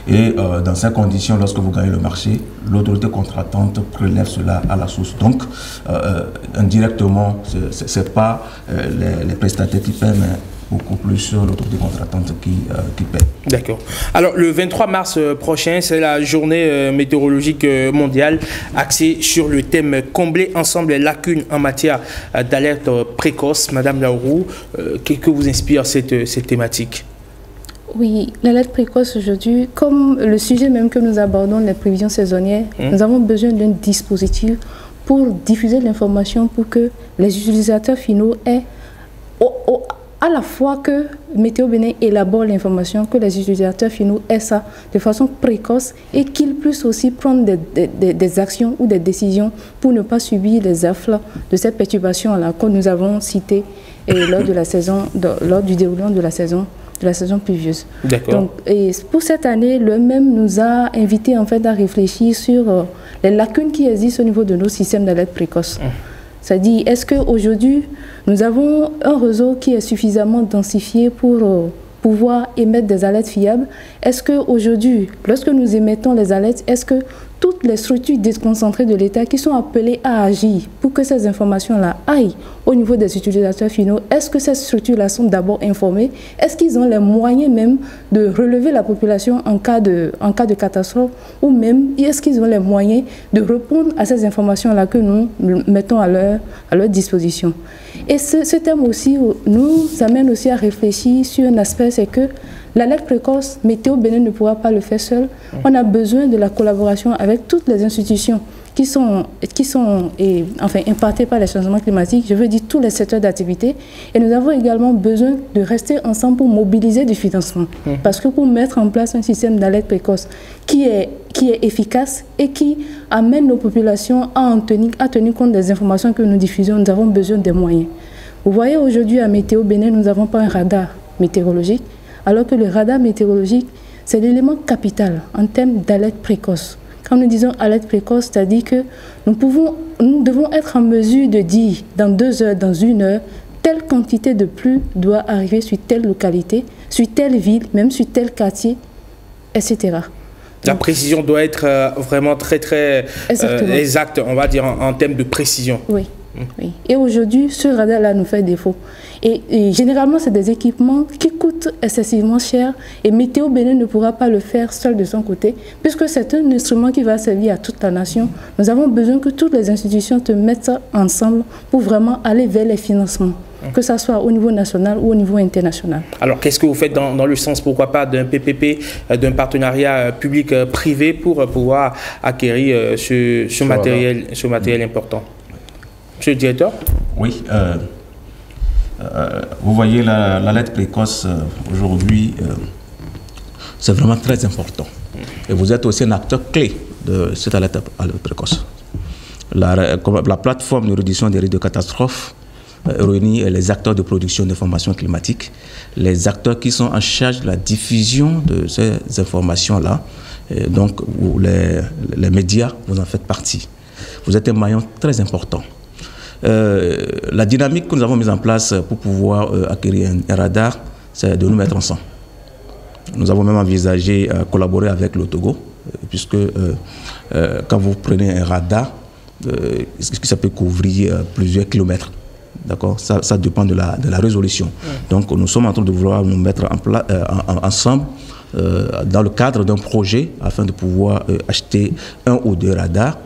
Et dans ces conditions, lorsque vous gagnez le marché, l'autorité contractante prélève cela à la source. Donc, indirectement, ce n'est pas les prestataires qui paient, mais beaucoup plus l'autorité contractante qui paie. D'accord. Alors, le 23 mars prochain, c'est la journée météorologique mondiale axée sur le thème « Combler ensemble les lacunes en matière d'alerte précoce ». Madame Laourou, que vous inspire cette thématique? Oui, l'alerte précoce aujourd'hui, comme le sujet même que nous abordons, les prévisions saisonnières, nous avons besoin d'un dispositif pour diffuser l'information pour que les utilisateurs finaux aient à la fois que Météo Bénin élabore l'information, que les utilisateurs finaux aient ça de façon précoce et qu'ils puissent aussi prendre des actions ou des décisions pour ne pas subir les afflux de ces perturbations-là que nous avons citées lors du déroulement de la saison pluvieuse. Donc, et pour cette année, le même nous a invité en fait à réfléchir sur les lacunes qui existent au niveau de nos systèmes d'alerte précoce. C'est-à-dire, est-ce qu'aujourd'hui, nous avons un réseau qui est suffisamment densifié pour pouvoir émettre des alertes fiables? Est-ce qu'aujourd'hui, lorsque nous émettons les alertes, est-ce que toutes les structures déconcentrées de l'État qui sont appelées à agir pour que ces informations-là aillent au niveau des utilisateurs finaux, est-ce que ces structures-là sont d'abord informées? Est-ce qu'ils ont les moyens même de relever la population en cas de catastrophe? Ou même, est-ce qu'ils ont les moyens de répondre à ces informations-là que nous mettons à leur disposition? Et ce thème aussi nous amène aussi à réfléchir sur un aspect, c'est que l'alerte précoce, Météo Bénin ne pourra pas le faire seul. On a besoin de la collaboration avec toutes les institutions qui sont impactées par les changements climatiques, je veux dire tous les secteurs d'activité. Et nous avons également besoin de rester ensemble pour mobiliser du financement. Parce que pour mettre en place un système d'alerte précoce qui est efficace et qui amène nos populations à tenir compte des informations que nous diffusons, nous avons besoin des moyens. Vous voyez, aujourd'hui à Météo Bénin, nous n'avons pas un radar météorologique, alors que le radar météorologique, c'est l'élément capital en termes d'alerte précoce. Quand nous disons alerte précoce, c'est-à-dire que nous devons être en mesure de dire dans 2 heures, dans 1 heure, telle quantité de pluie doit arriver sur telle localité, sur telle ville, même sur tel quartier, etc. La précision doit être vraiment très exacte, on va dire, en termes de précision. Oui. Oui. Et aujourd'hui, ce radar-là nous fait défaut. Et généralement, c'est des équipements qui coûtent excessivement cher et Météo Bénin ne pourra pas le faire seul de son côté, puisque c'est un instrument qui va servir à toute la nation. Nous avons besoin que toutes les institutions se mettent ensemble pour vraiment aller vers les financements, que ce soit au niveau national ou au niveau international. Alors, qu'est-ce que vous faites dans le sens, pourquoi pas, d'un PPP, d'un partenariat public-privé pour pouvoir acquérir ce matériel important? Monsieur le directeur? Oui. Vous voyez, l'alerte précoce, aujourd'hui, c'est vraiment très important. Et vous êtes aussi un acteur clé de cette alerte précoce. La plateforme de réduction des risques de catastrophe réunit les acteurs de production d'informations climatiques, les acteurs qui sont en charge de la diffusion de ces informations-là. Donc, les médias, vous en faites partie. Vous êtes un maillon très important. La dynamique que nous avons mise en place pour pouvoir acquérir un radar, c'est de nous mettre ensemble. Nous avons même envisagé collaborer avec le Togo, puisque quand vous prenez un radar, ça peut couvrir plusieurs kilomètres. D'accord, ça dépend de la résolution. Donc nous sommes en train de vouloir nous mettre ensemble dans le cadre d'un projet afin de pouvoir acheter 1 ou 2 radars.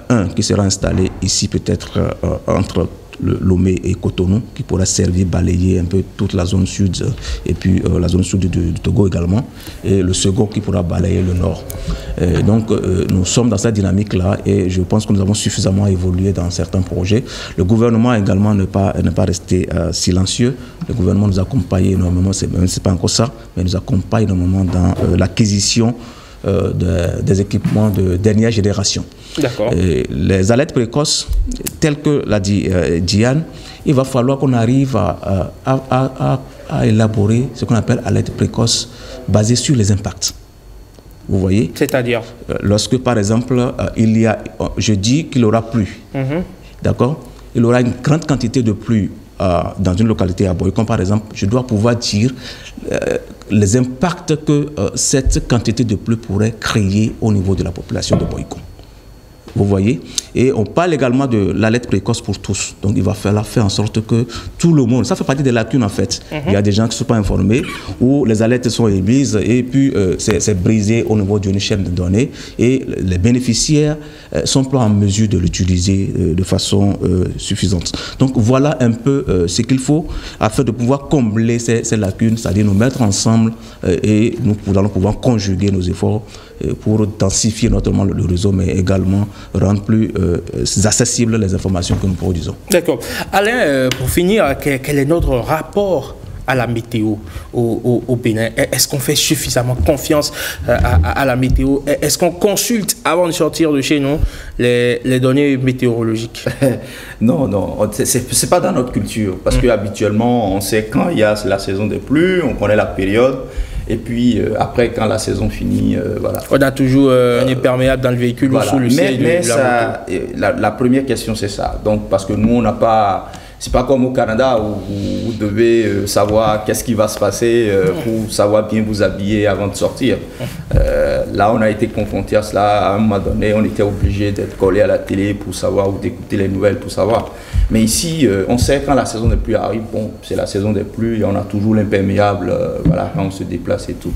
Un qui sera installé ici peut-être entre Lomé et Cotonou, qui pourra servir, balayer un peu toute la zone sud et puis la zone sud du Togo également, et le second qui pourra balayer le nord. Donc nous sommes dans cette dynamique-là et je pense que nous avons suffisamment évolué dans certains projets. Le gouvernement également ne pas rester silencieux. Le gouvernement nous accompagne énormément, c'est pas encore ça, mais nous accompagne énormément dans l'acquisition des équipements de dernière génération. Les alertes précoces, telles que l'a dit Diane, il va falloir qu'on arrive à élaborer ce qu'on appelle alerte précoce basée sur les impacts. Vous voyez? C'est-à-dire? Lorsque, par exemple, je dis qu'il aura plu, d'accord? Il aura une grande quantité de pluie dans une localité à Boycon, par exemple, je dois pouvoir dire les impacts que cette quantité de pluie pourrait créer au niveau de la population de Boycon. Vous voyez? Et on parle également de l'alerte précoce pour tous. Donc il va falloir faire en sorte que tout le monde, ça fait partie des lacunes en fait. Il y a des gens qui ne sont pas informés, où les alertes sont émises et puis c'est brisé au niveau d'une chaîne de données et les bénéficiaires ne sont pas en mesure de l'utiliser de façon suffisante. Donc voilà un peu ce qu'il faut afin de pouvoir combler ces lacunes, c'est-à-dire nous mettre ensemble et nous allons pouvoir conjuguer nos efforts pour densifier notamment le réseau, mais également rendre plus accessibles les informations que nous produisons. D'accord. Alain, pour finir, quel est notre rapport à la météo au Bénin? Est-ce qu'on fait suffisamment confiance à la météo? Est-ce qu'on consulte avant de sortir de chez nous les données météorologiques? Non, c'est pas dans notre culture, parce qu'habituellement, on sait quand il y a la saison des pluies, on connaît la période. Et puis après, quand la saison finit, voilà. On a toujours un imperméable dans le véhicule ou sous le ciel. Mais la première question, c'est ça. Donc, parce que nous, on n'a pas... C'est pas comme au Canada où vous devez savoir qu'est-ce qui va se passer pour savoir bien vous habiller avant de sortir. Là, on a été confronté à cela. À un moment donné, on était obligé d'être collé à la télé pour savoir ou d'écouter les nouvelles pour savoir. Mais ici, on sait quand la saison des pluies arrive, bon, c'est la saison des pluies et on a toujours l'imperméable, voilà, quand on se déplace et tout.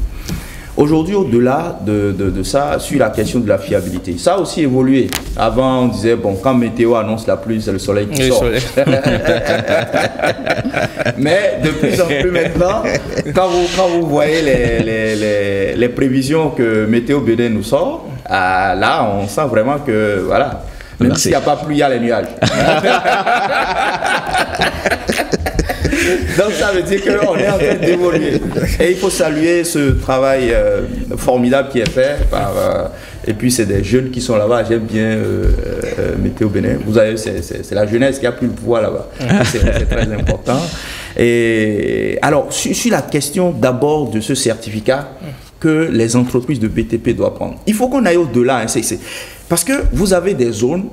Aujourd'hui, au-delà de ça, sur la question de la fiabilité, ça a aussi évolué. Avant, on disait, bon, quand météo annonce la pluie, c'est le soleil qui sort. Mais de plus en plus maintenant, quand vous voyez les prévisions que Météo Bénin nous sort, là, on sent vraiment que, voilà, même s'il n'y a pas pluie, il y a les nuages. Donc ça veut dire qu'on est en train d'évoluer. Et il faut saluer ce travail formidable qui est fait par... et puis c'est des jeunes qui sont là-bas. J'aime bien Météo Bénin. Vous avez, c'est la jeunesse qui a pris le pouvoir là-bas. C'est très important. Et alors, sur la question d'abord de ce certificat que les entreprises de BTP doivent prendre, il faut qu'on aille au-delà. Hein, parce que vous avez des zones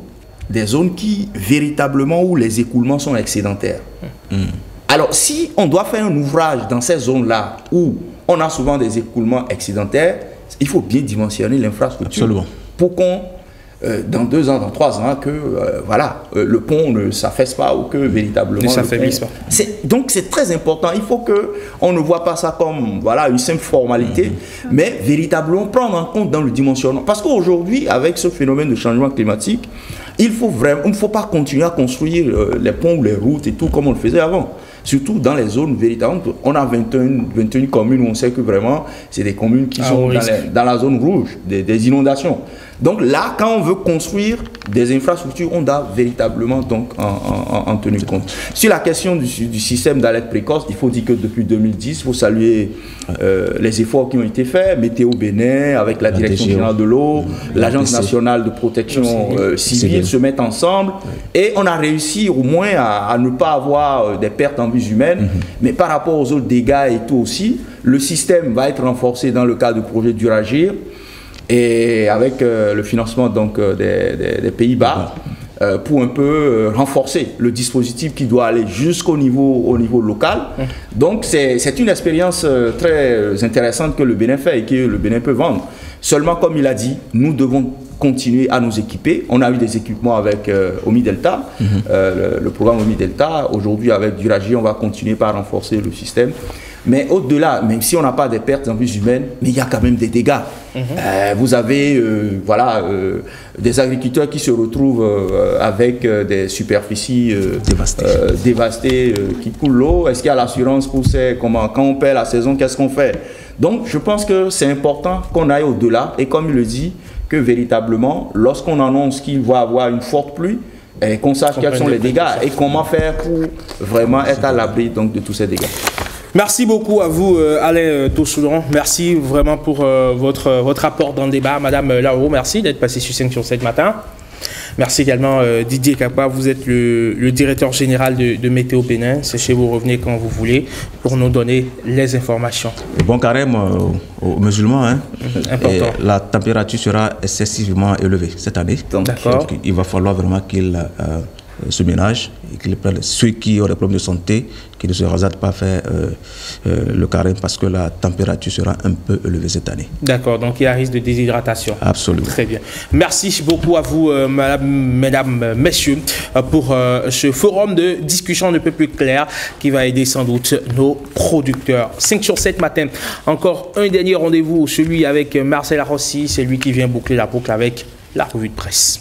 qui, véritablement, où les écoulements sont excédentaires. Alors, si on doit faire un ouvrage dans ces zones-là où on a souvent des écoulements excédentaires, il faut bien dimensionner l'infrastructure. Absolument. Pour qu'on, dans 2 ans, dans 3 ans, que voilà, le pont ne s'affaisse pas ou que véritablement... Ne s'affaiblisse pas. Donc, c'est très important. Il faut qu'on ne voit pas ça comme voilà, une simple formalité, mais véritablement prendre en compte dans le dimensionnement. Parce qu'aujourd'hui, avec ce phénomène de changement climatique, il ne faut pas continuer à construire les ponts ou les routes et tout comme on le faisait avant. Surtout dans les zones véritables. On a 21 communes où on sait que vraiment, c'est des communes qui sont dans la zone rouge, des inondations. Donc là, quand on veut construire des infrastructures, on doit véritablement donc en tenir compte. Sur la question du système d'alerte précoce, il faut dire que depuis 2010, il faut saluer les efforts qui ont été faits. Météo Bénin, avec la Direction générale de l'eau, l'Agence nationale de protection civile se mettent ensemble. Et on a réussi au moins à ne pas avoir des pertes en vies humaines. Mais par rapport aux autres dégâts et tout aussi, le système va être renforcé dans le cadre du projet Duragir. Et avec le financement donc, des Pays-Bas pour un peu renforcer le dispositif qui doit aller jusqu'au niveau local. Donc c'est une expérience très intéressante que le Bénin fait et que le Bénin peut vendre. Seulement, comme il a dit, nous devons continuer à nous équiper. On a eu des équipements avec Omi Delta, le programme Omi Delta. Aujourd'hui, avec Duragie, on va continuer par renforcer le système. Mais au-delà, même si on n'a pas des pertes en vies humaines, mais il y a quand même des dégâts. Vous avez des agriculteurs qui se retrouvent avec des superficies dévastées qui coulent l'eau. Est-ce qu'il y a l'assurance pour ces... Quand on perd la saison, qu'est-ce qu'on fait? Donc, je pense que c'est important qu'on aille au-delà. Et comme il le dit, que véritablement, lorsqu'on annonce qu'il va y avoir une forte pluie, qu'on sache quels sont les dégâts et comment faire pour vraiment être à l'abri de tous ces dégâts. Merci beaucoup à vous, Alain Tossoudran. Merci vraiment pour votre apport dans le débat. Madame Lauro, merci d'être passée sur 5 sur 7 matin. Merci également Didier Kapa, vous êtes le directeur général de Météo Bénin. C'est chez vous, revenez quand vous voulez pour nous donner les informations. Bon carême aux musulmans. Hein. Important. Et la température sera excessivement élevée cette année. Donc il va falloir vraiment qu'ils se ménagent et qu'ils prennent ceux qui ont des problèmes de santé, qui ne se hasardent pas à faire le carême parce que la température sera un peu élevée cette année. D'accord, donc il y a un risque de déshydratation. Absolument. Très bien. Merci beaucoup à vous, mesdames, messieurs, pour ce forum de discussion un peu plus clair qui va aider sans doute nos producteurs. 5 sur 7 matin, encore un dernier rendez-vous, celui avec Marcel Arrossi, c'est lui qui vient boucler la boucle avec la revue de presse.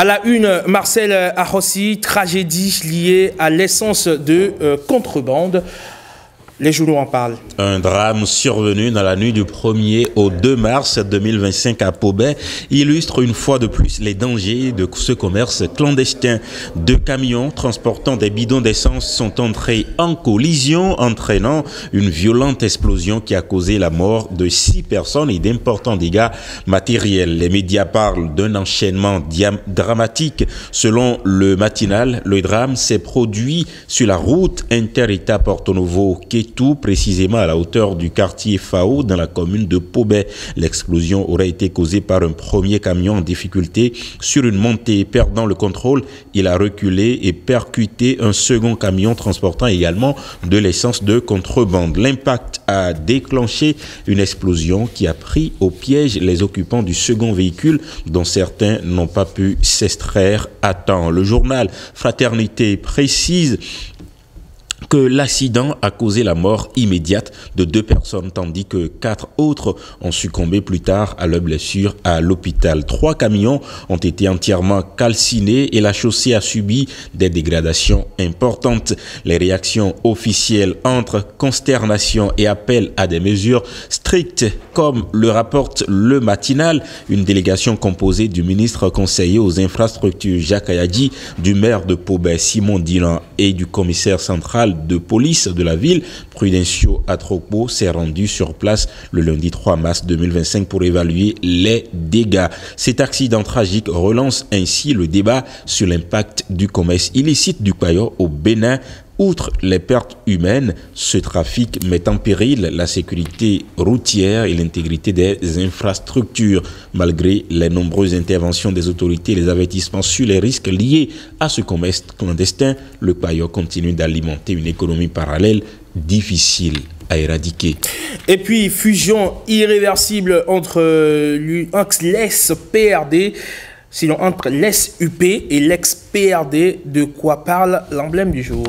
À la une, Marcel Arrossi, tragédie liée à l'essence de contrebande. Les journaux en parlent. Un drame survenu dans la nuit du 1er au 2 mars 2025 à Pobet illustre une fois de plus les dangers de ce commerce clandestin. 2 camions transportant des bidons d'essence sont entrés en collision, entraînant une violente explosion qui a causé la mort de 6 personnes et d'importants dégâts matériels. Les médias parlent d'un enchaînement dramatique. Selon le matinal, le drame s'est produit sur la route inter-État Porto Novo, tout précisément à la hauteur du quartier Fao dans la commune de Pobet. L'explosion aurait été causée par un premier camion en difficulté sur une montée. Perdant le contrôle, il a reculé et percuté un second camion transportant également de l'essence de contrebande. L'impact a déclenché une explosion qui a pris au piège les occupants du second véhicule dont certains n'ont pas pu s'extraire à temps. Le journal Fraternité précise que l'accident a causé la mort immédiate de 2 personnes, tandis que 4 autres ont succombé plus tard à leurs blessures à l'hôpital. 3 camions ont été entièrement calcinés et la chaussée a subi des dégradations importantes. Les réactions officielles entre consternation et appel à des mesures strictes, comme le rapporte le matinal. Une délégation composée du ministre conseiller aux infrastructures Jacques Ayadji, du maire de Pobet Simon Dilan et du commissaire central de police de la ville, Prudencio Atropo, s'est rendu sur place le lundi 3 mars 2025 pour évaluer les dégâts. Cet accident tragique relance ainsi le débat sur l'impact du commerce illicite du paillot au Bénin. Outre les pertes humaines, ce trafic met en péril la sécurité routière et l'intégrité des infrastructures. Malgré les nombreuses interventions des autorités et les avertissements sur les risques liés à ce commerce clandestin, le paillot continue d'alimenter une économie parallèle difficile à éradiquer. Et puis, fusion irréversible entre l'ex-PRD, sinon entre l'ex-UP et l'ex-PRD, de quoi parle l'emblème du jour?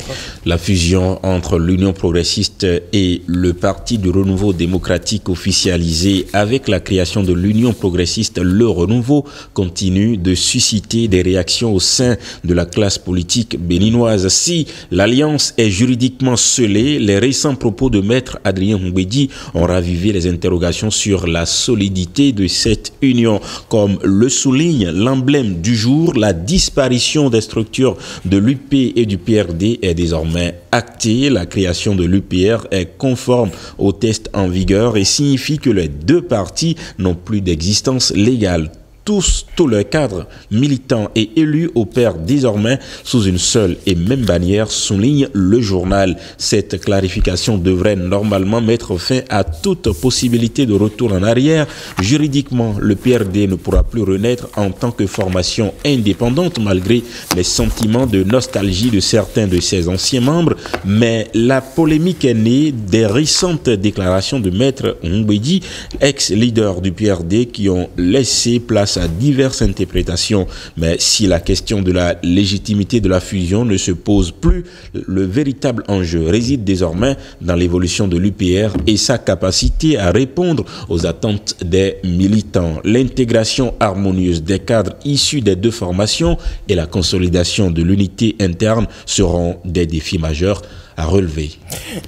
La fusion entre l'Union progressiste et le Parti du renouveau démocratique officialisé avec la création de l'Union progressiste Le Renouveau continue de susciter des réactions au sein de la classe politique béninoise. Si l'alliance est juridiquement scellée, les récents propos de Maître Adrien Mbedi ont ravivé les interrogations sur la solidité de cette union. Comme le souligne l'emblème du jour, la disparition des structures de l'UP et du PRD est désormais actée. La création de l'UPR est conforme aux tests en vigueur et signifie que les 2 partis n'ont plus d'existence légale. tous leurs cadres, militants et élus opèrent désormais sous une seule et même bannière, souligne le journal. Cette clarification devrait normalement mettre fin à toute possibilité de retour en arrière. Juridiquement, le PRD ne pourra plus renaître en tant que formation indépendante malgré les sentiments de nostalgie de certains de ses anciens membres. Mais la polémique est née des récentes déclarations de Maître Mbedi, ex-leader du PRD, qui ont laissé place à diverses interprétations. Mais si la question de la légitimité de la fusion ne se pose plus, le véritable enjeu réside désormais dans l'évolution de l'UPR et sa capacité à répondre aux attentes des militants. L'intégration harmonieuse des cadres issus des deux formations et la consolidation de l'unité interne seront des défis majeurs à relever.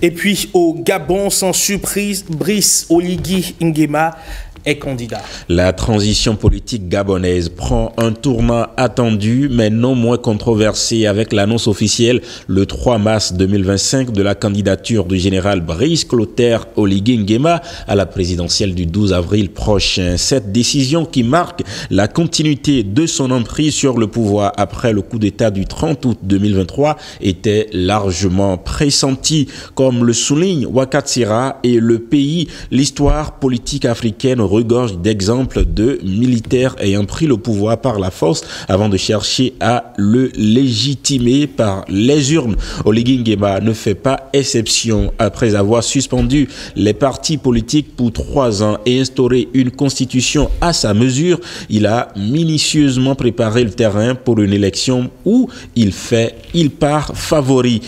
Et puis au Gabon, sans surprise, Brice Oligui Nguema est candidat. La transition politique gabonaise prend un tournant attendu mais non moins controversé avec l'annonce officielle le 3 mars 2025 de la candidature du général Brice Clotaire Oligui Nguema à la présidentielle du 12 avril prochain. Cette décision qui marque la continuité de son emprise sur le pouvoir après le coup d'État du 30 août 2023 était largement pressentie. Comme le souligne Wakatsira et Le Pays, l'histoire politique africaine regorge d'exemples de militaires ayant pris le pouvoir par la force avant de chercher à le légitimer par les urnes. Oligui Nguema ne fait pas exception. Après avoir suspendu les partis politiques pour 3 ans et instauré une constitution à sa mesure, il a minutieusement préparé le terrain pour une élection où il part favori.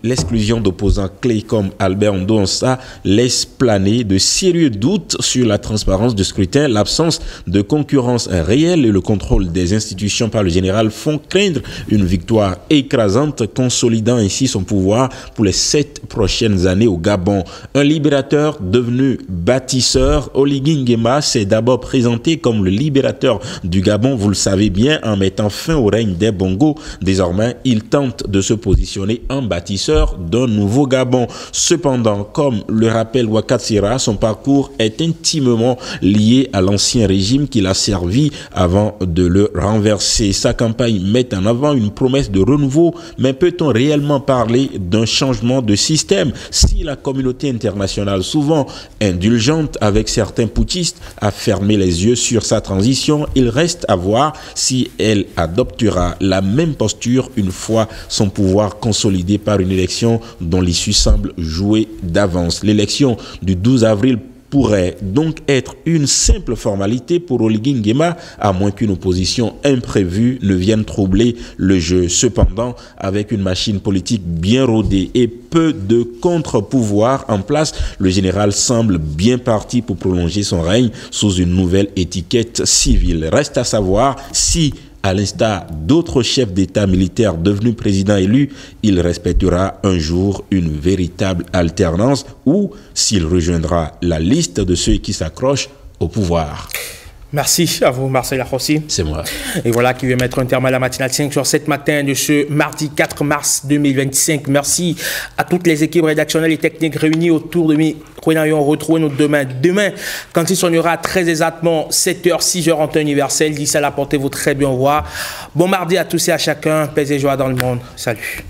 L'exclusion d'opposants clés comme Albert Ndonsa laisse planer de sérieux doutes sur la transparence de scrutin. L'absence de concurrence réelle et le contrôle des institutions par le général font craindre une victoire écrasante, consolidant ainsi son pouvoir pour les 7 prochaines années au Gabon. Un libérateur devenu bâtisseur, Oligui Nguema s'est d'abord présenté comme le libérateur du Gabon, vous le savez bien, en mettant fin au règne des Bongo. Désormais, il tente de se positionner en bâtisseur d'un nouveau Gabon. Cependant, comme le rappelle Wakatsira, son parcours est intimement lié à l'ancien régime qui l'a servi avant de le renverser. Sa campagne met en avant une promesse de renouveau, mais peut-on réellement parler d'un changement de système si la communauté internationale, souvent indulgente avec certains putschistes, a fermé les yeux sur sa transition? Il reste à voir si elle adoptera la même posture une fois son pouvoir consolidé par une élection dont l'issue semble jouée d'avance. L'élection du 12 avril pourrait donc être une simple formalité pour Oligui Nguema, à moins qu'une opposition imprévue ne vienne troubler le jeu. Cependant, avec une machine politique bien rodée et peu de contre-pouvoir en place, le général semble bien parti pour prolonger son règne sous une nouvelle étiquette civile. Reste à savoir si, à l'instar d'autres chefs d'État militaires devenus présidents élus, il respectera un jour une véritable alternance ou s'il rejoindra la liste de ceux qui s'accrochent au pouvoir. Merci à vous, Marcel Akhossi. C'est moi. Et voilà qui va mettre un terme à la matinale 5 sur 7 matin de ce mardi 4 mars 2025. Merci à toutes les équipes rédactionnelles et techniques réunies autour de micro. On retrouve nous demain, quand il sonnera très exactement 7h, 6h en temps universel. D'ici là, portez-vous très bien. Au revoir. Bon mardi à tous et à chacun. Paix et joie dans le monde. Salut.